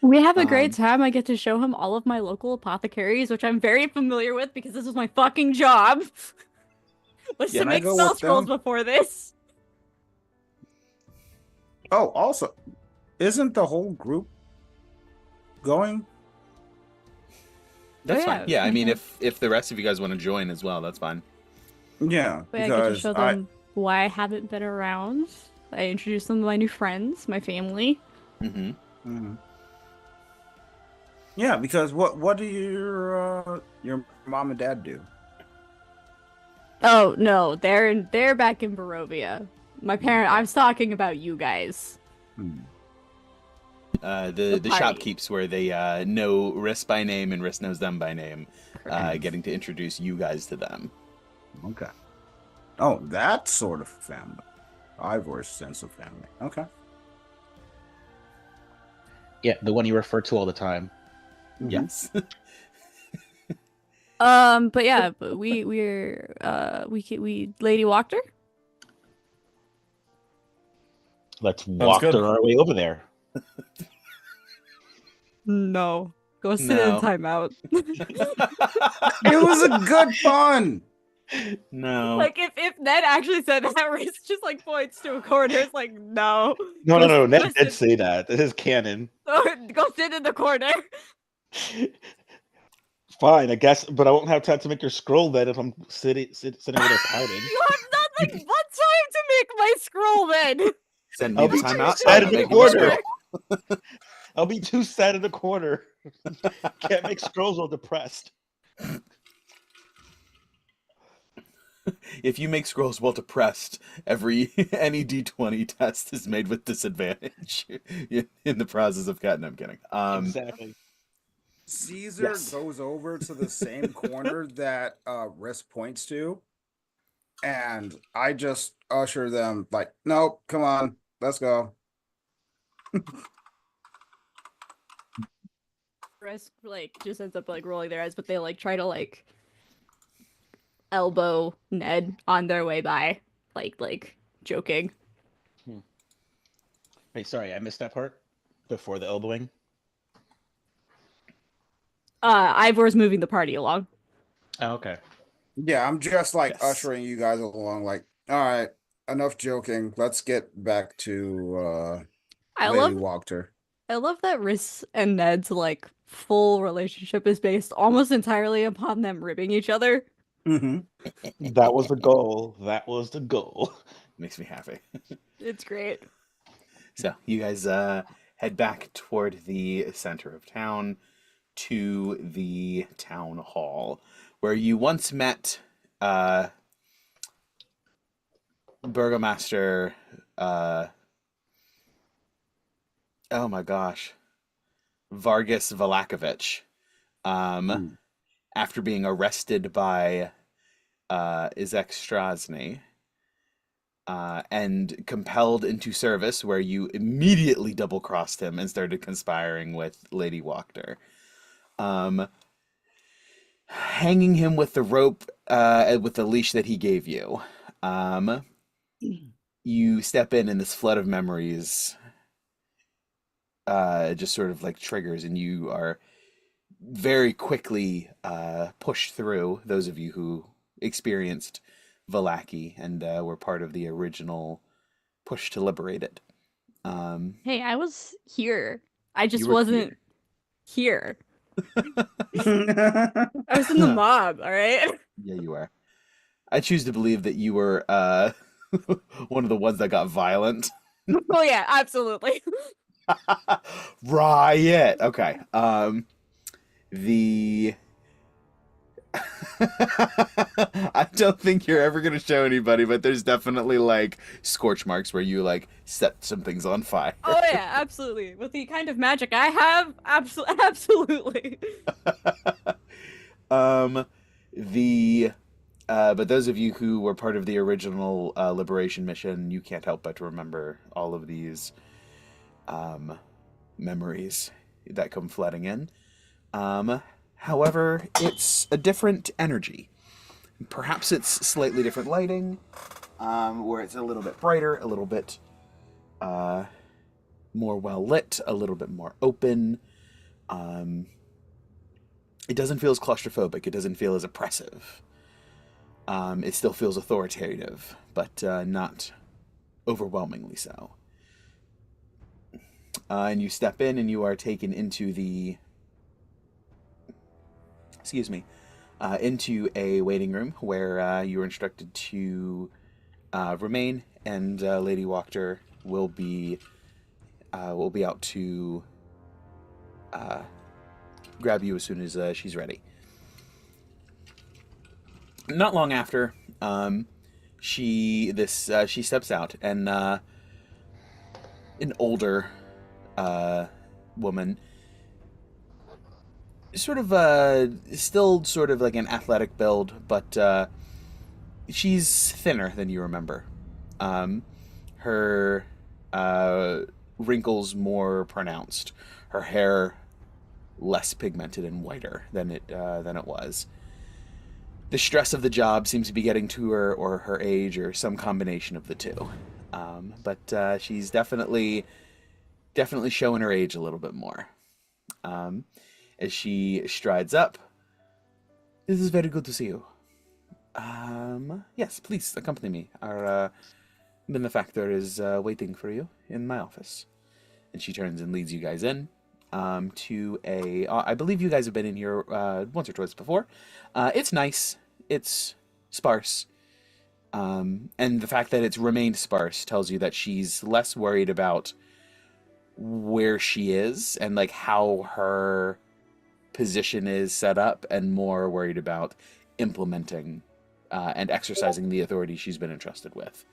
We have a great time. I get to show him all of my local apothecaries, which I'm very familiar with because this was my fucking job. Was Yeah, to Can I make go spell with scrolls them? before this. Oh, also, isn't the whole group going? That's yeah. fine. Yeah, I mean, if the rest of you guys want to join as well, that's fine. Yeah, But I get to because show them why I haven't been around. I introduce them to my new friends, my family. Mm-hmm. Mhm. Yeah, because what do your mom and dad do? Oh no, they're back in Barovia. My parent. I'm talking about you guys. Hmm. The party. shopkeeps where they know Riss by name and Riss knows them by name, Correct. getting to introduce you guys to them. Okay. Oh, that sort of family. Ivor's sense of family. Okay. Yeah, the one you refer to all the time. Mhm. Yes. But yeah, but we Lady walked her. Let's walk good. our way over there. No, go sit No. in timeout. It was a good pun. No. Like if Ned actually said that, Riz just like points to a corner. It's like no. No, Go Ned sit- did say that. This is canon. Go sit in the corner. Fine, I guess, but I won't have time to make your scroll then if I'm sitting over there pouting. You have not like one time to make my scroll then. Send me I'll the be timeout. sad I'm in the making a corner. scroll. I'll be too sad in the corner. Can't make scrolls while depressed. If you make scrolls while depressed, any D20 test is made with disadvantage in the process of cat. No, I'm kidding. Exactly. Cesar Yes. goes over to the same corner that Riss points to, and I just usher them like, nope, come on, let's go. Riz like just ends up like rolling their eyes, but they like try to like elbow Ned on their way by, like joking. Wait, sorry, I missed that part before the elbowing. Ivor's moving the party along. Oh, okay. Yeah, I'm just like Yes. ushering you guys along, like, all right, enough joking. Let's get back to I Lady love Walker. that Riz and Ned's like full relationship is based almost entirely upon them ribbing each other. Mm-hmm. That was the goal. That was the goal. Makes me happy. It's great. So you guys head back toward the center of town to the town hall, where you once met Burgomaster. Oh my gosh, Vargas Valakovich. After being arrested by Izek Strasny. And compelled into service, where you immediately double-crossed him and started conspiring with Lady Wachter. Hanging him with the rope, with the leash that he gave you. You step in, and this flood of memories just sort of like triggers, and you are very quickly pushed through, those of you who experienced Valaki and were part of the original push to liberate it. Hey, I was here. I just You were wasn't here. I was in the mob, all right? Yeah, you are. I choose to believe that you were one of the ones that got violent. Oh yeah, absolutely. Riot. Okay. The I don't think you're ever gonna show anybody, but there's definitely like scorch marks where you like set some things on fire. Oh yeah, absolutely. With the kind of magic I have, absolutely. But those of you who were part of the original liberation mission, you can't help but remember all of these memories that come flooding in. However, it's a different energy. Perhaps it's slightly different lighting, where it's a little bit brighter, a little bit more well lit, a little bit more open. It doesn't feel as claustrophobic. It doesn't feel as oppressive. It still feels authoritative, but not overwhelmingly so. And you step in and you are taken into into a waiting room where you are instructed to remain, and Lady Wachter will be out to grab you as soon as she's ready. Not long after, she steps out, and an older woman, sort of still sort of like an athletic build, but she's thinner than you remember. Her wrinkles more pronounced. Her hair less pigmented and whiter than it was. The stress of the job seems to be getting to her, or her age, or some combination of the two. But she's definitely showing her age a little bit more. As she strides up, "This is very good to see you. Yes, please accompany me. Our benefactor is waiting for you in my office." And she turns and leads you guys in to a... I believe you guys have been in here once or twice before. It's nice. It's sparse. And the fact that it's remained sparse tells you that she's less worried about where she is and like how her position is set up, and more worried about implementing and exercising the authority she's been entrusted with.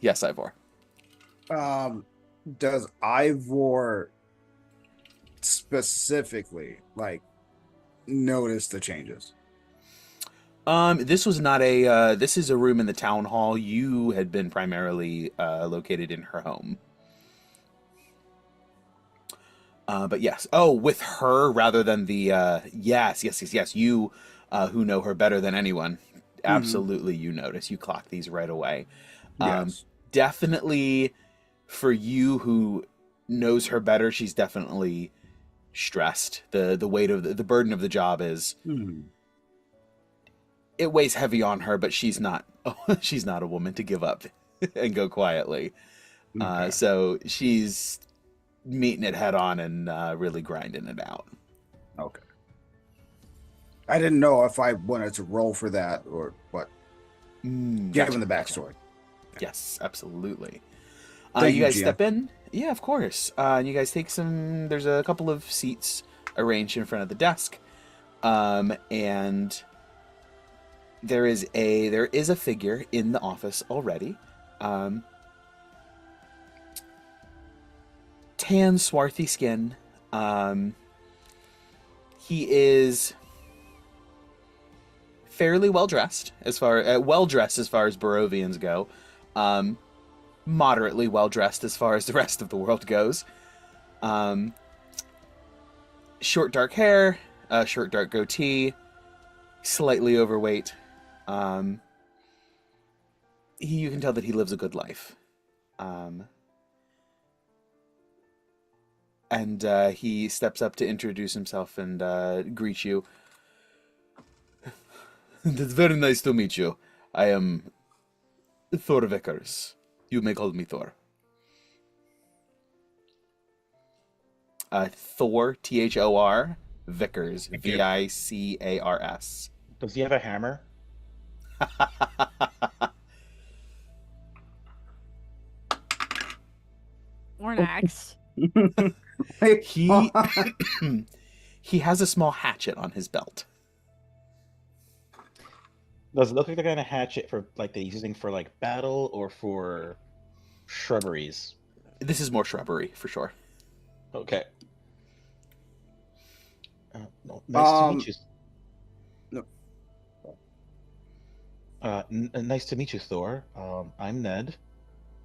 Yes, Ivor. Does Ivor specifically notice the changes? This was not a this is a room in the town hall. You had been primarily located in her home. But yes. Oh, with her rather than the yes. You who know her better than anyone. Absolutely, you notice. You clock these right away. Yes. Definitely for you who knows her better, she's definitely stressed. The weight of the burden of the job is it weighs heavy on her, but she's not she's not a woman to give up and go quietly. Okay. So she's meeting it head on and really grinding it out. Okay. I didn't know if I wanted to roll for that or what. Given the backstory. Yes, absolutely. Thank you guys GM. step in? Yeah, of course. And you guys take some... There's a couple of seats arranged in front of the desk. And there is a figure in the office already. Tan, swarthy skin. He is fairly well dressed as far as Barovians go. Moderately well dressed as far as the rest of the world goes. Short dark hair, short dark goatee, slightly overweight. You can tell that he lives a good life. And he steps up to introduce himself and greet you. It's very nice to meet you. I am Thor Vickers. You may call me Thor. Thor, Thor, Vickers, Vicars. Does he have a hammer? Or an axe. He has a small hatchet on his belt. Does it look like they're gonna hatch it for they're using for battle or for shrubberies? This is more shrubbery for sure. Okay. Nice to meet you. No. Nice to meet you, Thor. I'm Ned.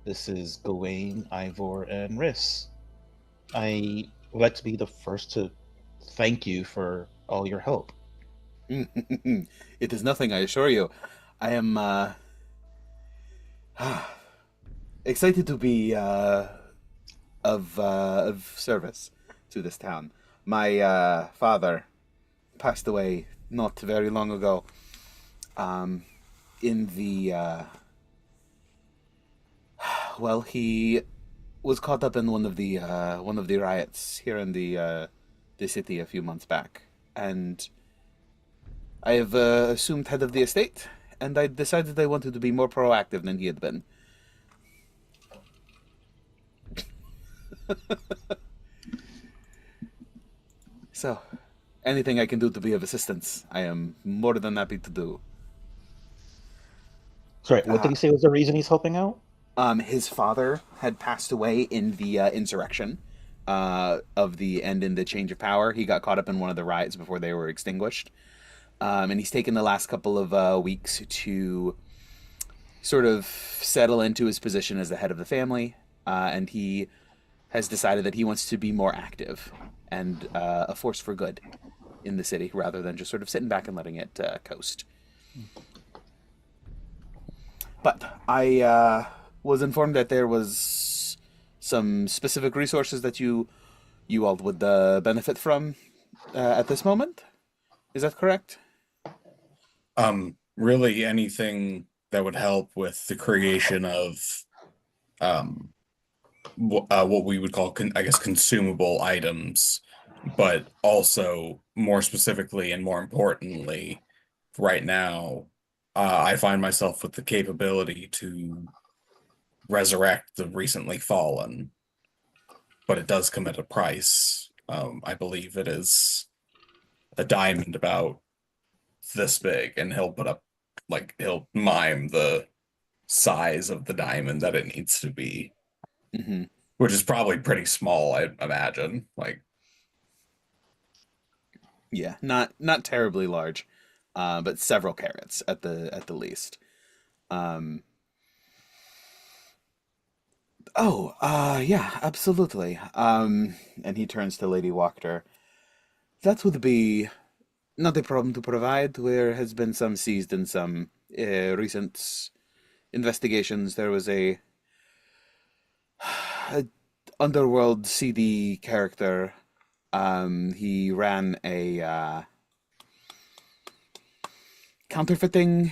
This is Gawain, Ivor, and Riss. I would like to be the first to thank you for all your help. It is nothing, I assure you. I am excited to be of service to this town. My father passed away not very long ago. In the well, he was caught up in one of the riots here in the city a few months back, and I have assumed head of the estate, and I decided I wanted to be more proactive than he had been. So, anything I can do to be of assistance, I am more than happy to do. Sorry, what did he say was the reason he's helping out? His father had passed away in the insurrection of the end in the change of power. He got caught up in one of the riots before they were extinguished. And he's taken the last couple of weeks to sort of settle into his position as the head of the family. And he has decided that he wants to be more active and a force for good in the city rather than just sort of sitting back and letting it coast. But I was informed that there was some specific resources that you all would benefit from at this moment. Is that correct? Really anything that would help with the creation of what we would call, I guess, consumable items, but also more specifically and more importantly, right now, I find myself with the capability to resurrect the recently fallen, but it does come at a price. I believe it is a diamond about this big, and he'll put up, like, he'll mime the size of the diamond that it needs to be, which is probably pretty small, I imagine. Like, yeah, not terribly large, but several carats at the least. Yeah, absolutely. And he turns to Lady Wachter. That would be not a problem to provide. There has been some seized in some recent investigations. There was a underworld CD character. He ran a counterfeiting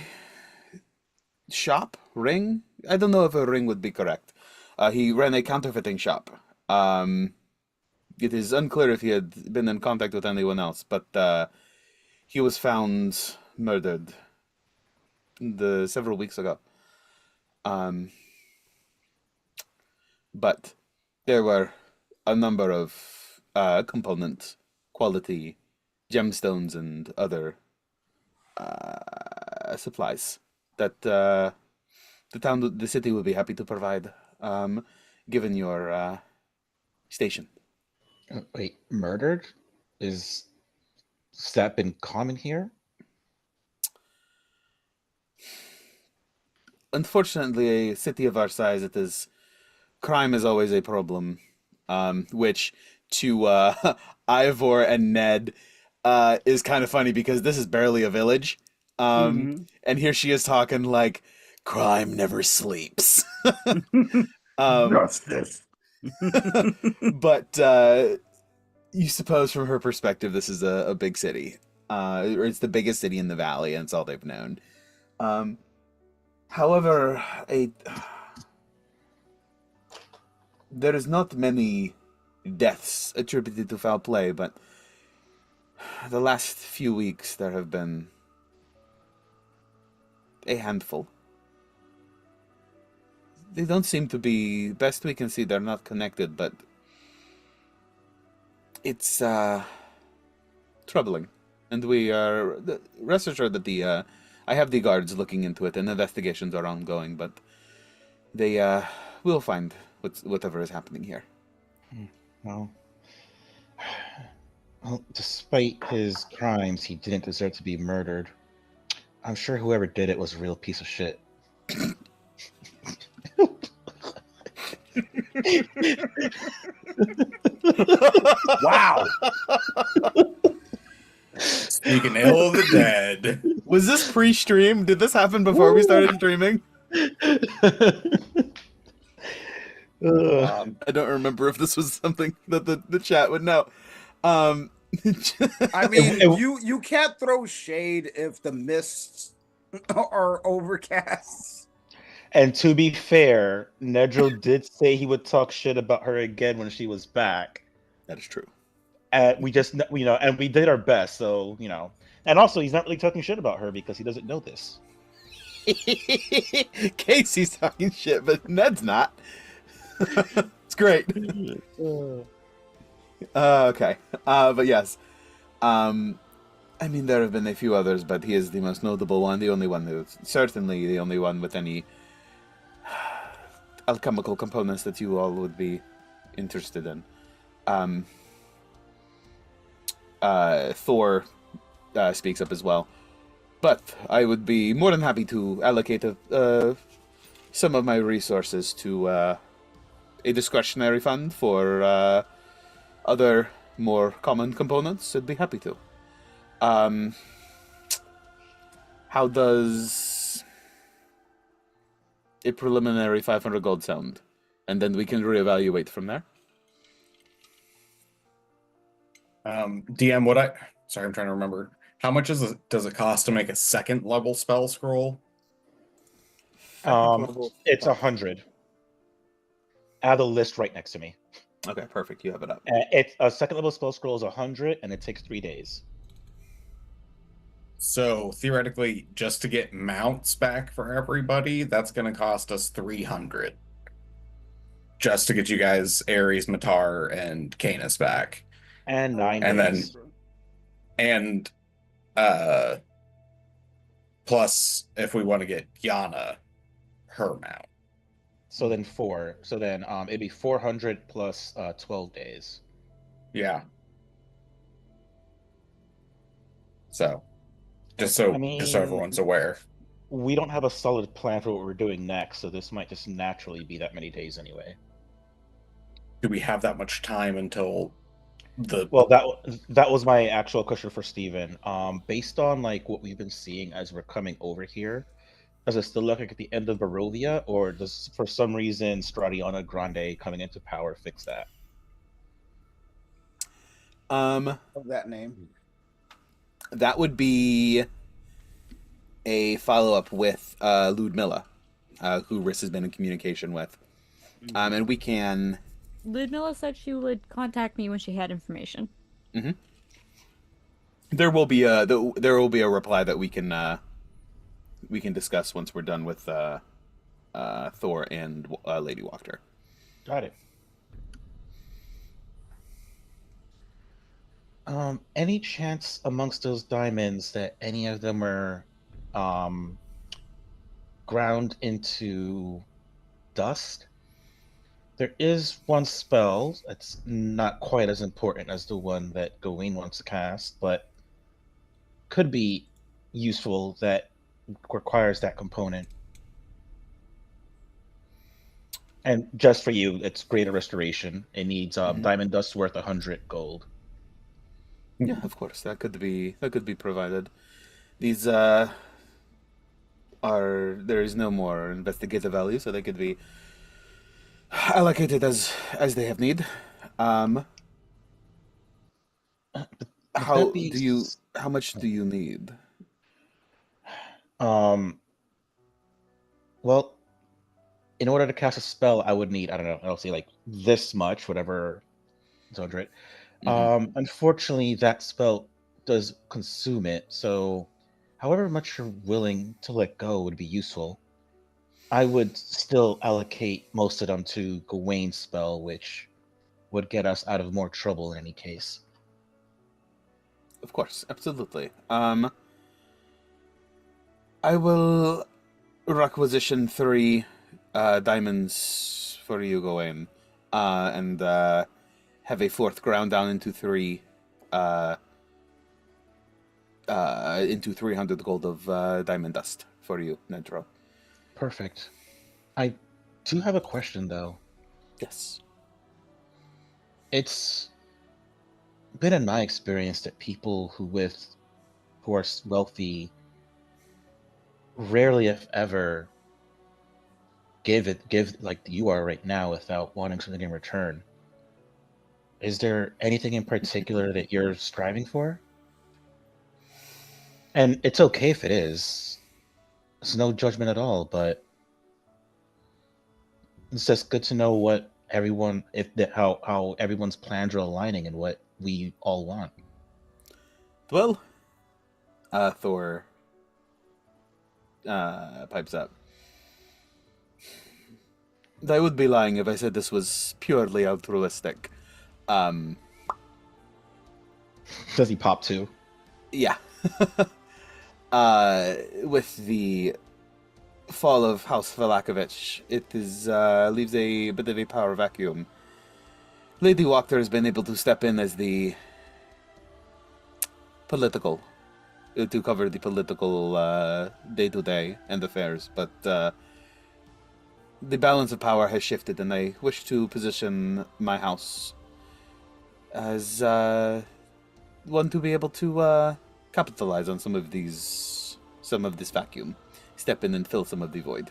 shop, ring? I don't know if a ring would be correct. He ran a counterfeiting shop. It is unclear if he had been in contact with anyone else, but he was found murdered several weeks ago. But there were a number of component quality gemstones and other supplies that the city would be happy to provide, given your station. Wait, murdered? Is that been common here? Unfortunately, a city of our size, crime is always a problem, which to Ivor and Ned is kind of funny because this is barely a village. And here she is talking like, crime never sleeps. Justice. But you suppose from her perspective, this is a big city. Or it's the biggest city in the valley, and it's all they've known. However, there is not many deaths attributed to foul play, but the last few weeks there have been a handful. They don't seem to be, best we can see, they're not connected, but it's troubling. And we are, rest assured that I have the guards looking into it, and investigations are ongoing, but they will find whatever is happening here. Well, Well, despite his crimes, he didn't deserve to be murdered. I'm sure whoever did it was a real piece of shit. Wow. Speaking ill of the dead. Was this pre-stream? Did this happen before we started streaming? I don't remember if this was something that the chat would know. I mean, you can't throw shade if the mists are overcast. And to be fair, Nedro did say he would talk shit about her again when she was back. That is true. And we just, and we did our best. So, and also he's not really talking shit about her because he doesn't know this. Casey's talking shit, but Ned's not. It's great. Okay. But yes. I mean, there have been a few others, but he is the most notable one. The only one certainly the only one with any alchemical components that you all would be interested in. Thor speaks up as well. But I would be more than happy to allocate some of my resources to a discretionary fund for other more common components. I'd be happy to. How does a preliminary 500 gold sound? And then we can reevaluate from there. DM, sorry, I'm trying to remember. How much does it cost to make a second level spell scroll? It's 100. I have the list right next to me. Okay, perfect. You have it up. It's a second level spell scroll is 100, and it takes 3 days. So theoretically, just to get mounts back for everybody, that's going to cost us 300. Just to get you guys Ares, Matar, and Canis back. And 9 and days. Plus, if we want to get Yana, her mount. So then 4. So then it'd be 400 plus 12 days. Yeah. So, just so everyone's aware. We don't have a solid plan for what we're doing next, so this might just naturally be that many days anyway. Do we have that much time until the... Well, that was my actual question for Steven. Based on like what we've been seeing as we're coming over here, does it still look like at the end of Barovia, or does for some reason Stradiana Grande coming into power fix that? Of that name. That would be a follow-up with Ludmilla, who Riss has been in communication with. And we can... Ludmilla said she would contact me when she had information. Mm-hmm. There will be a reply that we can discuss once we're done with Thor and Lady Wachter. Got it. Any chance amongst those diamonds that any of them are ground into dust? There is one spell that's not quite as important as the one that Gawain wants to cast, but could be useful that requires that component. And just for you, it's Greater Restoration. It needs diamond dust worth 100 gold. Yeah, of course, that could be provided. These there is no more investigative value, so they could be allocated as they have need. How much do you need? Well, in order to cast a spell, I would need, I don't know, I'll say like this much, whatever, 100. Unfortunately, that spell does consume it, so however much you're willing to let go would be useful. I would still allocate most of them to Gawain's spell, which would get us out of more trouble in any case. Of course, absolutely. I will requisition 3 diamonds for you, Gawain, and have a 4th ground down into 3 into 300 gold of diamond dust for you, Nedro. Perfect. I do have a question, though. Yes. It's been in my experience that people who are wealthy rarely, if ever, give like you are right now without wanting something in return. Is there anything in particular that you're striving for? And it's okay if it is. It's no judgment at all, but it's just good to know what everyone, how everyone's plans are aligning and what we all want. Well, Thor pipes up. I would be lying if I said this was purely altruistic. Does he pop too? Yeah. With the fall of House Valakovich, it is leaves a bit of a power vacuum. Lady Wachter has been able to step in as the political, to cover the political day-to-day and affairs, but the balance of power has shifted, and I wish to position my house as one to be able to capitalize on some of this vacuum, step in and fill some of the void.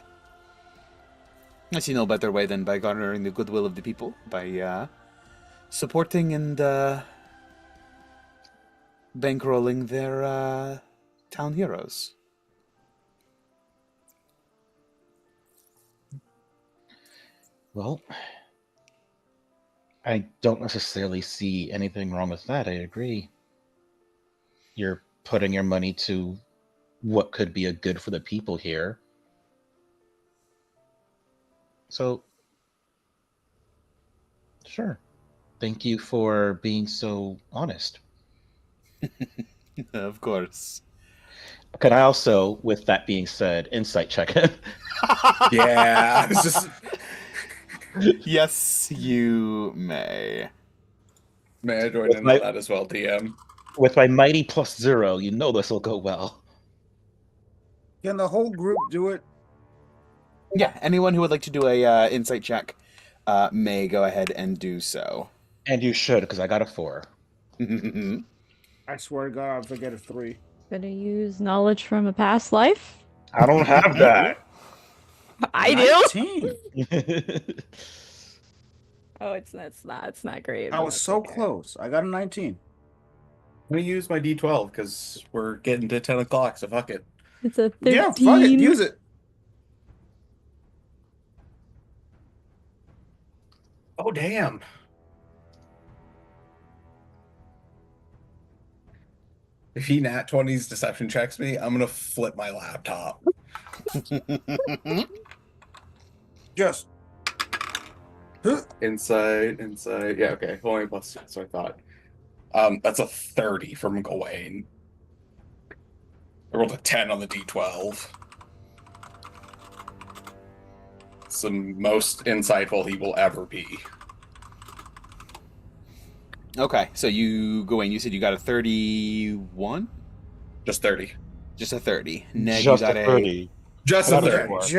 I see no better way than by garnering the goodwill of the people, by supporting and bankrolling their town heroes. Well, I don't necessarily see anything wrong with that. I agree. You're putting your money to what could be a good for the people here. So, sure. Thank you for being so honest. Of course. Can I also, with that being said, insight check him? Yeah. It's just... Yes, you may. May I join in on that as well, DM? With my mighty +0, you know this will go well. Can the whole group do it? Yeah, anyone who would like to do a insight check may go ahead and do so. And you should, because I got a 4. I swear to God, I forget a 3. Gonna use knowledge from a past life. I don't have that. I 19. do. Oh, it's not great. I was so close. I got a 19. I'm going to use my D12 because we're getting to 10 o'clock, so fuck it. It's a 13. Yeah, fuck it. Use it. Oh, damn. If he nat 20s deception checks me, I'm going to flip my laptop. Just. Insight. Yeah, okay. Only plus 2, so I thought. That's a 30 from Gawain. I rolled a 10 on the D12. It's the most insightful he will ever be. Okay, so Gawain, you said you got a 31? Just 30. Just a 30. Ned, Just you got a 30. Just a 30.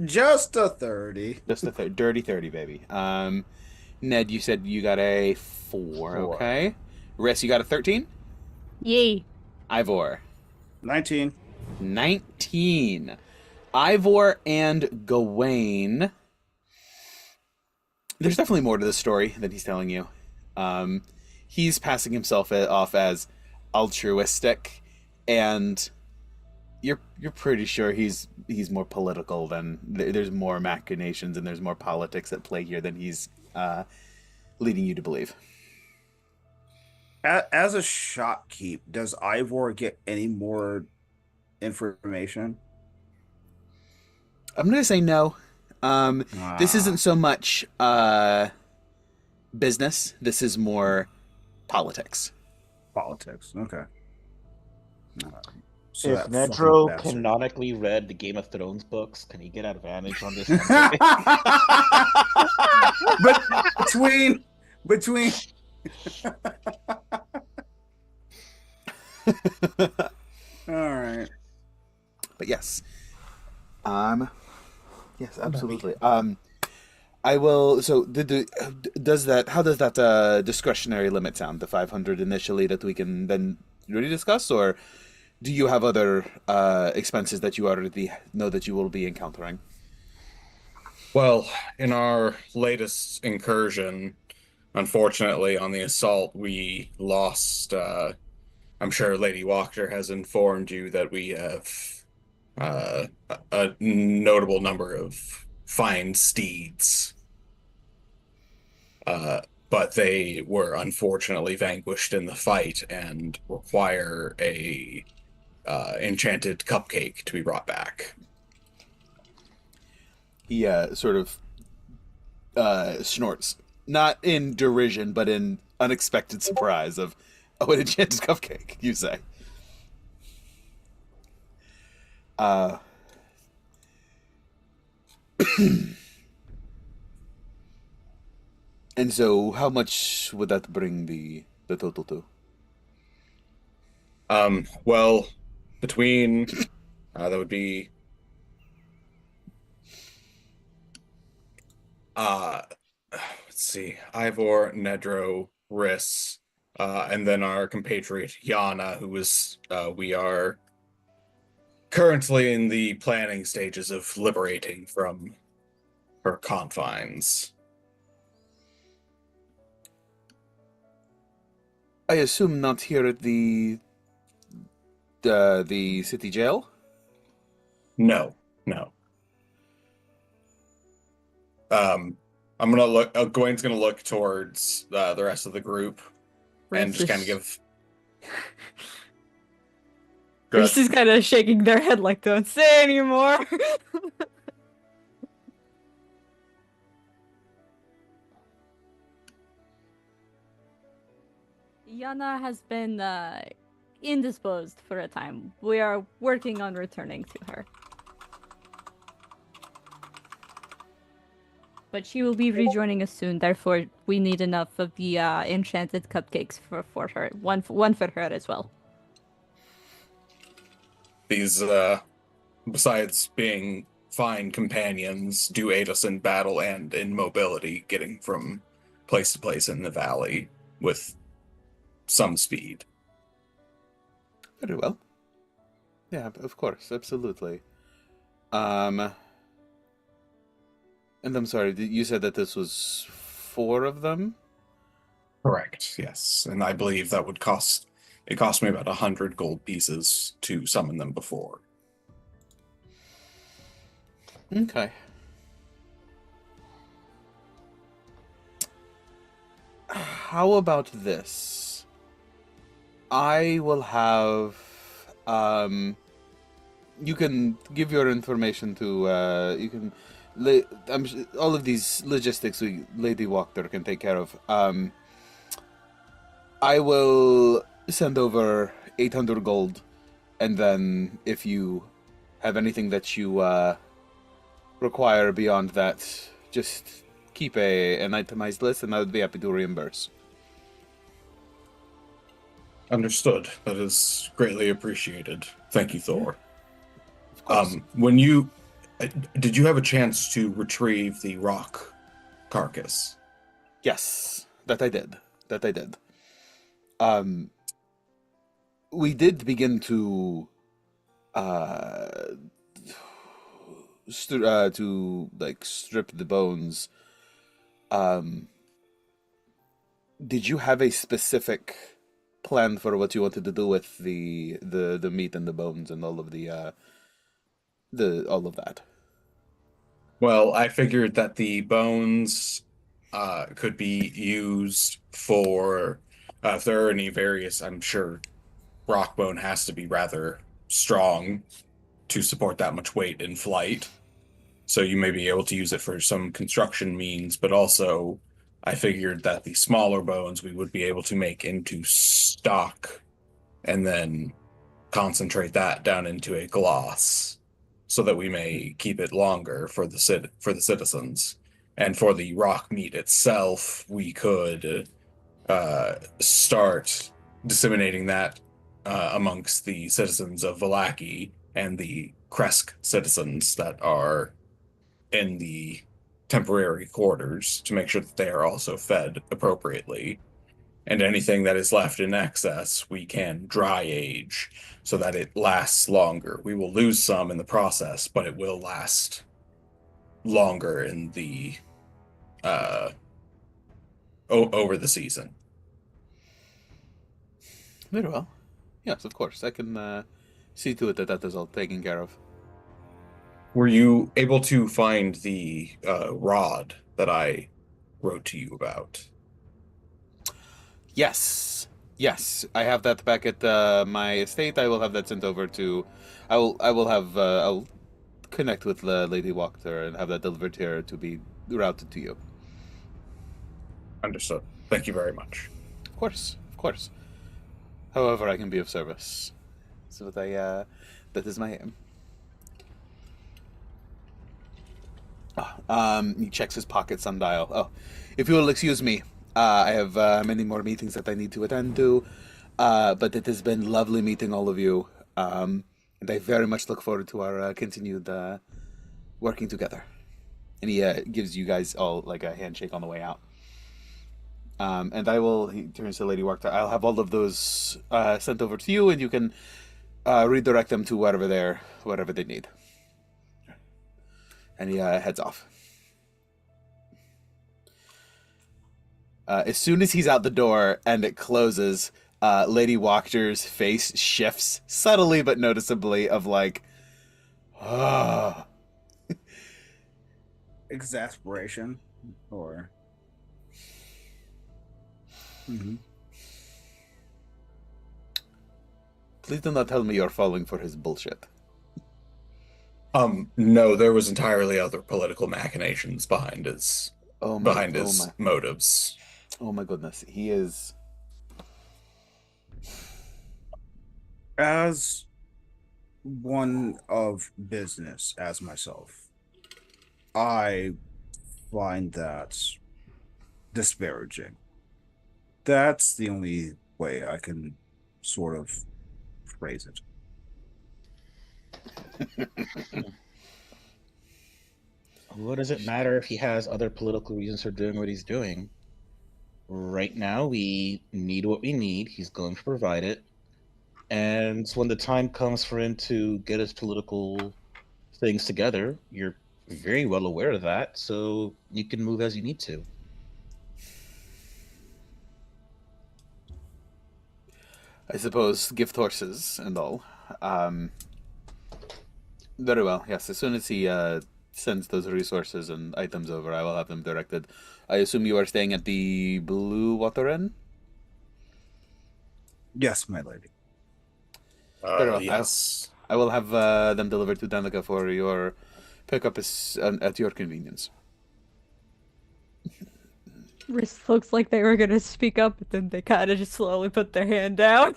Just a 30. Just a dirty 30, baby. Ned, you said you got a 4. Okay. Riss, you got a 13? Yay. Ivor. 19. 19. Ivor and Gawain. There's definitely more to this story than he's telling you. He's passing himself off as altruistic, and you're pretty sure he's more political than there's more machinations and there's more politics at play here than he's leading you to believe. As a shopkeep, does Ivor get any more information? I'm gonna say no. This isn't so much business. This is more politics. Politics. Okay. So if Nedro canonically read the Game of Thrones books, can he get advantage on this? But between All right. But yes. Yes, absolutely. I will. So, how does that discretionary limit sound? The 500 initially that we can then really discuss, or do you have other expenses that you already know that you will be encountering? Well, in our latest incursion, unfortunately, on the assault, we lost. I'm sure Lady Walker has informed you that we have a notable number of fine steeds. But they were unfortunately vanquished in the fight and require a enchanted cupcake to be brought back. He sort of snorts, not in derision, but in unexpected surprise of, "Oh, an enchanted cupcake," you say. And so, how much would that bring the total to? Well, between that would be uh let's see, Ivor, Nedro, Riss, and then our compatriot Yana, who is we are currently in the planning stages of liberating from her confines. I assume not here at the city jail. No, no. I'm gonna look. Gawain's gonna look towards the rest of the group and just kind of give. Go Reese is ahead. kind of shaking their head like, don't say anymore. Yana has been indisposed for a time. We are working on returning to her. But she will be rejoining us soon, therefore we need enough of the enchanted cupcakes for her. One for her as well. These, besides being fine companions, do aid us in battle and in mobility, getting from place to place in the valley with some speed. Very well. Yeah, of course, absolutely. And I'm sorry, you said that this was 4 of them? Correct, yes. And I believe that would cost, it cost me about 100 gold pieces to summon them before. Okay. How about this? I will have you can give your information to you can all of these logistics Lady Walker can take care of. I will send over 800 gold, and then if you have anything that you require beyond that, just keep an itemized list, and I would be happy to reimburse. Understood. That is greatly appreciated. Thank you, Thor. Of course. When you did you have a chance to retrieve the rock carcass? Yes, that I did. That I did. We did begin to to like strip the bones. Did you have a specific plan for what you wanted to do with the meat and the bones and all of the all of that? Well, I figured that the bones could be used for if there are any various, I'm sure rock bone has to be rather strong to support that much weight in flight. So you may be able to use it for some construction means, but also I figured that the smaller bones we would be able to make into stock and then concentrate that down into a gloss so that we may keep it longer for the citizens. And for the rock meat itself, we could start disseminating that amongst the citizens of Vallaki and the Kresk citizens that are in the temporary quarters to make sure that they are also fed appropriately. And anything that is left in excess, we can dry age so that it lasts longer. We will lose some in the process, but it will last longer in the over the season. Very well. Yes, of course. I can see to it that that is all taken care of. Were you able to find the rod that I wrote to you about? Yes. Yes. I have that back at my estate. I will have that sent over to... I'll connect with Lady Wachter and have that delivered here to be routed to you. Understood. Thank you very much. Of course. Of course. However I can be of service. So that that is my aim. He checks his pocket sundial. Oh, if you will excuse me, I have many more meetings that I need to attend to, but it has been lovely meeting all of you, and I very much look forward to our continued working together. And he gives you guys all like a handshake on the way out. And he turns to Lady Wachter, I'll have all of those sent over to you, and you can redirect them to whatever they need. And he heads off. As soon as he's out the door and it closes, Lady Wachter's face shifts subtly but noticeably of like, ah. Exasperation or Please do not tell me you're falling for his bullshit. No, there was entirely other political machinations behind his motives. Oh my goodness, he is. as one of business as myself, I find that disparaging. That's the only way I can sort of phrase it. What does it matter if he has other political reasons for doing what he's doing? Right now, we need what we need. He's going to provide it. And when the time comes for him to get his political things together, you're very well aware of that, so you can move as you need to. I suppose gift horses and all. Very well, yes. As soon as he sends those resources and items over, I will have them directed. I assume you are staying at the Blue Water Inn? Yes, my lady. Very well. Yes. I will have them delivered to Danica for your pickup at your convenience. Riss looks like they were gonna speak up, but then they kind of just slowly put their hand down.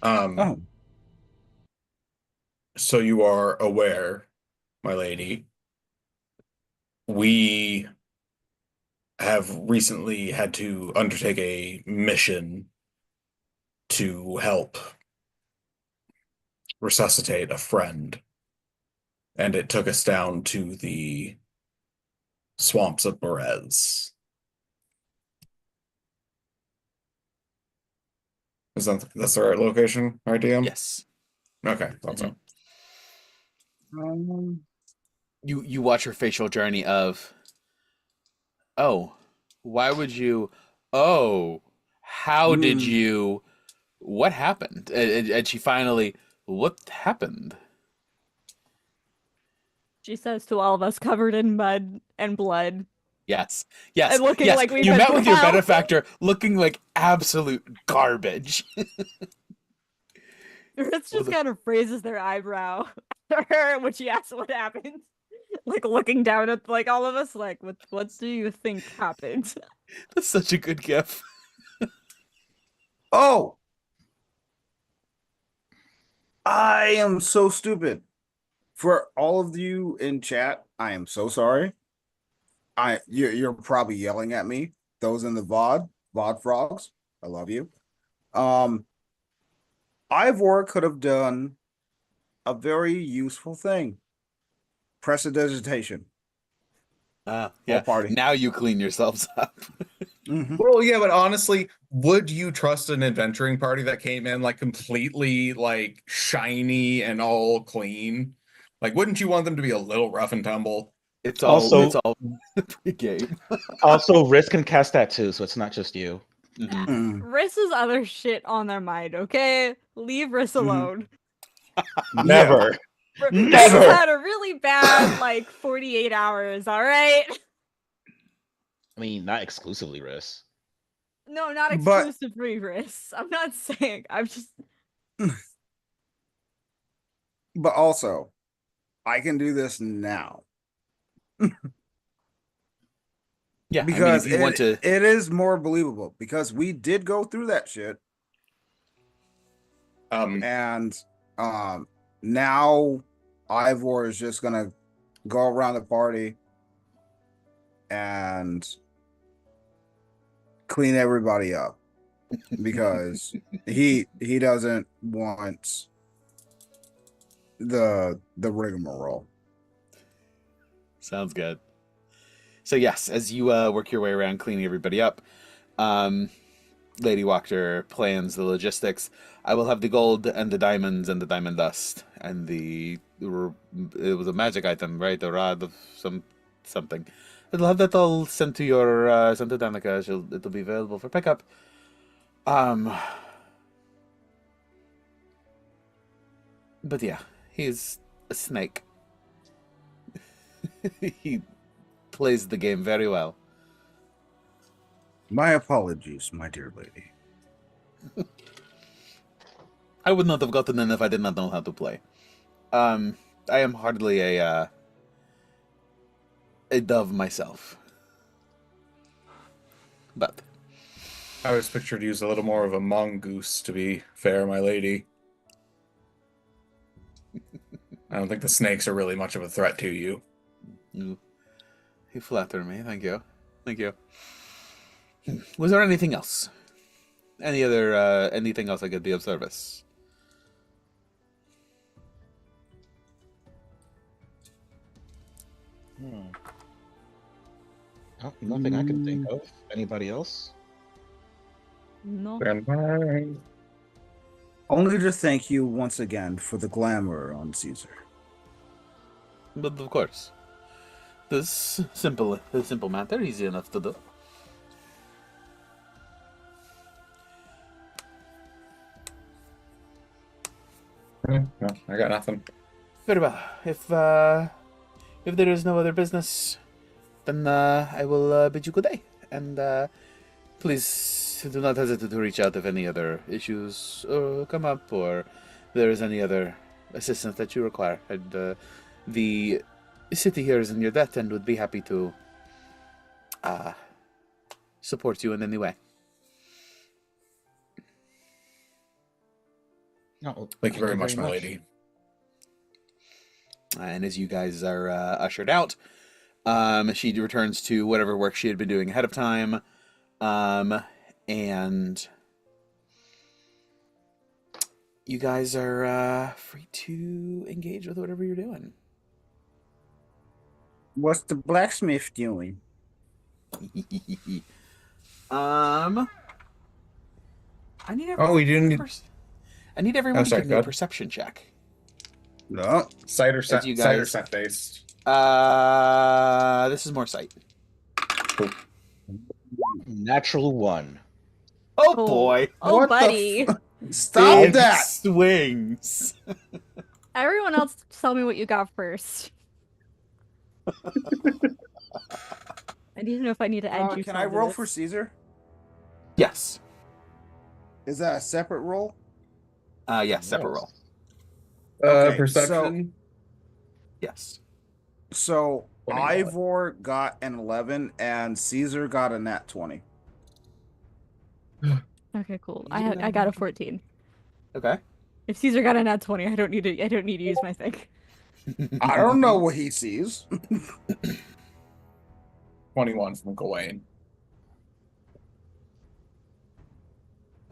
Oh, So you are aware, my lady, we have recently had to undertake a mission to help resuscitate a friend. And it took us down to the swamps of Perez. That's the right location, right, DM? Yes. Okay, thought so. You watch her facial journey of, oh, why would you? Oh, how did you? What happened? And she finally, what happened? She says to all of us, covered in mud and blood. Yes, yes, And looking yes. like we've you been met through with your hell. benefactor, looking like absolute garbage. Riss just kind of raises their eyebrow at her when she asks what happened. Like looking down at like all of us, like, what do you think happened? That's such a good gif. oh! I am so stupid. For all of you in chat, I am so sorry. You're probably yelling at me. Those in the VOD frogs, I love you. Ivor could have done a very useful thing. Prestidigitation. Yeah. party. Now you clean yourselves up. Mhm. Well, yeah, but honestly, would you trust an adventuring party that came in like completely like shiny and all clean? Like, wouldn't you want them to be a little rough and tumble? It's all Also- pre-game. Also, Risk can cast that too, so it's not just you. Mhm. Mm. Riss has other shit on their mind, okay? Leave Riss Mhm. alone. Never. Riss Never. had a really bad, like, 48 hours, alright? I mean, not exclusively Risk. No, not But- exclusively Riss. I'm not saying. I'm just. But also, I can do this now. Yeah, Because if you want to, it is more believable because we did go through that shit. And now Ivor is just gonna go around the party and clean everybody up because he doesn't want the rigmarole. sounds good. So yes, as you work your way around cleaning everybody up, Lady Wachter plans the logistics. I will have the gold and the diamonds and the diamond dust and it was a magic item, right? A rod of something. I'll have that all sent to your sent to Danica. It'll be available for pickup. But yeah, he's a snake. He plays the game very well. My apologies, my dear lady. I would not have gotten in if I did not know how to play. I am hardly a dove myself. But I was pictured you as a little more of a mongoose, to be fair, my lady. I don't think the snakes are really much of a threat to you. you flatter me. Thank you. Thank you. Was there anything else? Anything else I could be of service? Oh, nothing I can think of. Anybody else? No. Only to thank you once again for the glamour on Cesar. But of course, this simple matter, easy enough to do. No, I got nothing. Very well. If there is no other business, then I will bid you good day. And please do not hesitate to reach out if any other issues come up or there is any other assistance that you require. And the city here is in your debt and would be happy to support you in any way. Oh, Thank you very much, my lady. And as you guys are ushered out, she returns to whatever work she had been doing ahead of time. And you guys are free to engage with whatever you're doing. What's the blacksmith doing? I need everyone. Oh, we do need I need everyone sorry, to give me go a ahead. perception check. No. cider As scent, you cider guys- scent based. This is more sight. Natural 1. Oh, Oh. boy! Oh, What the buddy. Stop Big that! swings. Everyone else tell me what you got first. I need to know if I need to add juice Can I onto roll this. for Cesar? Yes. Is that a separate roll? Yes. Separate roll. Okay, Perception. Yes. So 21. Ivor got an 11 and Cesar got a nat 20. Okay, cool. I got a 14. Okay. If Caesar got a nat 20, I don't need to use my thing. I don't know what he sees. 21 from Gawain.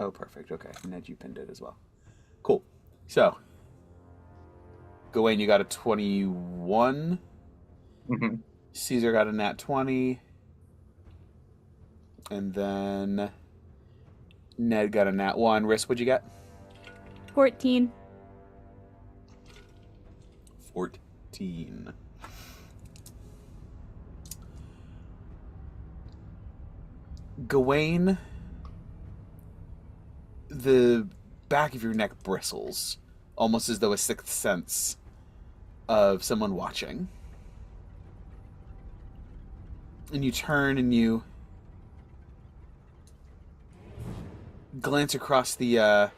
Oh, perfect. Okay. Ned, you pinned it as well. Cool. So, Gawain, you got a 21. Mm-hmm. Cesar got a nat 20. And then Ned got a nat 1. Riss, what'd you get? 14. 14. Gawain, the back of your neck bristles, almost as though a sixth sense of someone watching. And you turn and you glance across the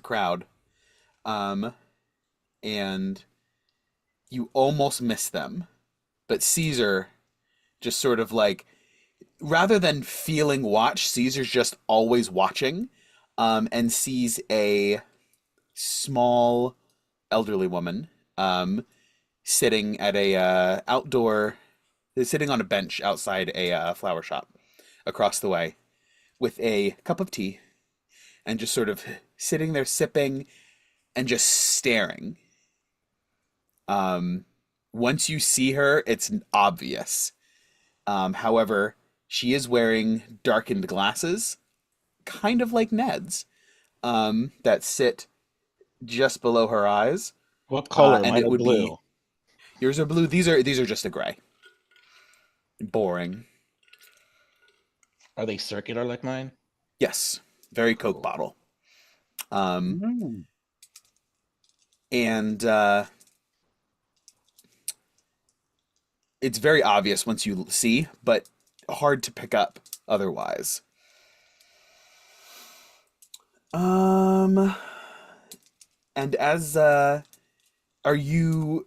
crowd, and you almost miss them, but Cesar just sort of like, rather than feeling watch, Caesar's just always watching, and sees a small elderly woman sitting at a sitting on a bench outside a flower shop across the way with a cup of tea and just sort of sitting there sipping and just staring. Once you see her, it's obvious. However, she is wearing darkened glasses, kind of like Ned's, that sit just below her eyes. What color? And Mine it are would blue. be yours are blue. These are just a gray. Boring. Are they circular like mine? Yes, very Coke Cool. bottle. Mm. And it's very obvious once you see, but hard to pick up otherwise. And as are you?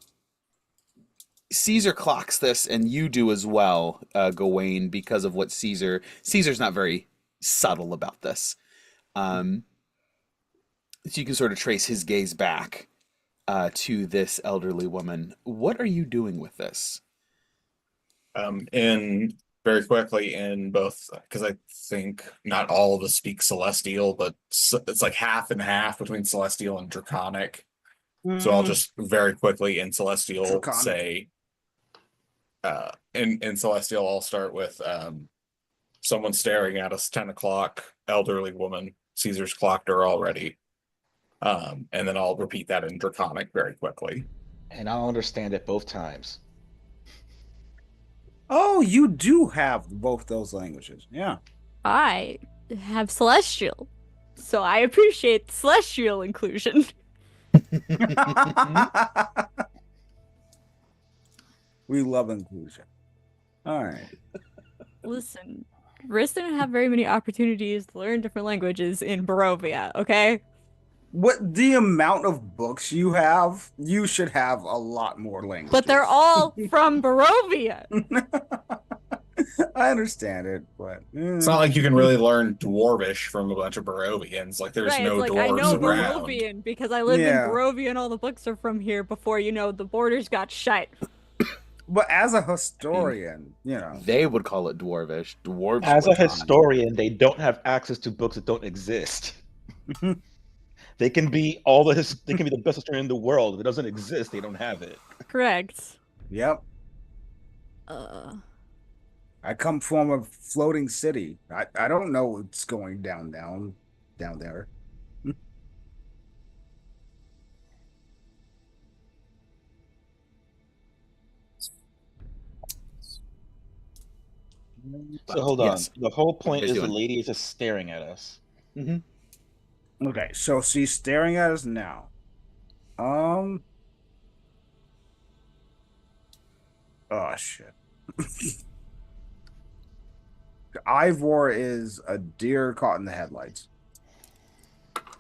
Caesar clocks this, and you do as well, Gawain, because of what Caesar's not very subtle about this. So you can sort of trace his gaze back to this elderly woman. What are you doing with this? In very quickly in both, because I think not all of us speak Celestial, but it's like half and half between Celestial and Draconic. So I'll just very quickly in Celestial Draconic. say, in Celestial, I'll start with someone staring at us, 10 o'clock, elderly woman. Caesar's clocked her already. And then I'll repeat that in Draconic very quickly. And I'll understand it both times. Oh, you do have both those languages. Yeah. I have Celestial, so I appreciate Celestial inclusion. We love inclusion. All right. Listen, Riss didn't have very many opportunities to learn different languages in Barovia, okay? What the amount of books you have, you should have a lot more languages. But they're all from Barovia. I understand it, but It's not like you can really learn Dwarvish from a bunch of Barovians. Like there's Right, no it's like I dwarves know around. Barovian because I lived in Yeah. Barovia and all the books are from here before, the borders got shut. But as a historian, They would call it Dwarvish. Dwarves As a would call it- historian, they don't have access to books that don't exist. They can be they can be the best historian in the world. If it doesn't exist, they don't have it. Correct. Yep. I come from a floating city. I don't know what's going down there. So hold yes. on. The whole point What are is you the doing? lady is just staring at us. Okay, so she's staring at us now. Oh shit. Ivor is a deer caught in the headlights.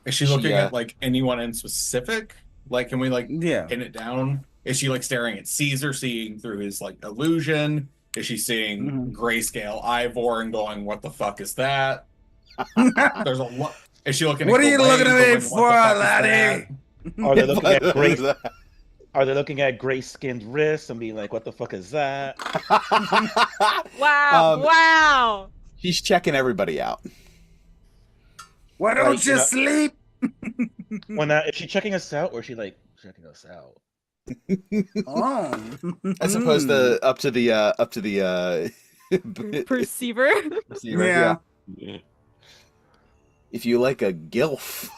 Is she looking at like anyone in specific? Like, can we like Yeah. pin it down? Is she like staring at Caesar, seeing through his like illusion? Is she seeing grayscale Ivor and going, "What the fuck is that?" There's a lot. Is she looking? What at are you Gawain looking at me going, for, "What the fuck is laddie?" that?" Are they looking at gray? Are they looking at gray-skinned wrists and being like, "What the fuck is that?" Wow! Um, Wow! She's checking everybody out. Why Like, don't you you know- sleep? When is she checking us out, or is she like checking us out? Oh, I suppose the up to the Perceiver. receiver, yeah. If you like a gilf,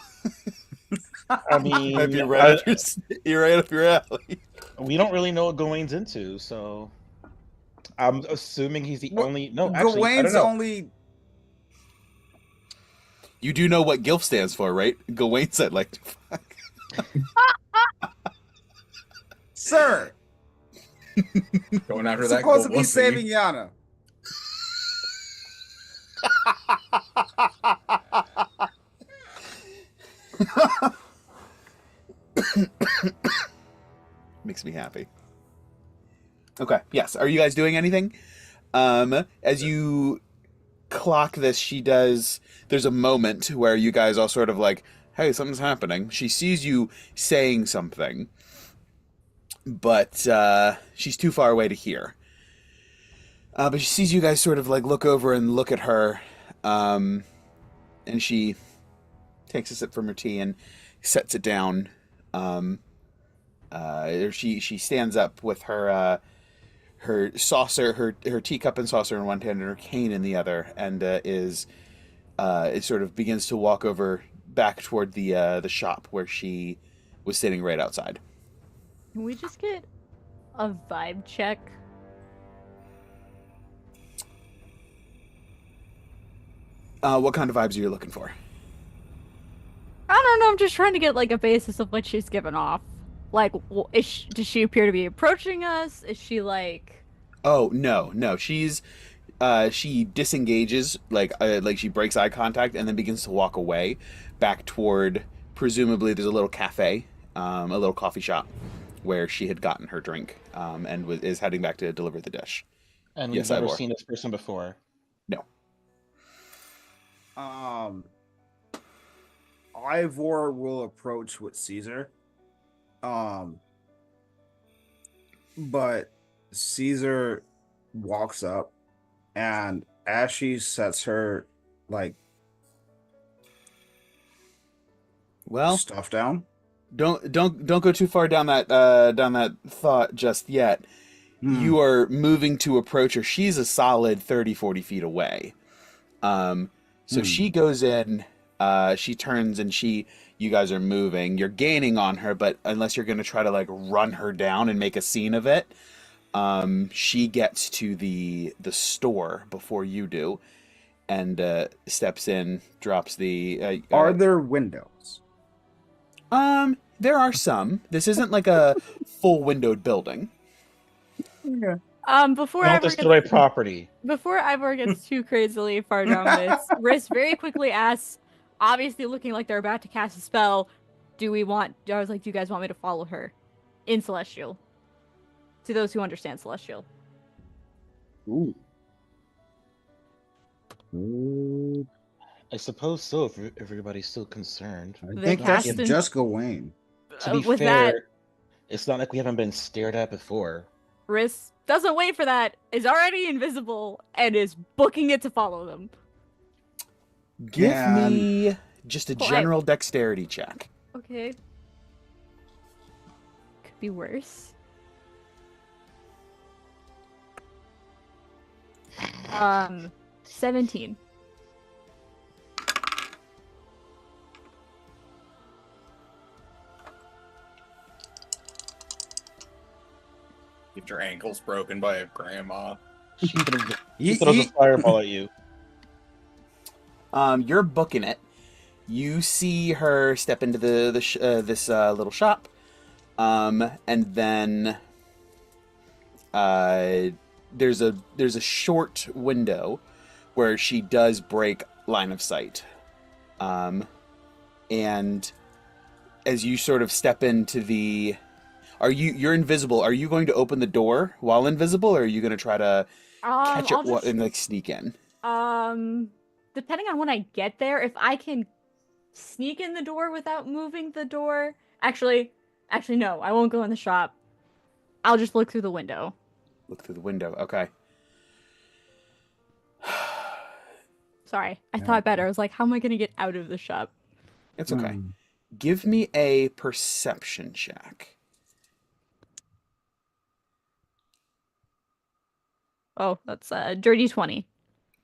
I mean, might be right up you're right up your alley. we don't really know what Gawain's into, so I'm assuming he's the Well, only. No, actually, I don't Gawain's know. only. You do know what gilf stands for, right? Gawain said like to fuck. Sir, Going after that supposed to be gold saving Yana. Makes me happy. Okay, yes. Are you guys doing anything? As you clock this, she does. There's a moment where you guys all sort of like, hey, something's happening. She sees you saying something, but she's too far away to hear. But she sees you guys sort of like look over and look at her, and she takes a sip from her tea and sets it down. She stands up with her her saucer, her teacup and saucer in one hand, and her cane in the other, and it sort of begins to walk over back toward the shop where she was sitting right outside. Can we just get a vibe check? What kind of vibes are you looking for? I don't know. I'm just trying to get like a basis of what she's given off. Like, does she appear to be approaching us? Is she like? Oh no, she disengages, like she breaks eye contact and then begins to walk away back toward, presumably there's a little cafe, a little coffee shop where she had gotten her drink, and is heading back to deliver the dish. And Yes, we've never Ivor. seen this person before. No. Ivor will approach with Cesar. But Cesar walks up, and as she sets her like Well, stuff down. don't go too far down that thought just yet. You are moving to approach her. She's a solid 30-40 feet away. So she goes in, she turns, and you guys are moving. You're gaining on her, but unless you're going to try to like run her down and make a scene of it, she gets to the store before you do, and steps in, drops the. Are there windows? There are some. This isn't like a full windowed building. Yeah. Before I want Ivor this the right property. before Ivor gets too crazily far down this, Riss very quickly asks, obviously looking like they're about to cast a spell, I was like, do you guys want me to follow her in Celestial? To those who understand Celestial. Ooh. I suppose so, if everybody's still concerned. I They think cast that's in- just Gawain. To be with fair, that- it's not like we haven't been stared at before. Riss doesn't wait for that, is already invisible, and is booking it to follow them. Give Man. me just a Well, general dexterity check. Okay. Could be worse. 17. Get your ankles broken by a grandma. She Ye- throws a ye- fireball at you. You're booking it. You see her step into this little shop, and then there's a short window where she does break line of sight, and as you sort of step into the, you're invisible. Are you going to open the door while invisible, or are you going to try to catch I'll it just, and like sneak in? depending on when I get there, if I can sneak in the door without moving the door. Actually, no, I won't go in the shop. I'll just look through the window. Look through the window. Okay. Sorry, I Yeah. thought better. I was like, how am I gonna get out of the shop? It's okay. Hmm. Give me a perception check. Oh, that's a dirty 20.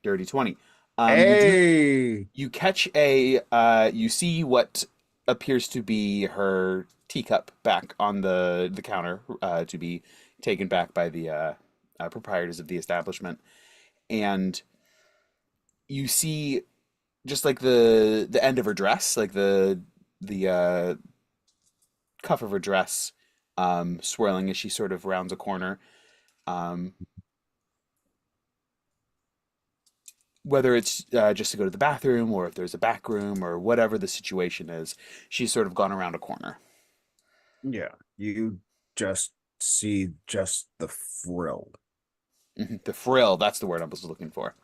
Dirty 20. Hey. You catch you see what appears to be her teacup back on the counter to be taken back by the proprietors of the establishment, and you see just like the end of her dress, like the cuff of her dress, swirling as she sort of rounds a corner. Um, whether it's just to go to the bathroom or if there's a back room or whatever the situation is, she's sort of gone around a corner. Yeah. You just see just the frill. The frill, that's the word I was looking for.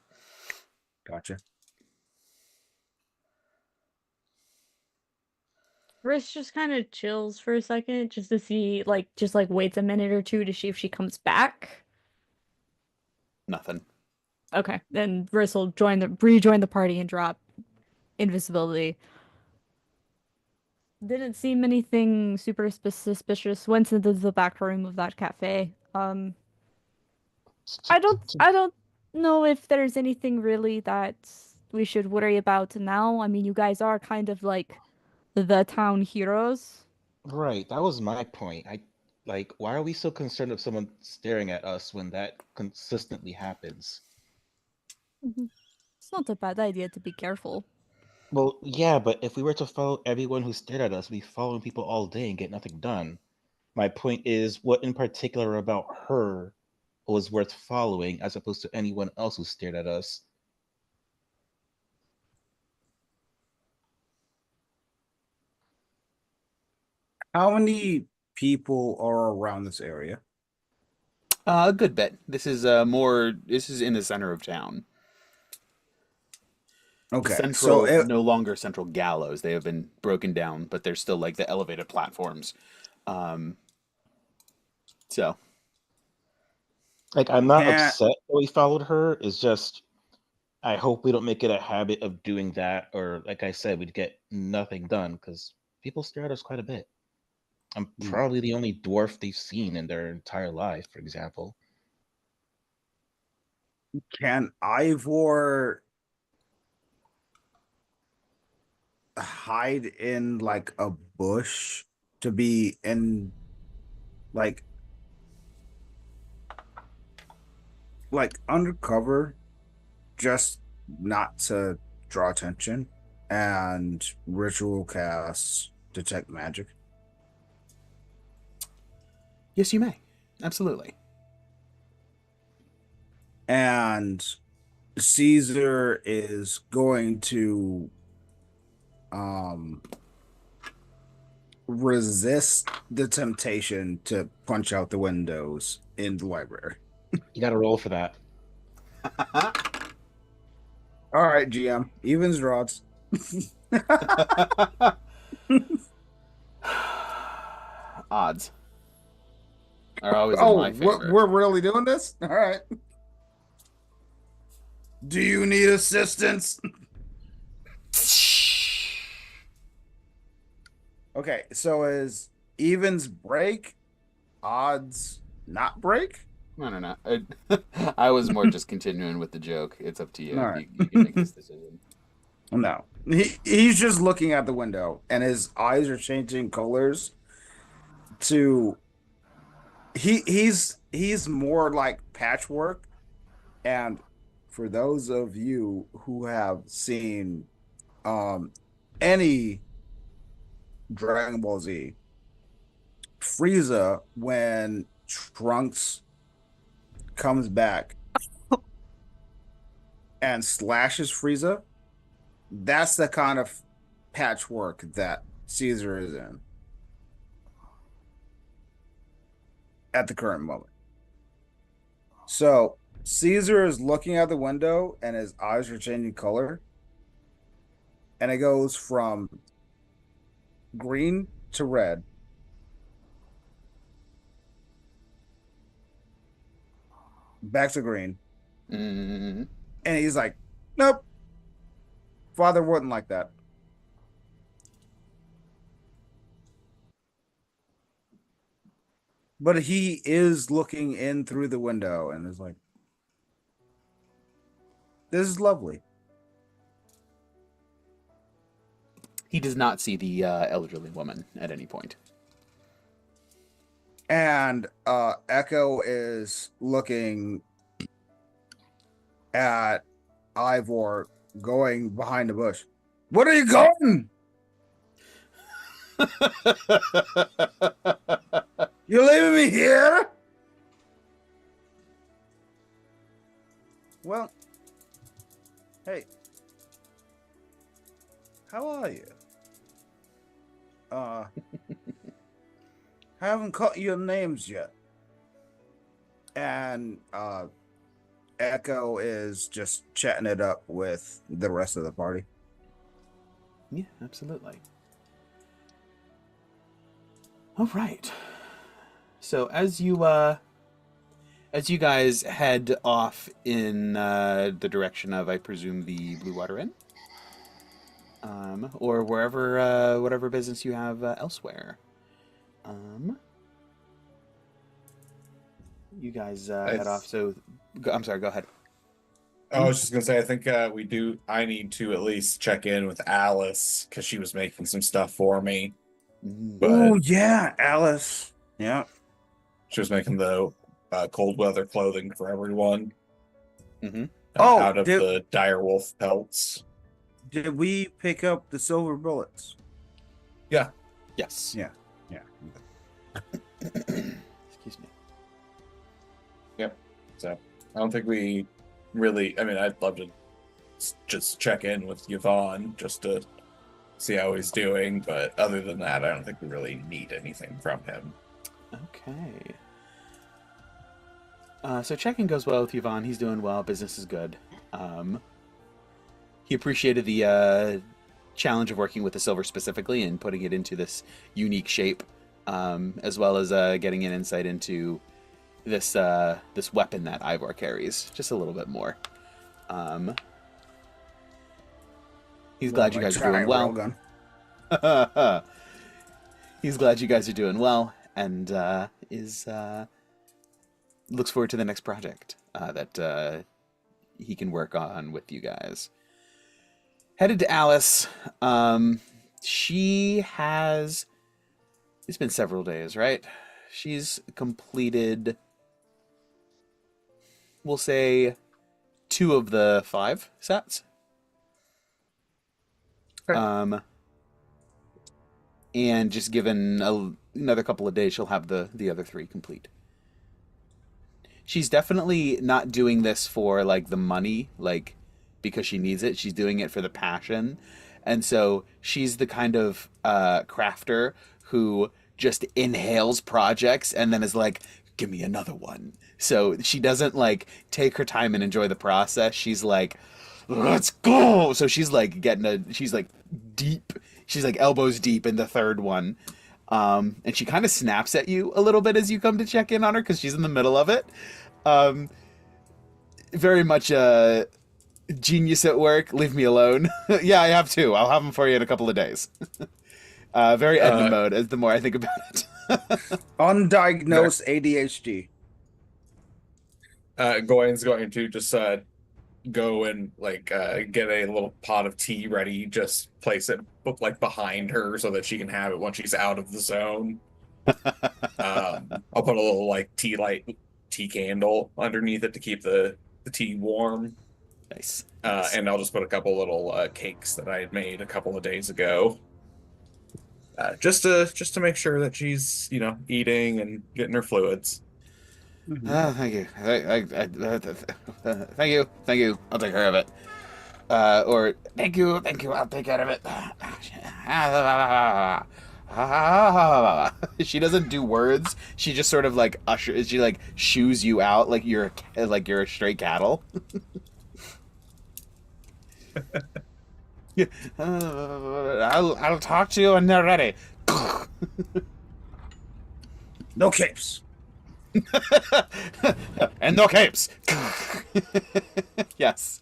Gotcha. Riss just kind of chills for a second just to see, like, just like waits a minute or two to see if she comes back. Nothing. Okay, then Riss will rejoin the party and drop invisibility. Didn't seem anything super suspicious. Went into the back room of that cafe. I don't know if there's anything really that we should worry about now. I mean, you guys are kind of like the town heroes. Right, that was my point. Why are we so concerned of someone staring at us when that consistently happens? Mhm. It's not a bad idea to be careful. Well, yeah, but if we were to follow everyone who stared at us, we'd be following people all day and get nothing done. My point is, what in particular about her was worth following as opposed to anyone else who stared at us? How many people are around this area? A good bit. This is This is in the center of town. The Okay, so central, no longer central gallows. They have been broken down, but there's still like the elevated platforms. Um, so Like, I'm not can't. upset that we followed her. It's just, I hope we don't make it a habit of doing that, or like I said, we'd get nothing done because people stare at us quite a bit. I'm probably the only dwarf they've seen in their entire life, for example. Can Ivor hide in like a bush to be in like undercover, just not to draw attention, and ritual cast detect magic? yes, you may. Absolutely. And Caesar is going to um resist the temptation to punch out the windows in the library. You got to roll for that. All right, GM, evens draws. Odds are always in Oh, my favor. we're really doing this? All right. Do you need assistance? Okay, so is evens break, odds not break? I don't know. I was more just continuing with the joke. It's up to you. All right. You can make this decision. No. He's just looking at the window and his eyes are changing colors to he's more like patchwork. And for those of you who have seen any Dragon Ball Z, Frieza, when Trunks comes back and slashes Frieza, that's the kind of patchwork that Caesar is in at the current moment. So Caesar is looking out the window and his eyes are changing color. And it goes from green to red. Back to green. Mm-hmm. And he's like, nope, Father wouldn't like that. But he is looking in through the window and is like, this is lovely. He does not see the elderly woman at any point. And Echo is looking at Ivor going behind the bush. What are you going? You leaving me here? Well, hey, how are you? Haven't caught your names yet. And Echo is just chatting it up with the rest of the party. Yeah, absolutely. All right. So as you guys head off in the direction of, I presume, the Blue Water Inn, or wherever, whatever business you have elsewhere, you guys head off. So, I'm sorry. Go ahead. I was just gonna say, I think I need to at least check in with Alice because she was making some stuff for me. But Oh yeah, Alice. Yeah. she was making the cold weather clothing for everyone. Mm-hmm. Out of the direwolf pelts. Did we pick up the silver bullets? Yeah. Yes. Yeah. Yeah. Excuse me. Yep. So I don't think we really. I mean, I'd love to just check in with Yvonne just to see how he's doing, but other than that, I don't think we really need anything from him. Okay. So check-in goes well with Yvonne. He's doing well. Business is good. He appreciated the challenge of working with the silver specifically and putting it into this unique shape, as well as getting an insight into this this weapon that Ivor carries just a little bit more. He's glad you guys are doing well. He's glad you guys are doing well, and looks forward to the next project that he can work on with you guys. Headed to Alice. She has... It's been several days, right? She's completed, we'll say, 2 of the 5 sets. Okay. And just given another couple of days, she'll have the other 3 complete. She's definitely not doing this for, like, the money, like, because she needs it. She's doing it for the passion. And so she's the kind of crafter who just inhales projects and then is like, give me another one. So she doesn't, like, take her time and enjoy the process. She's like, let's go. So she's like she's like deep. She's like elbows deep in the 3rd one. And she kind of snaps at you a little bit as you come to check in on her because she's in the middle of it. Very much genius at work. Leave me alone. Yeah, I have 2. I'll have them for you in a couple of days. Very Edna mode as the more I think about it. Undiagnosed ADHD. Gawain's going to just go and like get a little pot of tea ready, just place it like behind her so that she can have it once she's out of the zone. I'll put a little like tea candle underneath it to keep the tea warm. Nice. And I'll just put a couple little cakes that I had made a couple of days ago. Just to make sure that she's, you know, eating and getting her fluids. Thank you. Thank you. I'll take care of it. Or thank you. I'll take care of it. She doesn't do words. She just sort of like she like shoos you out like you're a stray cattle. I'll talk to you when they're ready. No capes. And no capes. Yes.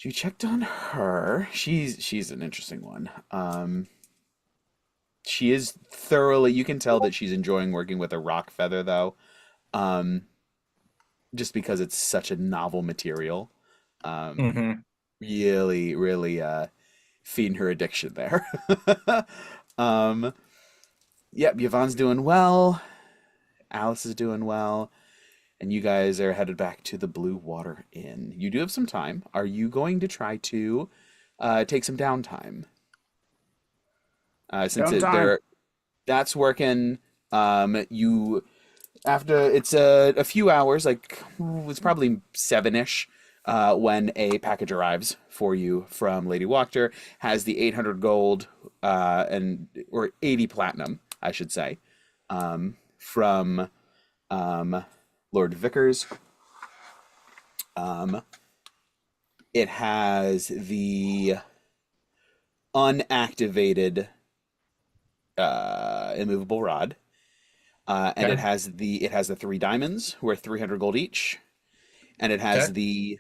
So you checked on her. She's an interesting one. She is thoroughly. You can tell that she's enjoying working with a rock feather, though, um, just because it's such a novel material. Mm-hmm. Really, really feeding her addiction there. um, yep, Yvonne's doing well. Alice is doing well. And you guys are headed back to the Blue Water Inn. You do have some time. Are you going to try to take some downtime? Since Downtime. that's working. You after it's a few hours, like it's probably 7-ish, when a package arrives for you from Lady Wachter. Has the 800 gold or 80 platinum, I should say, from Lord Vickers. It has the unactivated immovable rod, and Okay. it has the 3 diamonds worth 300 gold each, and it has Okay. the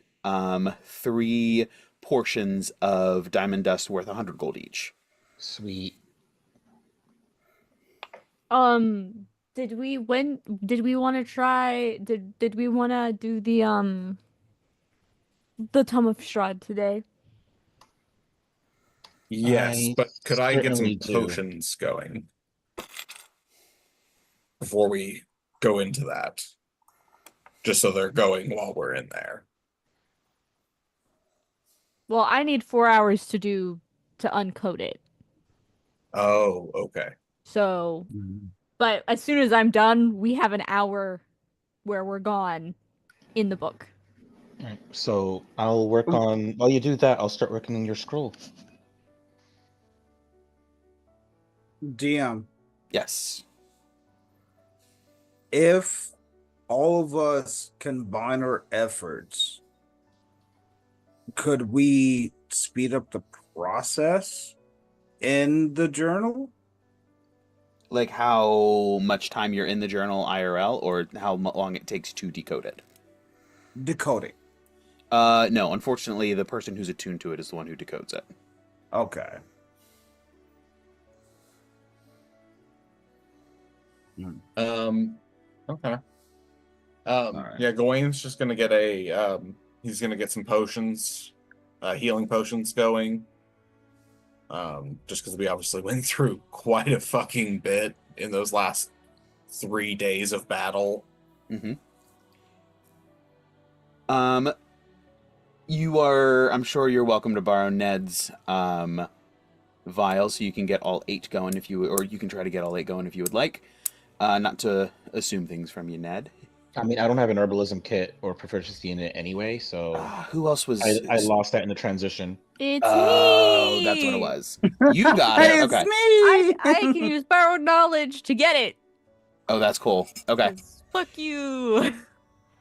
3 portions of diamond dust worth 100 gold each. Sweet. Did we want to try did we want to do the Tome of Strahd today? Yes, I but could I get some certainly do. potions going before we go into that? Just so they're going while we're in there. Well, I need 4 hours to uncode it. Oh, okay. So, but as soon as I'm done, we have an hour where we're gone in the book. Alright, so I'll work on, while you do that, I'll start working on your scroll. DM, Yes. if all of us combine our efforts, could we speed up the process in the journal? Like how much time you're in the journal IRL, or how long it takes to decode it? Decoding. No, unfortunately, the person who's attuned to it is the one who decodes it. Okay. Okay. right. Yeah, Gawain's just gonna get he's gonna get some potions, healing potions going. Just because we obviously went through quite a fucking bit in those last 3 days of battle. Mm-hmm. I'm sure you're welcome to borrow Ned's vials, so you can get all 8 going or you can try to get all 8 going if you would like. Not to assume things from you, Ned. I mean, I don't have an herbalism kit or proficiency in it anyway, so Who else was? I lost that in the transition. It's Oh, me. that's what it was. You got it. It's Okay. me! I can use borrowed knowledge to get it. Oh, that's cool. Okay. 'Cause fuck you.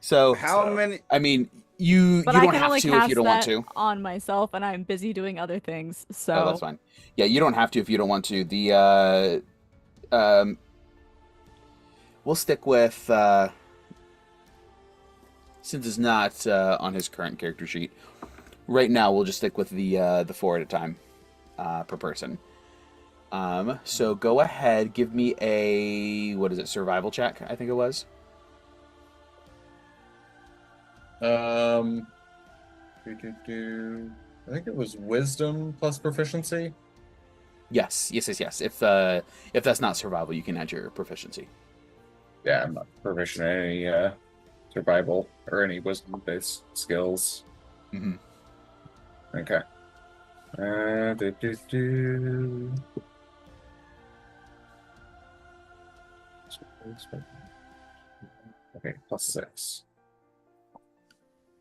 So, How many? I mean, you But don't I can have only to cast if you don't want to. on myself, and I'm busy doing other things. So Oh, that's fine. Yeah, you don't have to if you don't want to. We'll stick with since it's not on his current character sheet. Right now, we'll just stick with the 4 at a time per person. So go ahead, give me a survival check? I think it was. I think it was wisdom plus proficiency. Yes. If that's not survival, you can add your proficiency. Yeah, I'm not proficient in any survival or any wisdom-based skills. Mm-hmm. Okay. Okay, plus 6.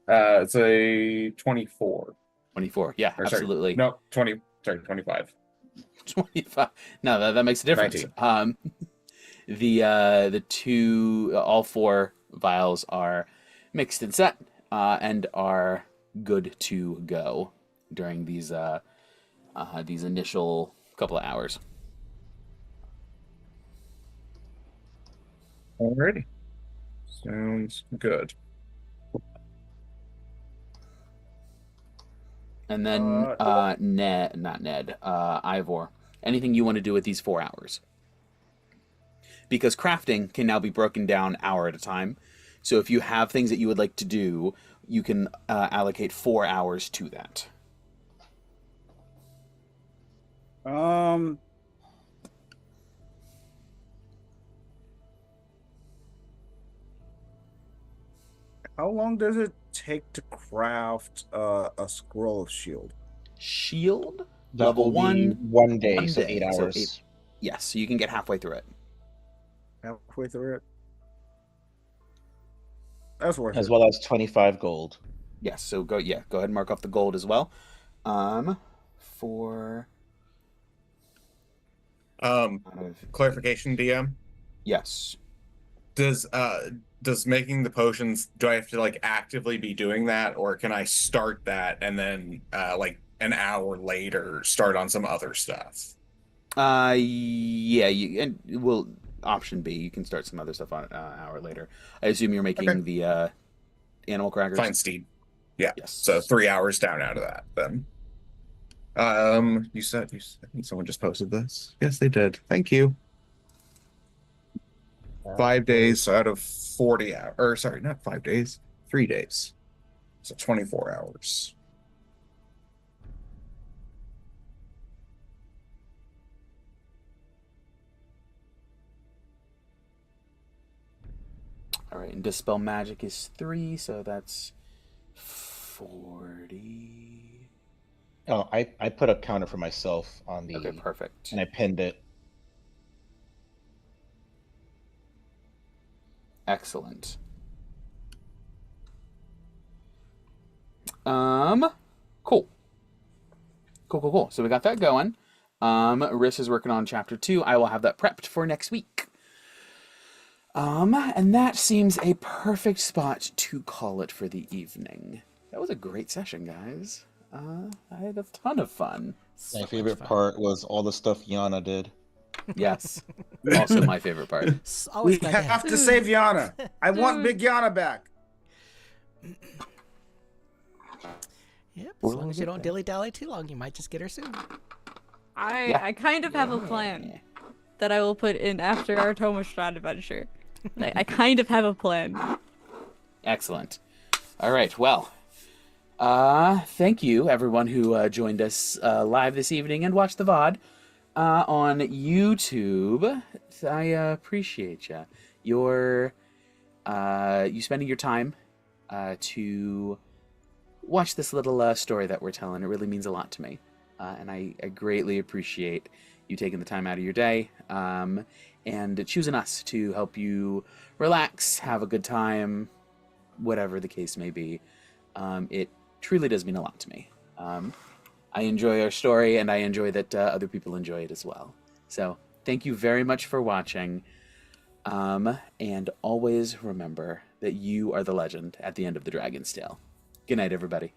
It's a 24. 24. Yeah, Or, sorry, absolutely. no, 20. Sorry, 25. 25. No, that makes a difference. 19. The two, all 4 vials are mixed and set, and are good to go during these initial couple of hours. Alrighty. Sounds good. And then Ivor, anything you want to do with these 4 hours? Because crafting can now be broken down hour at a time. So if you have things that you would like to do, you can allocate 4 hours to that. How long does it take to craft a scroll of shield? Shield? That Level will be 1. 1 day, 1 so day, 8 so hours. Yes, so you can get halfway through it. Halfway through it? That's worth As it. well as 25 gold. Yes, so go ahead and mark off the gold as well. For Clarification, DM. yes. Does making the potions, do I have to like actively be doing that, or can I start that and then like an hour later start on some other stuff? Yeah, option B, you can start some other stuff on an hour later. I assume you're making the animal crackers. Fine, Steed. Yeah. Yes. So 3 hours down out of that then. You said someone just posted this. Yes, they did. Thank you. 5 days out of 40 hours. Or sorry, not 5 days. 3 days. So 24 hours. All right, and dispel magic is 3, so that's 40. Oh, I put a counter for myself on the. Okay, perfect. And I pinned it. Excellent. Cool. Cool. So we got that going. Riss is working on chapter 2. I will have that prepped for next week. And that seems a perfect spot to call it for the evening. That was a great session, guys. I had a ton of fun. My favorite part was all the stuff Yana did. Yes. Also my favorite part. We have to save Yana. I want Big Yana back. Yep, as long as you don't dilly-dally too long, you might just get her soon. I kind of have a plan that I will put in after our Count Strahd adventure. I kind of have a plan. Excellent. All right, well, thank you, everyone who joined us live this evening and watched the VOD on YouTube. I appreciate you spending your time to watch this little story that we're telling. It really means a lot to me, and I greatly appreciate you taking the time out of your day and choosing us to help you relax, have a good time, whatever the case may be. It truly does mean a lot to me. I enjoy our story, and I enjoy that other people enjoy it as well. So thank you very much for watching, and always remember that you are the legend at the end of the Dragon's Tale. Good night, everybody.